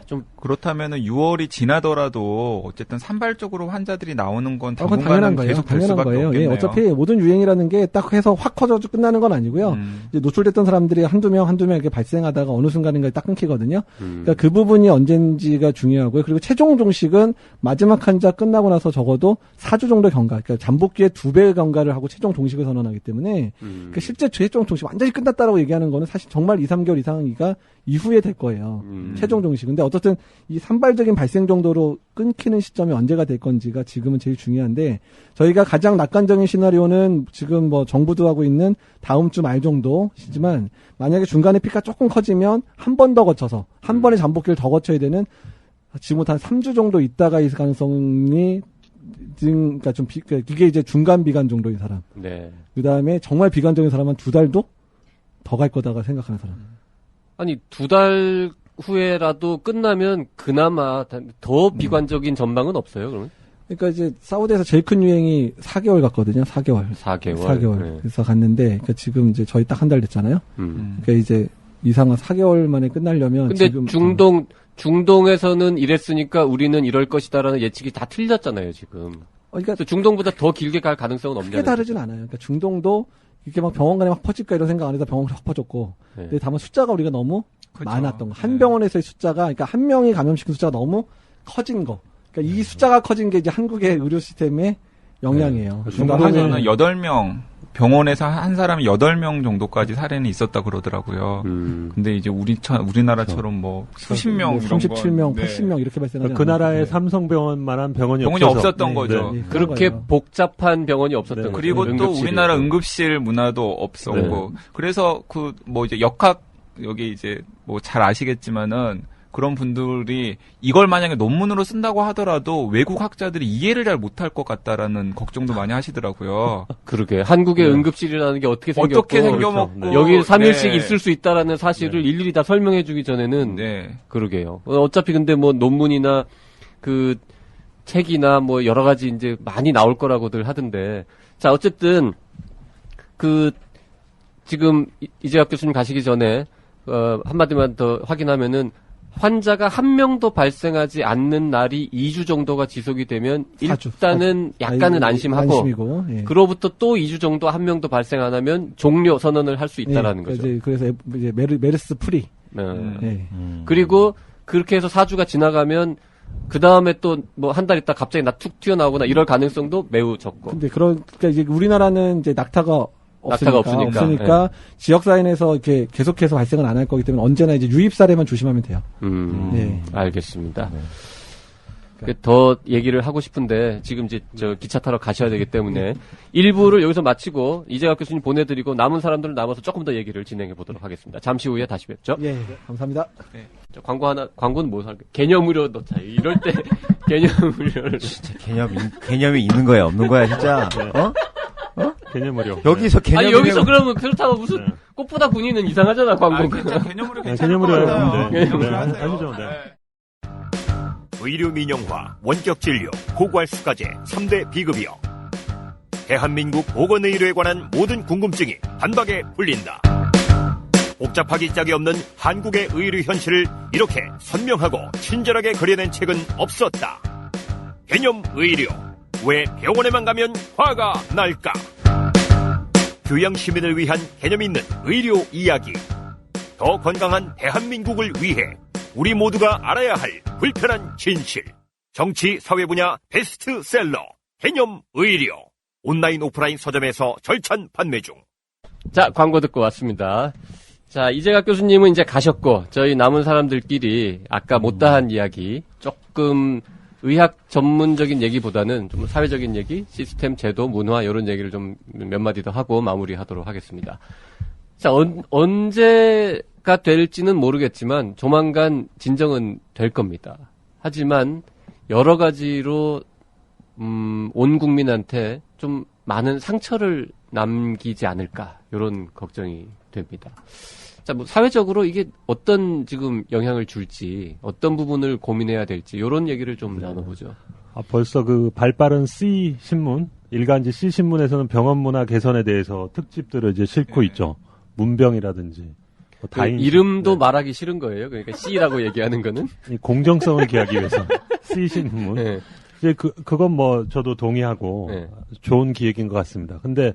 좀 그렇다면은 6월이 지나더라도 어쨌든 산발적으로 환자들이 나오는 건 당분간은 계속 될 수밖에 없겠네요. 어차피 모든 유행이라는 게 딱 해서 확 커져서 끝나는 건 아니고요. 이제 노출됐던 사람들이 한두 명 이렇게 발생하다가 어느 순간인가에 딱 끊기거든요. 그러니까 그 부분이 언젠지가 중요하고요. 그리고 최종 종식은 마지막 환자 끝나고 나서 적어도 4주 정도 경과, 그러니까 잠복기에 2배 경과를 하고 최종 종식을 선언하기 때문에 그러니까 실제 최종 종식 완전히 끝났다라고 얘기하는 거는 사실 정말 2, 3개월 이상이가 이후에 될 거예요. 최종 종식. 근데 어떻든 이 산발적인 발생 정도로 끊기는 시점이 언제가 될 건지가 지금은 제일 중요한데 저희가 가장 낙관적인 시나리오는 지금 뭐 정부도 하고 있는 다음 주 말 정도시지만 만약에 중간에 피크가 조금 커지면 한 번 더 거쳐서 한 번의 잠복기를 더 거쳐야 되는 지금 한 3주 정도 있다가 있을 가능성이 그러니까 좀 이게 이제 중간 비관 정도인 사람. 그다음에 정말 비관적인 사람은 2달도 더 갈 거다가 생각하는 사람. 아니 2달 후에라도 끝나면 그나마 더 비관적인 전망은 없어요, 그러면? 그러니까 이제 사우디에서 제일 큰 유행이 4개월 갔거든요. 4개월. 4개월. 네. 그래서 갔는데, 그러니까 지금 이제 저희 딱 한 달 됐잖아요. 그러니까 이제 이상한 4개월 만에 끝나려면 근데 지금 중동에서는 이랬으니까 우리는 이럴 것이다라는 예측이 다 틀렸잖아요, 지금. 그러니까 중동보다 더 길게 갈 가능성은 없냐고요. 크게 다르진 않아요. 그러니까 중동도 이렇게 막 병원 간에 막 퍼질까 이런 생각 안 해서 병원이 확 퍼졌고, 네. 근데 다만 숫자가 우리가 너무 그렇죠. 많았던 거. 한 병원에서의 숫자가, 그러니까 한 명이 감염시킨 숫자가 너무 커진 거. 그러니까 이 숫자가 커진 게 이제 한국의 의료 시스템의 영향이에요. 중동에서는 8명, 병원에서 한 사람이 8명 정도까지 사례는 있었다 그러더라고요. 근데 이제 우리나라처럼 뭐 수십 명, 뭐 37명, 80명 이렇게 발생하는 그 나라에 삼성병원만한 병원이 없었던 거죠. 네, 그렇게 거예요. 복잡한 병원이 없었던 거죠. 그리고 또 응급실이. 우리나라 응급실 문화도 없었고, 그래서 뭐 이제 역학, 여기 이제 뭐 잘 아시겠지만은 그런 분들이 이걸 만약에 논문으로 쓴다고 하더라도 외국 학자들이 이해를 잘 못할 것 같다라는 걱정도 많이 하시더라고요. 그러게 한국의 응급실이라는 게 어떻게 생겼고 어떻게 생겨먹고 여기 3일씩 네. 있을 수 있다라는 사실을 일일이 다 설명해주기 전에는 그러게요. 어차피 근데 뭐 논문이나 그 책이나 뭐 여러 가지 이제 많이 나올 거라고들 하던데 자 어쨌든 그 지금 이재학 교수님 가시기 전에 한마디만 더 확인하면은. 환자가 한 명도 발생하지 않는 날이 2주 정도가 지속이 되면 4주. 일단은 약간은 안심하고 안심이고, 예. 그로부터 또 2주 정도 한 명도 발생 안 하면 종료 선언을 할 수 있다라는 예, 거죠. 그래서 이제 메르스 프리. 예. 그리고 그렇게 해서 4주가 지나가면 그 다음에 또 뭐 한 달 있다 갑자기 툭 튀어나오거나 이럴 가능성도 매우 적고. 근데 그러니까 이제 우리나라는 이제 낙타가 없으니까 네. 지역 사회에서 이렇게 계속해서 발생을 안 할 거기 때문에 언제나 이제 유입 사례만 조심하면 돼요. 네. 알겠습니다. 더 얘기를 하고 싶은데 지금 이제 저 기차 타러 가셔야 되기 때문에 일부를 여기서 마치고 이재학 교수님 보내드리고 남은 사람들을 남아서 조금 더 얘기를 진행해 보도록 하겠습니다. 잠시 후에 다시 뵙죠. 예, 감사합니다. 네. 광고는 뭐 할까요? 개념의료 넣자. 이럴 때 개념의료를 진짜 개념이 있는 거야 없는 거야 진짜. 개념의료. 여기서 개념. 아니 여기서 그러면 그렇다고 무슨 꽃보다 군인은 이상하잖아 광고가. 개념으로 괜찮은 거예요. 개념으로 하세요. 의료 민영화, 원격 진료, 고괄수가제 3대 비급여. 대한민국 보건의료에 관한 모든 궁금증이 단박에 풀린다. 복잡하기 짝이 없는 한국의 의료 현실을 이렇게 선명하고 친절하게 그려낸 책은 없었다. 개념 의료. 왜 병원에만 가면 화가 날까? 교양 시민을 위한 개념 있는 의료 이야기. 더 건강한 대한민국을 위해 우리 모두가 알아야 할 불편한 진실. 정치 사회 분야 베스트셀러 개념 의료. 온라인 오프라인 서점에서 절찬 판매 중. 자, 광고 듣고 왔습니다. 자, 이재학 교수님은 이제 가셨고 저희 남은 사람들끼리 아까 못다한 이야기 조금 의학 전문적인 얘기보다는 좀 사회적인 얘기, 시스템, 제도, 문화 이런 얘기를 좀 몇 마디 더 하고 마무리하도록 하겠습니다. 자, 언제가 될지는 모르겠지만 조만간 진정은 될 겁니다. 하지만 여러 가지로 온 국민한테 좀 많은 상처를 남기지 않을까 이런 걱정이 됩니다. 자, 뭐 사회적으로 이게 어떤 지금 영향을 줄지, 어떤 부분을 고민해야 될지 이런 얘기를 좀 나눠보죠. 벌써 그 발빠른 C 신문, 일간지 C 신문에서는 병원 문화 개선에 대해서 특집들을 이제 싣고 있죠. 문병이라든지. 뭐 다인 이름도 말하기 싫은 거예요. 그러니까 C라고 얘기하는 거는 공정성을 기하기 위해서 C 신문. 네. 이제 그건 뭐 저도 동의하고 좋은 기획인 것 같습니다. 근데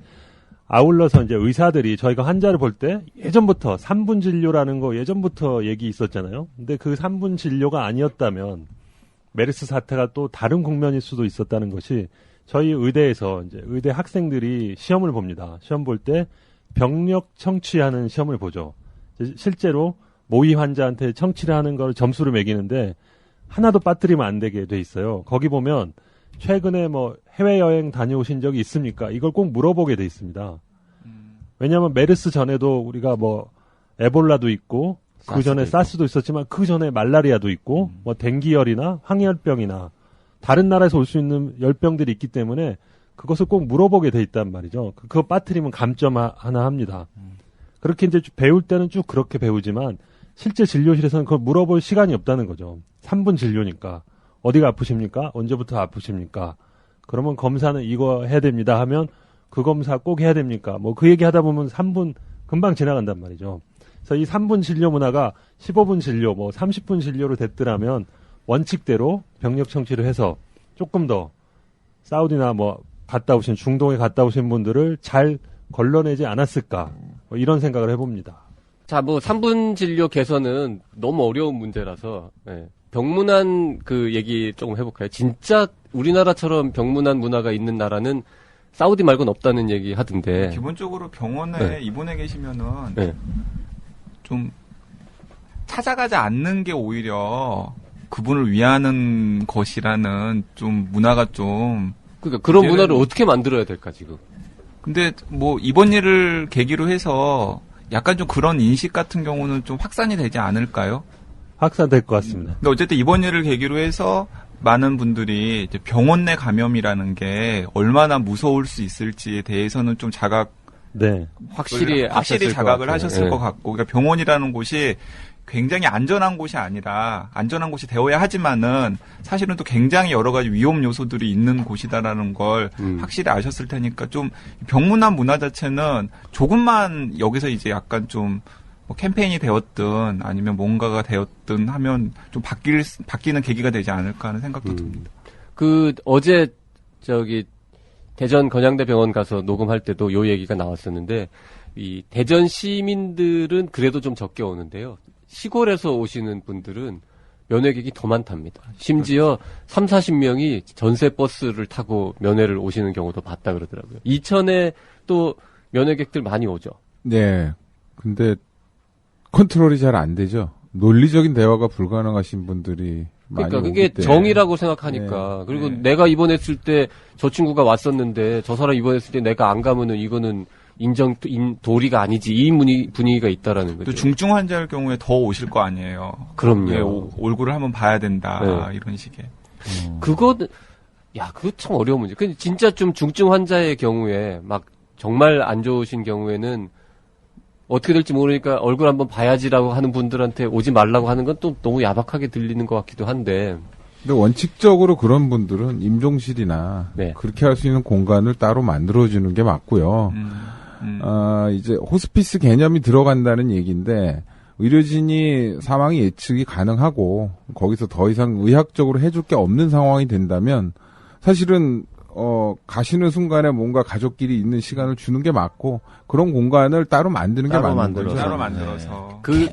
아울러서 이제 의사들이 저희가 환자를 볼 때 예전부터 3분 진료라는 거 예전부터 얘기 있었잖아요. 근데 그 3분 진료가 아니었다면 메르스 사태가 또 다른 국면일 수도 있었다는 것이 저희 의대에서 이제 의대 학생들이 시험을 봅니다. 시험 볼 때 병력 청취하는 시험을 보죠. 실제로 모의 환자한테 청취를 하는 걸 점수를 매기는데 하나도 빠뜨리면 안 되게 돼 있어요. 거기 보면 최근에 뭐 해외여행 다녀오신 적이 있습니까? 이걸 꼭 물어보게 돼 있습니다. 왜냐하면 메르스 전에도 우리가 뭐 에볼라도 있고 그 전에 사스도 있었지만 그 전에 말라리아도 있고 뭐 댕기열이나 황열병이나 다른 나라에서 올 수 있는 열병들이 있기 때문에 그것을 꼭 물어보게 돼 있단 말이죠. 그거 빠뜨리면 감점 하나 합니다. 그렇게 이제 배울 때는 쭉 그렇게 배우지만 실제 진료실에서는 그걸 물어볼 시간이 없다는 거죠. 3분 진료니까 어디가 아프십니까? 언제부터 아프십니까? 그러면 검사는 이거 해야 됩니다 하면 그 검사 꼭 해야 됩니까? 뭐 그 얘기 하다 보면 3분 금방 지나간단 말이죠. 그래서 이 3분 진료 문화가 15분 진료, 뭐 30분 진료로 됐더라면 원칙대로 병력 청취를 해서 조금 더 사우디나 뭐 갔다 오신 중동에 갔다 오신 분들을 잘 걸러내지 않았을까 뭐 이런 생각을 해봅니다. 자, 뭐 3분 진료 개선은 너무 어려운 문제라서 병문안 그 얘기 조금 해볼까요? 진짜 우리나라처럼 병문안 문화가 있는 나라는 사우디 말고는 없다는 얘기 하던데. 기본적으로 병원에 입원해 계시면은 좀 찾아가지 않는 게 오히려 그분을 위하는 것이라는 좀 문화가 좀. 그러니까 그런 문화를 어떻게 만들어야 될까 지금? 근데 뭐 이번 일을 계기로 해서 약간 좀 그런 인식 같은 경우는 좀 확산이 되지 않을까요? 확산될 것 같습니다. 근데 어쨌든 이번 일을 계기로 해서 많은 분들이 이제 병원 내 감염이라는 게 얼마나 무서울 수 있을지에 대해서는 좀 확실히 자각을 하셨을 것 같고, 그러니까 병원이라는 곳이 굉장히 안전한 곳이 아니라 안전한 곳이 되어야 하지만은 사실은 또 굉장히 여러 가지 위험 요소들이 있는 곳이다라는 걸 확실히 아셨을 테니까 좀 병문안 문화 자체는 조금만 여기서 이제 약간 좀 뭐 캠페인이 되었든 아니면 뭔가가 되었든 하면 좀 바뀌는 계기가 되지 않을까 하는 생각도 듭니다. 어제 대전 건양대 병원 가서 녹음할 때도 요 얘기가 나왔었는데 이 대전 시민들은 그래도 좀 적게 오는데요. 시골에서 오시는 분들은 면회객이 더 많답니다. 심지어 3, 40명이 전세 버스를 타고 면회를 오시는 경우도 봤다 그러더라고요. 이천에 또 면회객들 많이 오죠. 네. 근데 컨트롤이 잘 안 되죠. 논리적인 대화가 불가능하신 분들이 많이 그러니까 오기 그게 때문에. 정이라고 생각하니까. 그리고 내가 입원했을 때 저 친구가 왔었는데 저 사람 입원했을 때 내가 안 가면은 이거는 도리가 아니지. 이 분위기가 있다라는 거죠. 또 중증 환자일 경우에 더 오실 거 아니에요. 그럼요. 얼굴을 한번 봐야 된다. 이런 식의. 그거 참 어려운 문제. 근데 진짜 좀 중증 환자의 경우에 막 정말 안 좋으신 경우에는 어떻게 될지 모르니까 얼굴 한번 봐야지라고 하는 분들한테 오지 말라고 하는 건 또 너무 야박하게 들리는 것 같기도 한데. 근데 원칙적으로 그런 분들은 임종실이나 그렇게 할 수 있는 공간을 따로 만들어주는 게 맞고요. 이제 호스피스 개념이 들어간다는 얘기인데 의료진이 사망 예측이 가능하고 거기서 더 이상 의학적으로 해줄 게 없는 상황이 된다면 사실은 가시는 순간에 뭔가 가족끼리 있는 시간을 주는 게 맞고 그런 공간을 따로 만드는 게 맞는 거죠. 따로 만들어서. 그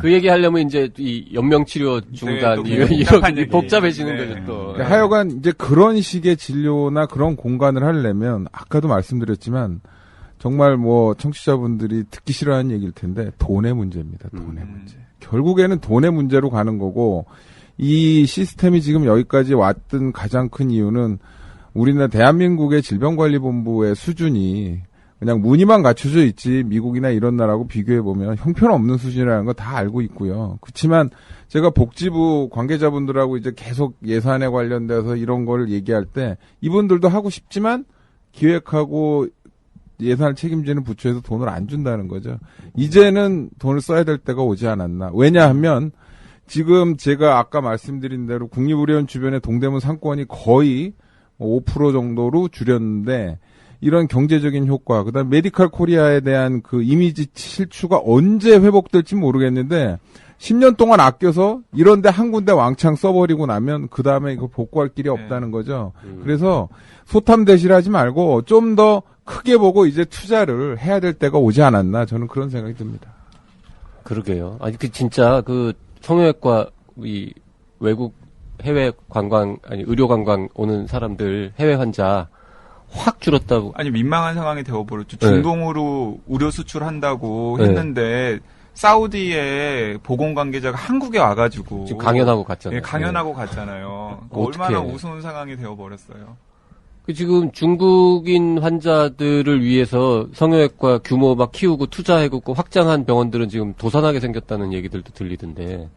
얘기 하려면 이제 이 연명치료 중단 이런 복잡해지는 거죠 또. 하여간 이제 그런 식의 진료나 그런 공간을 하려면 아까도 말씀드렸지만 정말 뭐 청취자분들이 듣기 싫어하는 얘기일 텐데 돈의 문제입니다. 돈의 문제. 결국에는 돈의 문제로 가는 거고 이 시스템이 지금 여기까지 왔던 가장 큰 이유는 우리나라 대한민국의 질병관리본부의 수준이 그냥 무늬만 갖춰져 있지 미국이나 이런 나라하고 비교해보면 형편없는 수준이라는 거 다 알고 있고요. 그렇지만 제가 복지부 관계자분들하고 이제 계속 예산에 관련돼서 이런 거를 얘기할 때 이분들도 하고 싶지만 기획하고 예산을 책임지는 부처에서 돈을 안 준다는 거죠. 이제는 돈을 써야 될 때가 오지 않았나. 왜냐하면 지금 제가 아까 말씀드린 대로 국립의료원 주변의 동대문 상권이 거의 5% 정도로 줄였는데 이런 경제적인 효과, 그다음 메디칼 코리아에 대한 그 이미지 실추가 언제 회복될지 모르겠는데 10년 동안 아껴서 이런데 한 군데 왕창 써버리고 나면 그 다음에 이거 복구할 길이 없다는 거죠. 그래서 소탐대실하지 말고 좀 더 크게 보고 이제 투자를 해야 될 때가 오지 않았나 저는 그런 생각이 듭니다. 그러게요. 아니 진짜 성형외과 이 외국 해외 관광 의료 관광 오는 사람들 해외 환자 확 줄었다고. 아니 민망한 상황이 되어버렸죠. 중동으로 의료 수출한다고 했는데 사우디의 보건 관계자가 한국에 와가지고 지금 강연하고 갔잖아요. 강연하고 갔잖아요. 얼마나 우스운 상황이 되어버렸어요. 지금 중국인 환자들을 위해서 성형외과 규모 막 키우고 투자해고 확장한 병원들은 지금 도산하게 생겼다는 얘기들도 들리던데.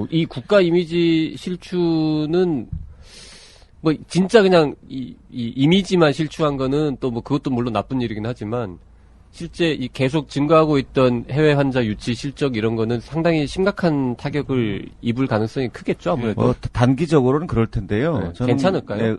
이 국가 이미지 실추는 뭐 진짜 그냥 이 이미지만 실추한 거는 또 뭐 그것도 물론 나쁜 일이긴 하지만 실제 이 계속 증가하고 있던 해외 환자 유치 실적 이런 거는 상당히 심각한 타격을 입을 가능성이 크겠죠, 아무래도. 단기적으로는 그럴 텐데요. 네, 저는 괜찮을까요? 네,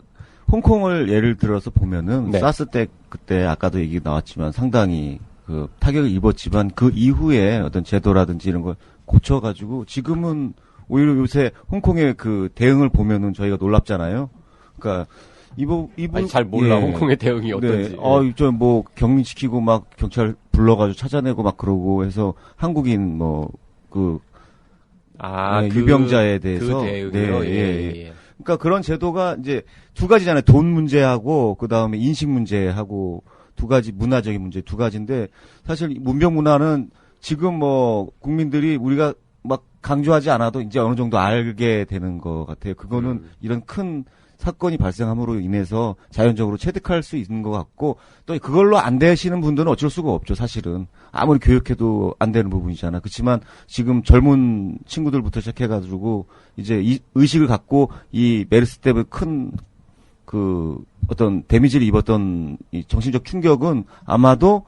홍콩을 예를 들어서 보면은 네. 사스 때 그때 아까도 얘기 나왔지만 상당히 그 타격을 입었지만 그 이후에 어떤 제도라든지 이런 걸 고쳐가지고 지금은 오히려 요새 홍콩의 그 대응을 보면은 저희가 놀랍잖아요. 그러니까 이분 아니, 잘 몰라 홍콩의 대응이 어떤지. 네. 저 뭐 격리시키고 막 경찰 불러가지고 찾아내고 막 그러고 해서 한국인 뭐 그 유병자에 대해서 그 대응이요. 네, 예. 그러니까 그런 제도가 이제 두 가지잖아요. 돈 문제하고 그 다음에 인식 문제하고 두 가지 문화적인 문제 두 가지인데 사실 문병 문화는 지금 뭐 국민들이 우리가 막 강조하지 않아도 이제 어느 정도 알게 되는 것 같아요. 그거는 이런 큰 사건이 발생함으로 인해서 자연적으로 체득할 수 있는 것 같고 또 그걸로 안 되시는 분들은 어쩔 수가 없죠. 사실은 아무리 교육해도 안 되는 부분이잖아. 그렇지만 지금 젊은 친구들부터 시작해가지고 이제 이 의식을 갖고 이 메르스 때문에 큰 그 어떤 데미지를 입었던 이 정신적 충격은 아마도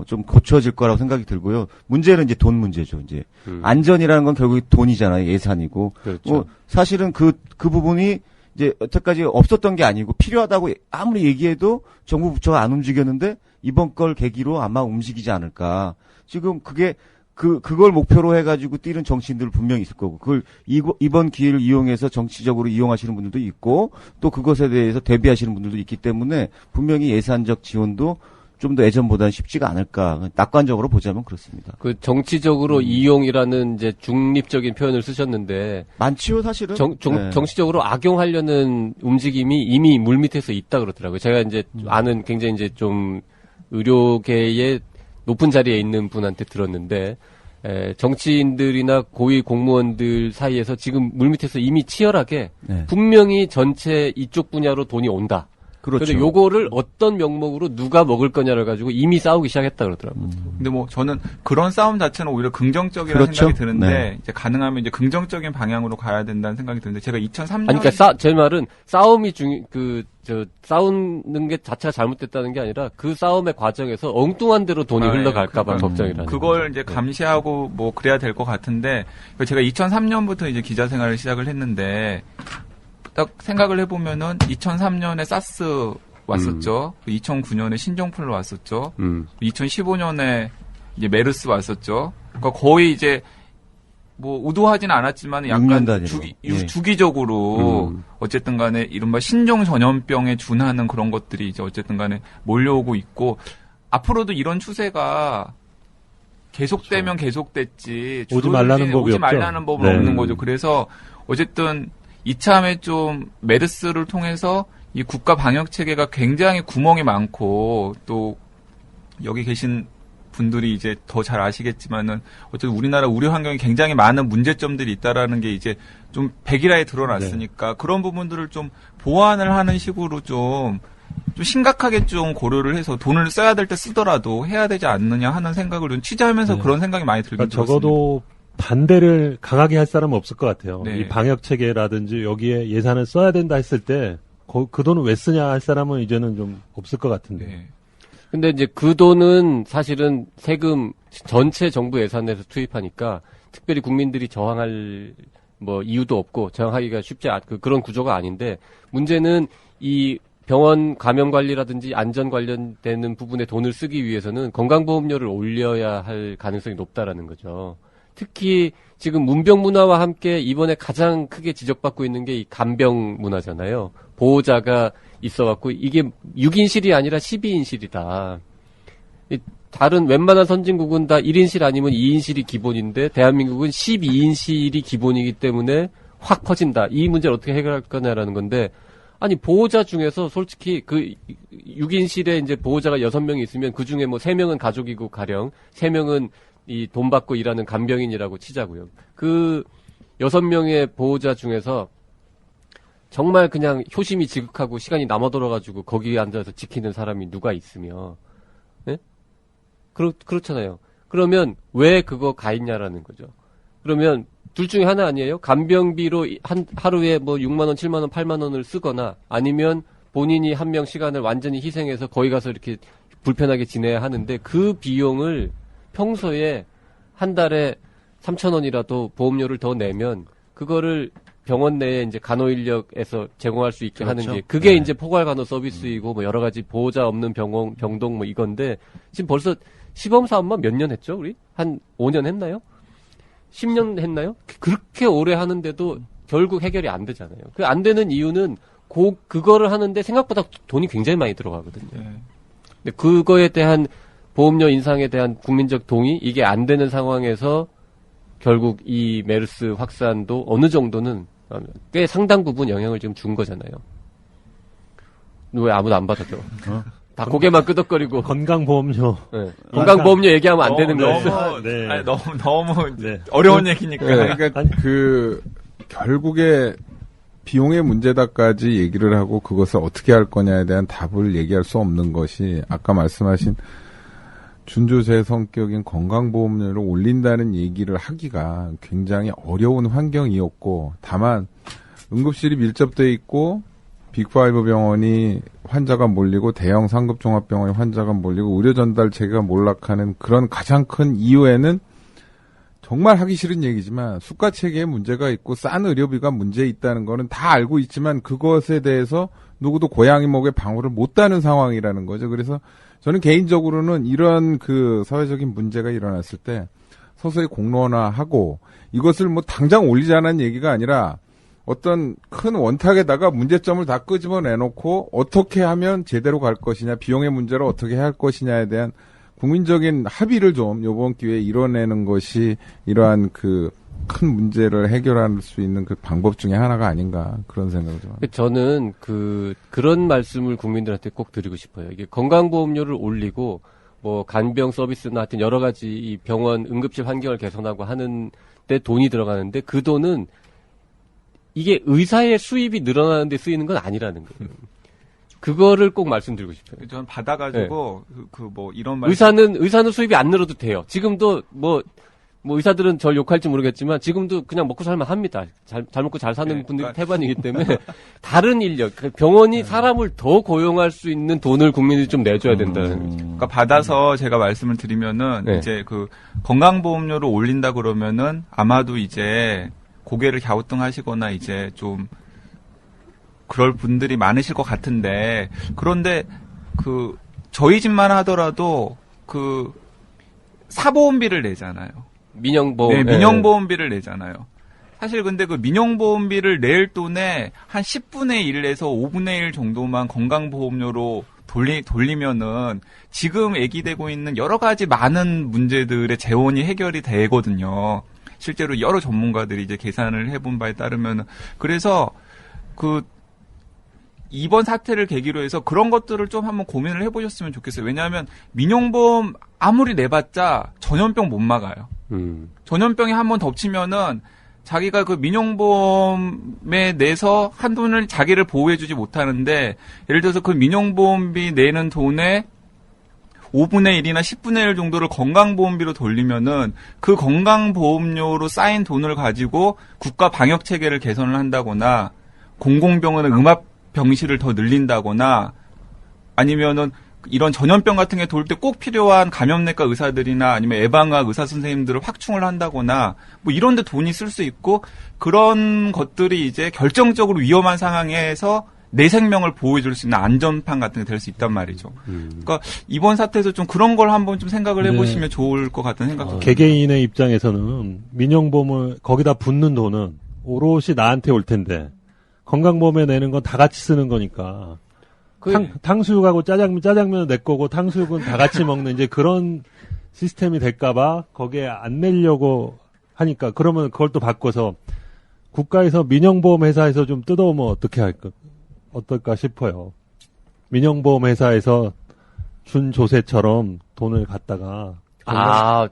좀 고쳐질 거라고 생각이 들고요. 문제는 이제 돈 문제죠. 이제 안전이라는 건 결국 돈이잖아요. 예산이고. 그렇죠. 사실은 그 부분이 이제 여태까지 없었던 게 아니고 필요하다고 아무리 얘기해도 정부 부처가 안 움직였는데 이번 걸 계기로 아마 움직이지 않을까. 지금 그게 그걸 목표로 해가지고 뛰는 정치인들 분명히 있을 거고, 그걸 이번 기회를 이용해서 정치적으로 이용하시는 분들도 있고, 또 그것에 대해서 대비하시는 분들도 있기 때문에 분명히 예산적 지원도 좀 더 예전보다는 쉽지가 않을까. 낙관적으로 보자면 그렇습니다. 그 정치적으로 이용이라는 이제 중립적인 표현을 쓰셨는데 많지요, 사실은. 정치적으로 악용하려는 움직임이 이미 물밑에서 있다 그러더라고요. 제가 이제 아는 굉장히 이제 좀 의료계의 높은 자리에 있는 분한테 들었는데 정치인들이나 고위 공무원들 사이에서 지금 물밑에서 이미 치열하게 분명히 전체 이쪽 분야로 돈이 온다. 그렇죠. 그런데 요거를 어떤 명목으로 누가 먹을 거냐를 가지고 이미 싸우기 시작했다 그러더라고요. 근데 뭐 저는 그런 싸움 자체는 오히려 긍정적이라는 그렇죠? 생각이 드는데 네. 이제 가능하면 이제 긍정적인 방향으로 가야 된다는 생각이 드는데 제가 2003년 그러니까 제 말은 싸움이 싸우는 게 자체가 잘못됐다는 게 아니라 그 싸움의 과정에서 엉뚱한 대로 돈이 흘러갈까봐 걱정이라는. 그걸 이제 감시하고 뭐 그래야 될 것 같은데 제가 2003년부터 이제 기자 생활을 시작을 했는데. 딱 생각을 해보면은 2003년에 사스 왔었죠. 2009년에 신종플루 왔었죠. 2015년에 이제 메르스 왔었죠. 그러니까 거의 이제 뭐 의도하진 않았지만 약간 주기적으로 어쨌든 간에 이른바 신종 전염병에 준하는 그런 것들이 이제 어쨌든 간에 몰려오고 있고 앞으로도 이런 추세가 계속되면 계속됐지 오지 말라는 법이 오지 말라는 법은 없는 거죠. 그래서 어쨌든 이참에 좀 메르스를 통해서 이 국가 방역 체계가 굉장히 구멍이 많고 또 여기 계신 분들이 이제 더 잘 아시겠지만은 어쨌든 우리나라 의료 환경에 굉장히 많은 문제점들이 있다라는 게 이제 좀 백일화에 드러났으니까 그런 부분들을 좀 보완을 하는 식으로 좀 심각하게 좀 고려를 해서 돈을 써야 될 때 쓰더라도 해야 되지 않느냐 하는 생각을 좀 취재하면서 그런 생각이 많이 들긴 들었습니다. 적어도 반대를 강하게 할 사람은 없을 것 같아요. 네. 이 방역 체계라든지 여기에 예산을 써야 된다 했을 때 그 돈을 왜 쓰냐 할 사람은 이제는 좀 없을 것 같은데. 네. 근데 이제 그 돈은 사실은 세금 전체 정부 예산에서 투입하니까 특별히 국민들이 저항할 뭐 이유도 없고 저항하기가 쉽지 그런 구조가 아닌데 문제는 이 병원 감염 관리라든지 안전 관련되는 부분에 돈을 쓰기 위해서는 건강보험료를 올려야 할 가능성이 높다라는 거죠. 특히 지금 문병 문화와 함께 이번에 가장 크게 지적받고 있는 게 이 간병 문화잖아요. 보호자가 있어갖고 이게 6인실이 아니라 12인실이다. 다른 웬만한 선진국은 다 1인실 아니면 2인실이 기본인데 대한민국은 12인실이 기본이기 때문에 확 커진다. 이 문제를 어떻게 해결할 거냐라는 건데 아니 보호자 중에서 솔직히 그 6인실에 이제 보호자가 6명이 있으면 그 중에 뭐 3명은 가족이고 가령 3명은 이 돈 받고 일하는 간병인이라고 치자고요. 그 6명의 보호자 중에서 정말 그냥 효심이 지극하고 시간이 남아돌아가지고 거기에 앉아서 지키는 사람이 누가 있으며, 네? 그렇잖아요. 그러면 왜 그거 가 있냐라는 거죠. 그러면 둘 중에 하나 아니에요? 간병비로 하루에 뭐 6만원, 7만원, 8만원을 쓰거나 아니면 본인이 한 명 시간을 완전히 희생해서 거기 가서 이렇게 불편하게 지내야 하는데 그 비용을 평소에 한 달에 3,000원이라도 보험료를 더 내면 그거를 병원 내에 이제 간호 인력에서 제공할 수 있게 그렇죠. 하는 게 그게 네. 이제 포괄 간호 서비스이고 뭐 여러 가지 보호자 없는 병동 뭐 이건데 지금 벌써 시범 사업만 몇 년 했죠, 우리? 한 5년 했나요? 10년 했나요? 그렇게 오래 하는데도 결국 해결이 안 되잖아요. 그 안 되는 이유는 그거를 하는데 생각보다 돈이 굉장히 많이 들어가거든요. 근데 그거에 대한 보험료 인상에 대한 국민적 동의 이게 안 되는 상황에서 결국 이 메르스 확산도 어느 정도는 꽤 상당 부분 영향을 지금 준 거잖아요. 왜 아무도 안 받아줘? 다 고개만 끄덕거리고. 건강보험료. 네. 건강보험료 얘기하면 안 되는 거예요. 너무 어려운 얘기니까. 그러니까 결국에 비용의 문제다까지 얘기를 하고 그것을 어떻게 할 거냐에 대한 답을 얘기할 수 없는 것이 아까 말씀하신 준조세 성격인 건강보험료를 올린다는 얘기를 하기가 굉장히 어려운 환경이었고, 다만 응급실이 밀접돼 있고 빅5 병원이 환자가 몰리고 대형 상급 종합병원이 환자가 몰리고 의료 전달 체계가 몰락하는 그런 가장 큰 이유에는 정말 하기 싫은 얘기지만 수가 체계에 문제가 있고 싼 의료비가 문제 있다는 거는 다 알고 있지만 그것에 대해서 누구도 고양이 목에 방울을 못 따는 상황이라는 거죠. 그래서 저는 개인적으로는 이런 그 사회적인 문제가 일어났을 때 서서히 공론화하고 이것을 뭐 당장 올리자는 얘기가 아니라 어떤 큰 원탁에다가 문제점을 다 끄집어내놓고 어떻게 하면 제대로 갈 것이냐, 비용의 문제를 어떻게 할 것이냐에 대한 국민적인 합의를 좀 이번 기회에 이뤄내는 것이 이러한 그 큰 문제를 해결할 수 있는 그 방법 중에 하나가 아닌가 그런 생각을 좀 합니다. 저는 그런 말씀을 국민들한테 꼭 드리고 싶어요. 이게 건강보험료를 올리고 뭐 간병 서비스나 하여튼 여러 가지 이 병원 응급실 환경을 개선하고 하는 데 돈이 들어가는데 그 돈은 이게 의사의 수입이 늘어나는 데 쓰이는 건 아니라는 거예요. 그거를 꼭 말씀드리고 싶어요. 저는 받아가지고 뭐 이런 말 의사는 수입이 안 늘어도 돼요. 지금도 뭐 의사들은 절 욕할지 모르겠지만 지금도 그냥 먹고 살만 합니다. 잘 먹고 잘 사는 분들이 태반이기 때문에 다른 인력, 병원이 사람을 더 고용할 수 있는 돈을 국민들이 좀 내줘야 된다는 거죠. 그러니까 받아서 제가 말씀을 드리면은 이제 그 건강보험료를 올린다 그러면은 아마도 이제 고개를 갸우뚱하시거나 이제 좀 그럴 분들이 많으실 것 같은데, 그런데 저희 집만 하더라도 사보험비를 내잖아요. 민영보험. 네, 민영보험비를 내잖아요. 사실 근데 그 민영보험비를 낼 돈의 한 10분의 1에서 5분의 1 정도만 건강보험료로 돌리면은 지금 얘기되고 있는 여러 가지 많은 문제들의 재원이 해결이 되거든요. 실제로 여러 전문가들이 이제 계산을 해본 바에 따르면은. 그래서 이번 사태를 계기로 해서 그런 것들을 좀 한번 고민을 해보셨으면 좋겠어요. 왜냐하면 민영보험 아무리 내봤자 전염병 못 막아요. 전염병이 한번 덮치면은 자기가 그 민영보험에 내서 한돈을 자기를 보호해주지 못하는데, 예를 들어서 그 민영보험비 내는 돈의 5분의 1이나 10분의 1 정도를 건강보험비로 돌리면은 그 건강보험료로 쌓인 돈을 가지고 국가 방역체계를 개선을 한다거나 공공병원의 음압병실을 더 늘린다거나 아니면은 이런 전염병 같은 게 돌 때 꼭 필요한 감염내과 의사들이나 아니면 예방학 의사 선생님들을 확충을 한다거나 뭐 이런 데 돈이 쓸 수 있고, 그런 것들이 이제 결정적으로 위험한 상황에서 내 생명을 보호해줄 수 있는 안전판 같은 게 될 수 있단 말이죠. 그러니까 이번 사태에서 좀 그런 걸 한번 좀 생각을 해보시면 좋을 것 같은 생각도 듭니다. 개개인의 입장에서는 민영보험을 거기다 붓는 돈은 오롯이 나한테 올 텐데 건강보험에 내는 건 다 같이 쓰는 거니까 탕수육하고 짜장면은 내 거고 탕수육은 다 같이 먹는 이제 그런 시스템이 될까봐 거기에 안 내려고 하니까, 그러면 그걸 또 바꿔서 국가에서 민영보험 회사에서 좀 뜯어오면 어떨까 싶어요. 민영보험 회사에서 준 조세처럼 돈을 갖다가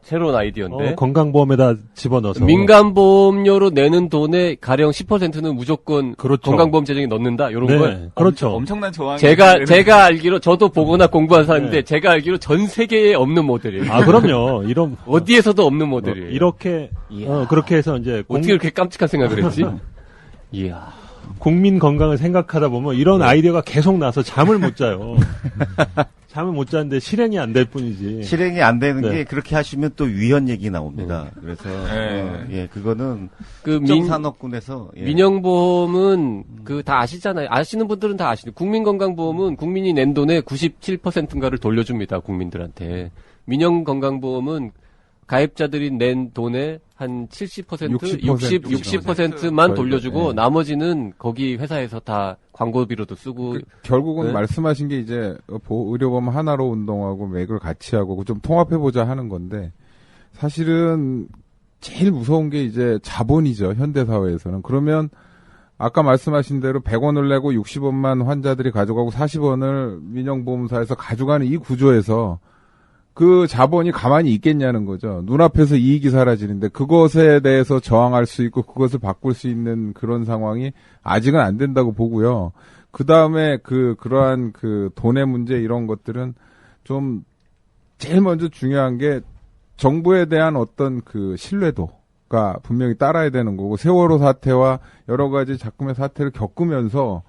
새로운 아이디어인데. 건강보험에다 집어넣어서. 민간보험료로 내는 돈의 가령 10%는 무조건 그렇죠. 건강보험 재정에 넣는다? 이런 걸? 그렇죠. 엄청난 조항이. 제가 알기로, 저도 보거나 공부한 사람인데, 제가 알기로 전 세계에 없는 모델이에요. 그럼요. 어디에서도 없는 모델이에요. 이렇게, 그렇게 해서 이제. 어떻게 그렇게 깜찍한 생각을 했지? 이야. 국민 건강을 생각하다 보면 이런 아이디어가 계속 나서 잠을 못 자요. 잠을 못 자는데 실행이 안 될 뿐이지. 실행이 안 되는 네. 게 그렇게 하시면 또 위헌 얘기 나옵니다. 그래서 예, 그거는 그 특정산업군에서 민영보험은 그 다 아시잖아요. 아시는 분들은 다 아시죠. 국민건강보험은 국민이 낸 돈의 97%인가를 돌려줍니다. 국민들한테. 민영건강보험은 가입자들이 낸 돈의 한 70%, 60%만 돌려주고 네. 나머지는 거기 회사에서 다 광고비로도 쓰고. 결국은 네? 말씀하신 게 이제 의료보험 하나로 운동하고 맥을 같이 하고 좀 통합해보자 하는 건데 사실은 제일 무서운 게 이제 자본이죠. 현대사회에서는. 그러면 아까 말씀하신 대로 100원을 내고 60원만 환자들이 가져가고 40원을 민영보험사에서 가져가는 이 구조에서 그 자본이 가만히 있겠냐는 거죠. 눈앞에서 이익이 사라지는데 그것에 대해서 저항할 수 있고 그것을 바꿀 수 있는 그런 상황이 아직은 안 된다고 보고요. 그 다음에 그러한 돈의 문제 이런 것들은 좀 제일 먼저 중요한 게 정부에 대한 어떤 신뢰도가 분명히 따라야 되는 거고 세월호 사태와 여러 가지 작품의 사태를 겪으면서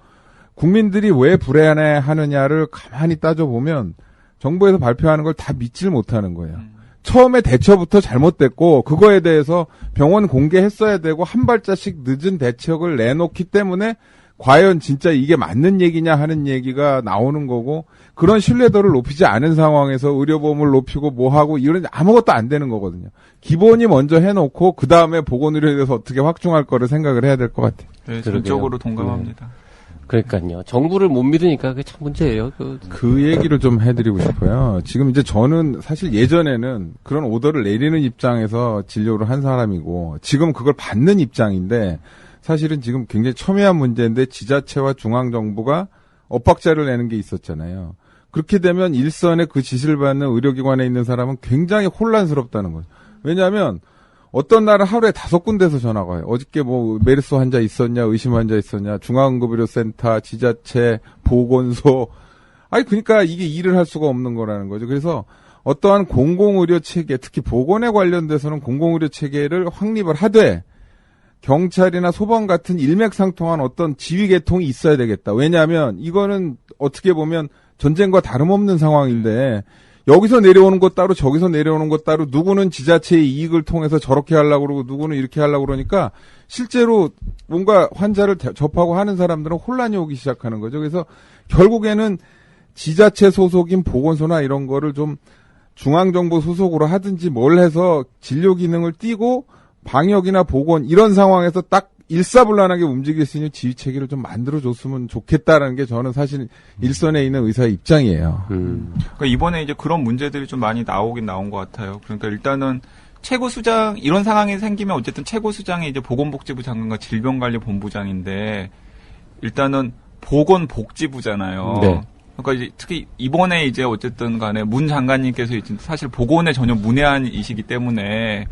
국민들이 왜 불안해하느냐를 가만히 따져보면 정부에서 발표하는 걸 다 믿질 못하는 거예요. 처음에 대처부터 잘못됐고 그거에 대해서 병원 공개했어야 되고 한 발자씩 늦은 대책을 내놓기 때문에 과연 진짜 이게 맞는 얘기냐 하는 얘기가 나오는 거고 그런 신뢰도를 높이지 않은 상황에서 의료보험을 높이고 뭐하고 이런 아무것도 안 되는 거거든요. 기본이 먼저 해놓고 그 다음에 보건의료에 대해서 어떻게 확충할 거를 생각을 해야 될 것 같아요. 네, 전적으로 동감합니다. 그러니까요. 정부를 못 믿으니까 그게 참 문제예요. 그 얘기를 좀 해드리고 싶어요. 지금 이제 저는 사실 예전에는 그런 오더를 내리는 입장에서 진료를 한 사람이고 지금 그걸 받는 입장인데 사실은 지금 굉장히 첨예한 문제인데 지자체와 중앙정부가 엇박자를 내는 게 있었잖아요. 그렇게 되면 일선에 그 지시를 받는 의료기관에 있는 사람은 굉장히 혼란스럽다는 거죠. 왜냐하면 어떤 날은 하루에 5군데에서 전화가 와요. 어저께 메르스 환자 있었냐, 의심 환자 있었냐, 중앙응급의료센터, 지자체, 보건소. 그러니까 이게 일을 할 수가 없는 거라는 거죠. 그래서 어떠한 공공의료 체계, 특히 보건에 관련돼서는 공공의료 체계를 확립을 하되 경찰이나 소방 같은 일맥상통한 어떤 지휘 계통이 있어야 되겠다. 왜냐하면 이거는 어떻게 보면 전쟁과 다름없는 상황인데 여기서 내려오는 것 따로 저기서 내려오는 것 따로 누구는 지자체의 이익을 통해서 저렇게 하려고 그러고 누구는 이렇게 하려고 그러니까 실제로 뭔가 환자를 접하고 하는 사람들은 혼란이 오기 시작하는 거죠. 그래서 결국에는 지자체 소속인 보건소나 이런 거를 좀 중앙정부 소속으로 하든지 뭘 해서 진료 기능을 띄고 방역이나 보건 이런 상황에서 딱 일사불란하게 움직일 수 있는 지휘 체계를 좀 만들어줬으면 좋겠다라는 게 저는 사실 일선에 있는 의사의 입장이에요. 그러니까 이번에 이제 그런 문제들이 좀 많이 나온 것 같아요. 그러니까 일단은 최고수장 이런 상황이 생기면 어쨌든 최고수장이 이제 보건복지부 장관과 질병관리본부장인데 일단은 보건복지부잖아요. 네. 그러니까 이제 특히 이번에 이제 어쨌든 간에 문 장관님께서 이제 사실 보건에 전혀 문외한이시기 때문에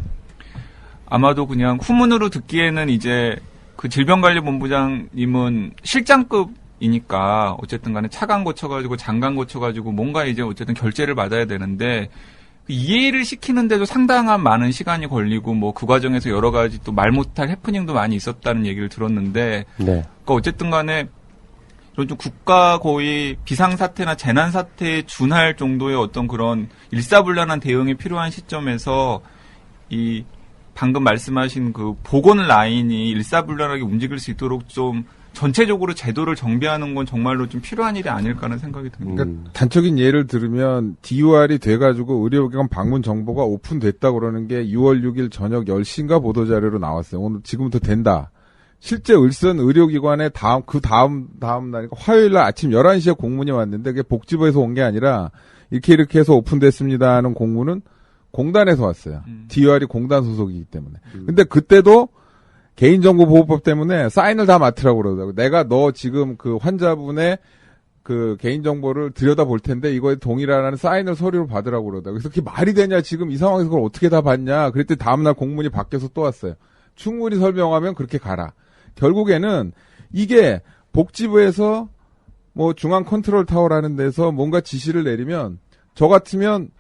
아마도 그냥 후문으로 듣기에는 이제 그 질병관리본부장님은 실장급이니까 어쨌든 간에 차관 거쳐가지고 장관 거쳐가지고 뭔가 이제 어쨌든 결재를 받아야 되는데 이해를 시키는데도 상당한 많은 시간이 걸리고 그 과정에서 여러 가지 또 말 못할 해프닝도 많이 있었다는 얘기를 들었는데 네. 그러니까 어쨌든 간에 좀 국가 거의 비상사태나 재난사태에 준할 정도의 어떤 그런 일사불란한 대응이 필요한 시점에서 이 방금 말씀하신 그 보건 라인이 일사불란하게 움직일 수 있도록 좀 전체적으로 제도를 정비하는 건 정말로 좀 필요한 일이 아닐까 하는 생각이 듭니다. 그러니까 단적인 예를 들으면 DUR이 돼가지고 의료기관 방문 정보가 오픈됐다 그러는 게 6월 6일 저녁 10시인가 보도자료로 나왔어요. 오늘 지금부터 된다. 실제 을선 의료기관에 다음 날이니까 화요일 날 아침 11시에 공문이 왔는데 그게 복지부에서 온 게 아니라 이렇게 해서 오픈됐습니다 하는 공문은 공단에서 왔어요. DUR이 공단 소속이기 때문에. 근데 그때도 개인정보보호법 때문에 사인을 다 맡으라고 그러더라고요. 내가 너 지금 그 환자분의 그 개인정보를 들여다볼 텐데 이거에 동의라는 사인을 서류로 받으라고 그러더라고요. 그래서 그게 말이 되냐 지금 이 상황에서 그걸 어떻게 다 받냐. 그랬더니 다음날 공문이 바뀌어서 또 왔어요. 충분히 설명하면 그렇게 가라. 결국에는 이게 복지부에서 중앙 컨트롤 타워라는 데서 뭔가 지시를 내리면 저 같으면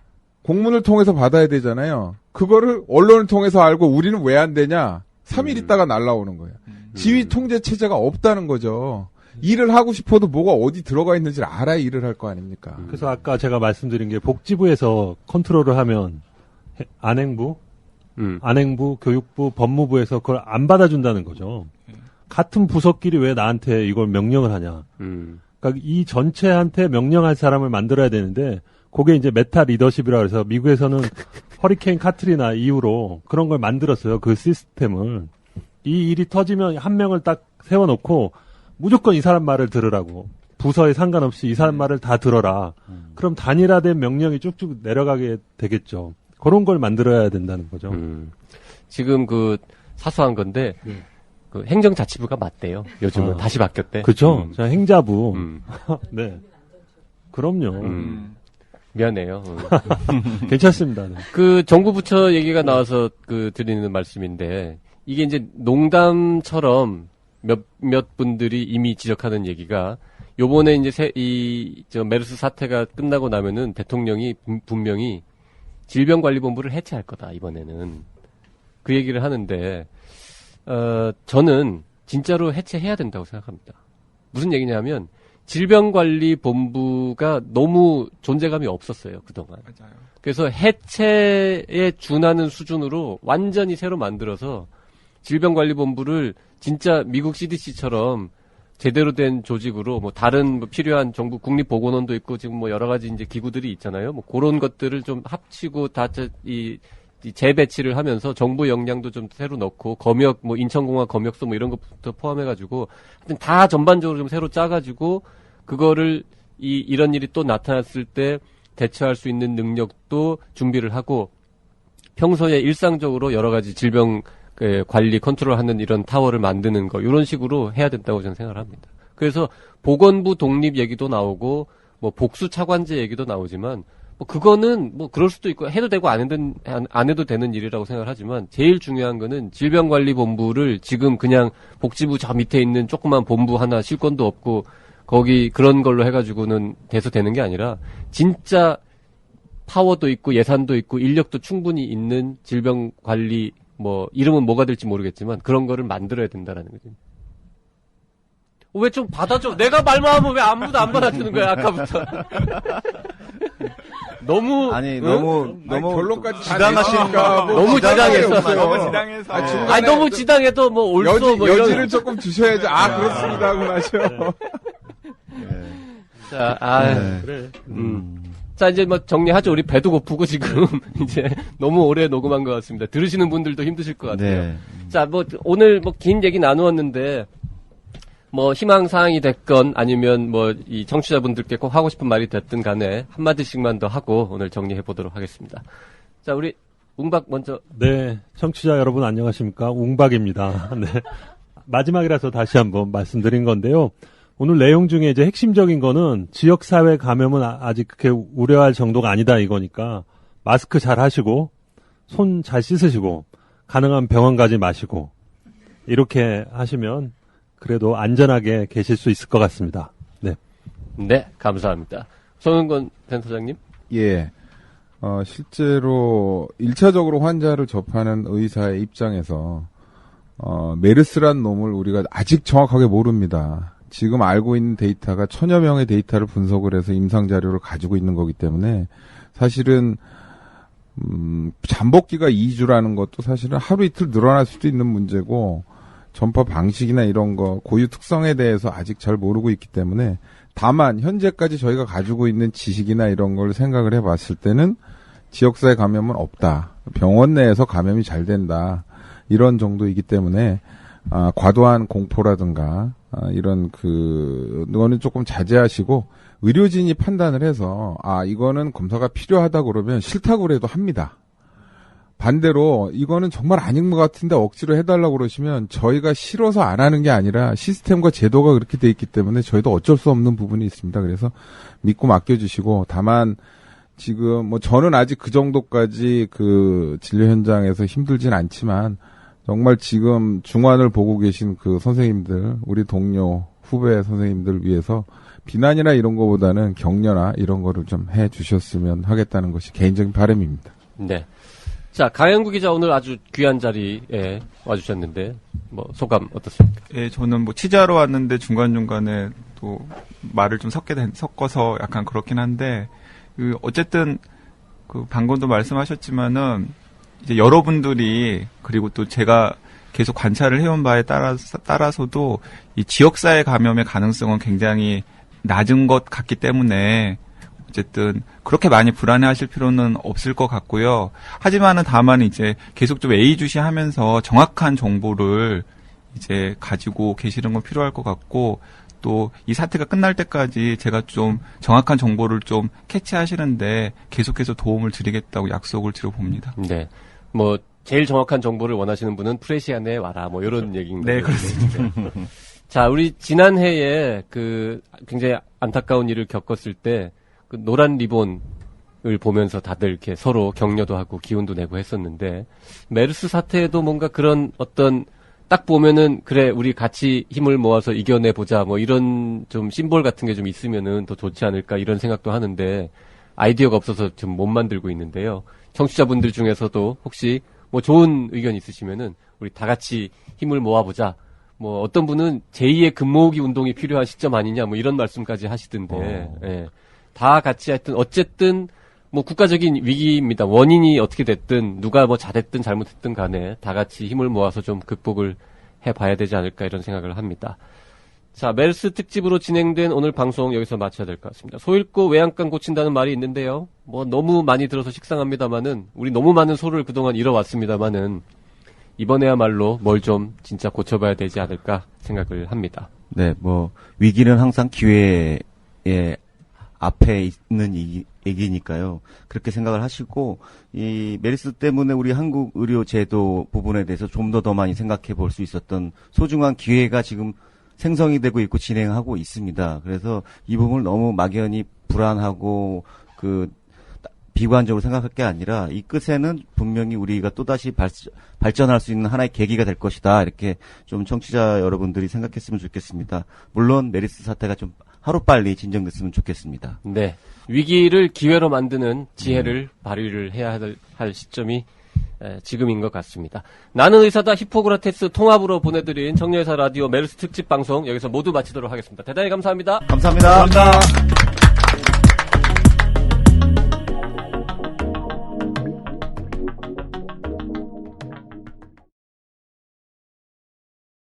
공문을 통해서 받아야 되잖아요. 그거를 언론을 통해서 알고 우리는 왜 안 되냐? 3일 있다가 날라오는 거예요. 지휘 통제 체제가 없다는 거죠. 일을 하고 싶어도 뭐가 어디 들어가 있는지를 알아야 일을 할 거 아닙니까? 그래서 아까 제가 말씀드린 게 복지부에서 컨트롤을 하면 안행부, 교육부, 법무부에서 그걸 안 받아준다는 거죠. 같은 부서끼리 왜 나한테 이걸 명령을 하냐. 그러니까 이 전체한테 명령할 사람을 만들어야 되는데 그게 이제 메타 리더십이라고 해서 미국에서는 허리케인 카트리나 이후로 그런 걸 만들었어요. 그 시스템을. 이 일이 터지면 한 명을 딱 세워놓고 무조건 이 사람 말을 들으라고. 부서에 상관없이 이 사람 말을 다 들어라. 그럼 단일화된 명령이 쭉쭉 내려가게 되겠죠. 그런 걸 만들어야 된다는 거죠. 지금 그 사소한 건데 그 행정자치부가 맞대요. 요즘은 다시 바뀌었대. 그렇죠. 행자부. 네. 그럼요. 미안해요. 괜찮습니다. 네. 그 정부 부처 얘기가 나와서 그 드리는 말씀인데 이게 이제 농담처럼 몇몇 분들이 이미 지적하는 얘기가 요번에 이제 메르스 사태가 끝나고 나면은 대통령이 분명히 질병관리본부를 해체할 거다, 이번에는. 그 얘기를 하는데, 저는 진짜로 해체해야 된다고 생각합니다. 무슨 얘기냐면, 질병관리본부가 너무 존재감이 없었어요, 그동안. 맞아요. 그래서 해체에 준하는 수준으로 완전히 새로 만들어서 질병관리본부를 진짜 미국 CDC처럼 제대로 된 조직으로 뭐 다른 뭐 필요한 정부 국립보건원도 있고 지금 뭐 여러 가지 이제 기구들이 있잖아요. 뭐 그런 것들을 좀 합치고 다 이 재배치를 하면서 정부 역량도 좀 새로 넣고 검역 뭐 인천공항 검역소 뭐 이런 것부터 포함해가지고 하여튼 다 전반적으로 좀 새로 짜가지고 그거를 이런 일이 또 나타났을 때 대처할 수 있는 능력도 준비를 하고 평소에 일상적으로 여러 가지 질병 관리 컨트롤하는 이런 타워를 만드는 거 이런 식으로 해야 된다고 저는 생각을 합니다. 그래서 보건부 독립 얘기도 나오고 뭐 복수 차관제 얘기도 나오지만 뭐 그거는 뭐 그럴 수도 있고 해도 되고 안 해도 되는 일이라고 생각을 하지만 제일 중요한 거는 질병관리본부를 지금 그냥 복지부 저 밑에 있는 조그만 본부 하나 쉴 건도 없고 거기 그런 걸로 해가지고는 돼서 되는 게 아니라 진짜 파워도 있고 예산도 있고 인력도 충분히 있는 질병관리 뭐 이름은 뭐가 될지 모르겠지만 그런 거를 만들어야 된다라는 거죠. 왜 좀 받아줘? 내가 말만 하면 왜 아무도 안 받아주는 거야 아까부터? 너무 결론까지 지당하시니까 너무 지당했어. 너무 지당해서. 아니 너무 지당해도 뭐 올소 뭐 여지를 이런 조금 주셔야지. 그렇습니다 하고 나죠. 자, 그래. 자, 이제 뭐 정리하죠. 우리 배도 고프고 지금 이제 너무 오래 녹음한 것 같습니다. 들으시는 분들도 힘드실 것 같아요. 네. 자, 뭐 오늘 뭐 긴 얘기 나누었는데 뭐 희망사항이 됐건 아니면 뭐 이 청취자분들께 꼭 하고 싶은 말이 됐든 간에 한마디씩만 더 하고 오늘 정리해 보도록 하겠습니다. 자, 우리 웅박 먼저. 네, 청취자 여러분 안녕하십니까? 웅박입니다. 네. 마지막이라서 다시 한번 말씀드린 건데요. 오늘 내용 중에 이제 핵심적인 거는 지역사회 감염은 아직 그렇게 우려할 정도가 아니다 이거니까 마스크 잘 하시고 손 잘 씻으시고 가능한 병원 가지 마시고 이렇게 하시면 그래도 안전하게 계실 수 있을 것 같습니다. 네. 네, 감사합니다. 손은건 센터장님. 예. 실제로 1차적으로 환자를 접하는 의사의 입장에서 메르스란 놈을 우리가 아직 정확하게 모릅니다. 지금 알고 있는 데이터가 1000여 명의 데이터를 분석을 해서 임상 자료를 가지고 있는 거기 때문에 사실은 잠복기가 2주라는 것도 사실은 하루 이틀 늘어날 수도 있는 문제고 전파 방식이나 이런 거 고유 특성에 대해서 아직 잘 모르고 있기 때문에 다만 현재까지 저희가 가지고 있는 지식이나 이런 걸 생각을 해봤을 때는 지역사회 감염은 없다. 병원 내에서 감염이 잘 된다. 이런 정도이기 때문에 과도한 공포라든가 이런 그거는 조금 자제하시고 의료진이 판단을 해서 이거는 검사가 필요하다 그러면 싫다고 그래도 합니다. 반대로 이거는 정말 아닌 것 같은데 억지로 해달라고 그러시면 저희가 싫어서 안 하는 게 아니라 시스템과 제도가 그렇게 돼 있기 때문에 저희도 어쩔 수 없는 부분이 있습니다. 그래서 믿고 맡겨주시고 다만 지금 뭐 저는 아직 그 정도까지 그 진료 현장에서 힘들진 않지만 정말 지금 중환을 보고 계신 그 선생님들, 우리 동료, 후배 선생님들 위해서 비난이나 이런 거보다는 격려나 이런 거를 좀 해 주셨으면 하겠다는 것이 개인적인 바람입니다. 네. 자, 강영구 기자 오늘 아주 귀한 자리에 와주셨는데, 뭐, 소감 어떻습니까? 예, 저는 뭐 취재하러 왔는데 중간중간에 또 말을 좀 섞어서 약간 그렇긴 한데, 어쨌든, 방금도 말씀하셨지만은, 이제 여러분들이, 그리고 또 제가 계속 관찰을 해온 바에 따라서도 이 지역사회 감염의 가능성은 굉장히 낮은 것 같기 때문에 어쨌든 그렇게 많이 불안해하실 필요는 없을 것 같고요. 하지만은 다만 이제 계속 좀 예의주시하면서 정확한 정보를 이제 가지고 계시는 건 필요할 것 같고 또 이 사태가 끝날 때까지 제가 좀 정확한 정보를 좀 캐치하시는데 계속해서 도움을 드리겠다고 약속을 드려봅니다. 네. 뭐 제일 정확한 정보를 원하시는 분은 프레시안에 와라. 뭐 이런 얘기인데. 네, 그렇습니다. 자, 우리 지난해에 굉장히 안타까운 일을 겪었을 때 노란 리본을 보면서 다들 이렇게 서로 격려도 하고 기운도 내고 했었는데 메르스 사태에도 뭔가 그런 어떤 딱 보면은 그래 우리 같이 힘을 모아서 이겨내 보자 뭐 이런 좀 심볼 같은 게 좀 있으면은 더 좋지 않을까 이런 생각도 하는데 아이디어가 없어서 좀 못 만들고 있는데요. 청취자분들 중에서도 혹시 뭐 좋은 의견 있으시면은 우리 다 같이 힘을 모아보자. 뭐 어떤 분은 제2의 금모으기 운동이 필요한 시점 아니냐 뭐 이런 말씀까지 하시던데 예. 다 같이 하여튼 어쨌든 뭐 국가적인 위기입니다. 원인이 어떻게 됐든 누가 뭐 잘했든 잘못했든 간에 다 같이 힘을 모아서 좀 극복을 해봐야 되지 않을까 이런 생각을 합니다. 자, 메르스 특집으로 진행된 오늘 방송 여기서 마쳐야 될 것 같습니다. 소 잃고 외양간 고친다는 말이 있는데요. 뭐 너무 많이 들어서 식상합니다만은 우리 너무 많은 소를 그동안 잃어왔습니다만은 이번에야말로 뭘 좀 진짜 고쳐봐야 되지 않을까 생각을 합니다. 네, 뭐 위기는 항상 기회의 앞에 있는 얘기니까요. 그렇게 생각을 하시고 이 메르스 때문에 우리 한국 의료 제도 부분에 대해서 좀 더 많이 생각해 볼 수 있었던 소중한 기회가 지금 생성이 되고 있고 진행하고 있습니다. 그래서 이 부분을 너무 막연히 불안하고 비관적으로 생각할 게 아니라 이 끝에는 분명히 우리가 또다시 발전할 수 있는 하나의 계기가 될 것이다. 이렇게 좀 청취자 여러분들이 생각했으면 좋겠습니다. 물론 메르스 사태가 좀 하루빨리 진정됐으면 좋겠습니다. 네. 위기를 기회로 만드는 지혜를 발휘를 해야 할 시점이 지금인 것 같습니다. 나는 의사다 히포크라테스 통합으로 보내드린 정여의사 라디오 메르스 특집 방송 여기서 모두 마치도록 하겠습니다. 대단히 감사합니다. 감사합니다.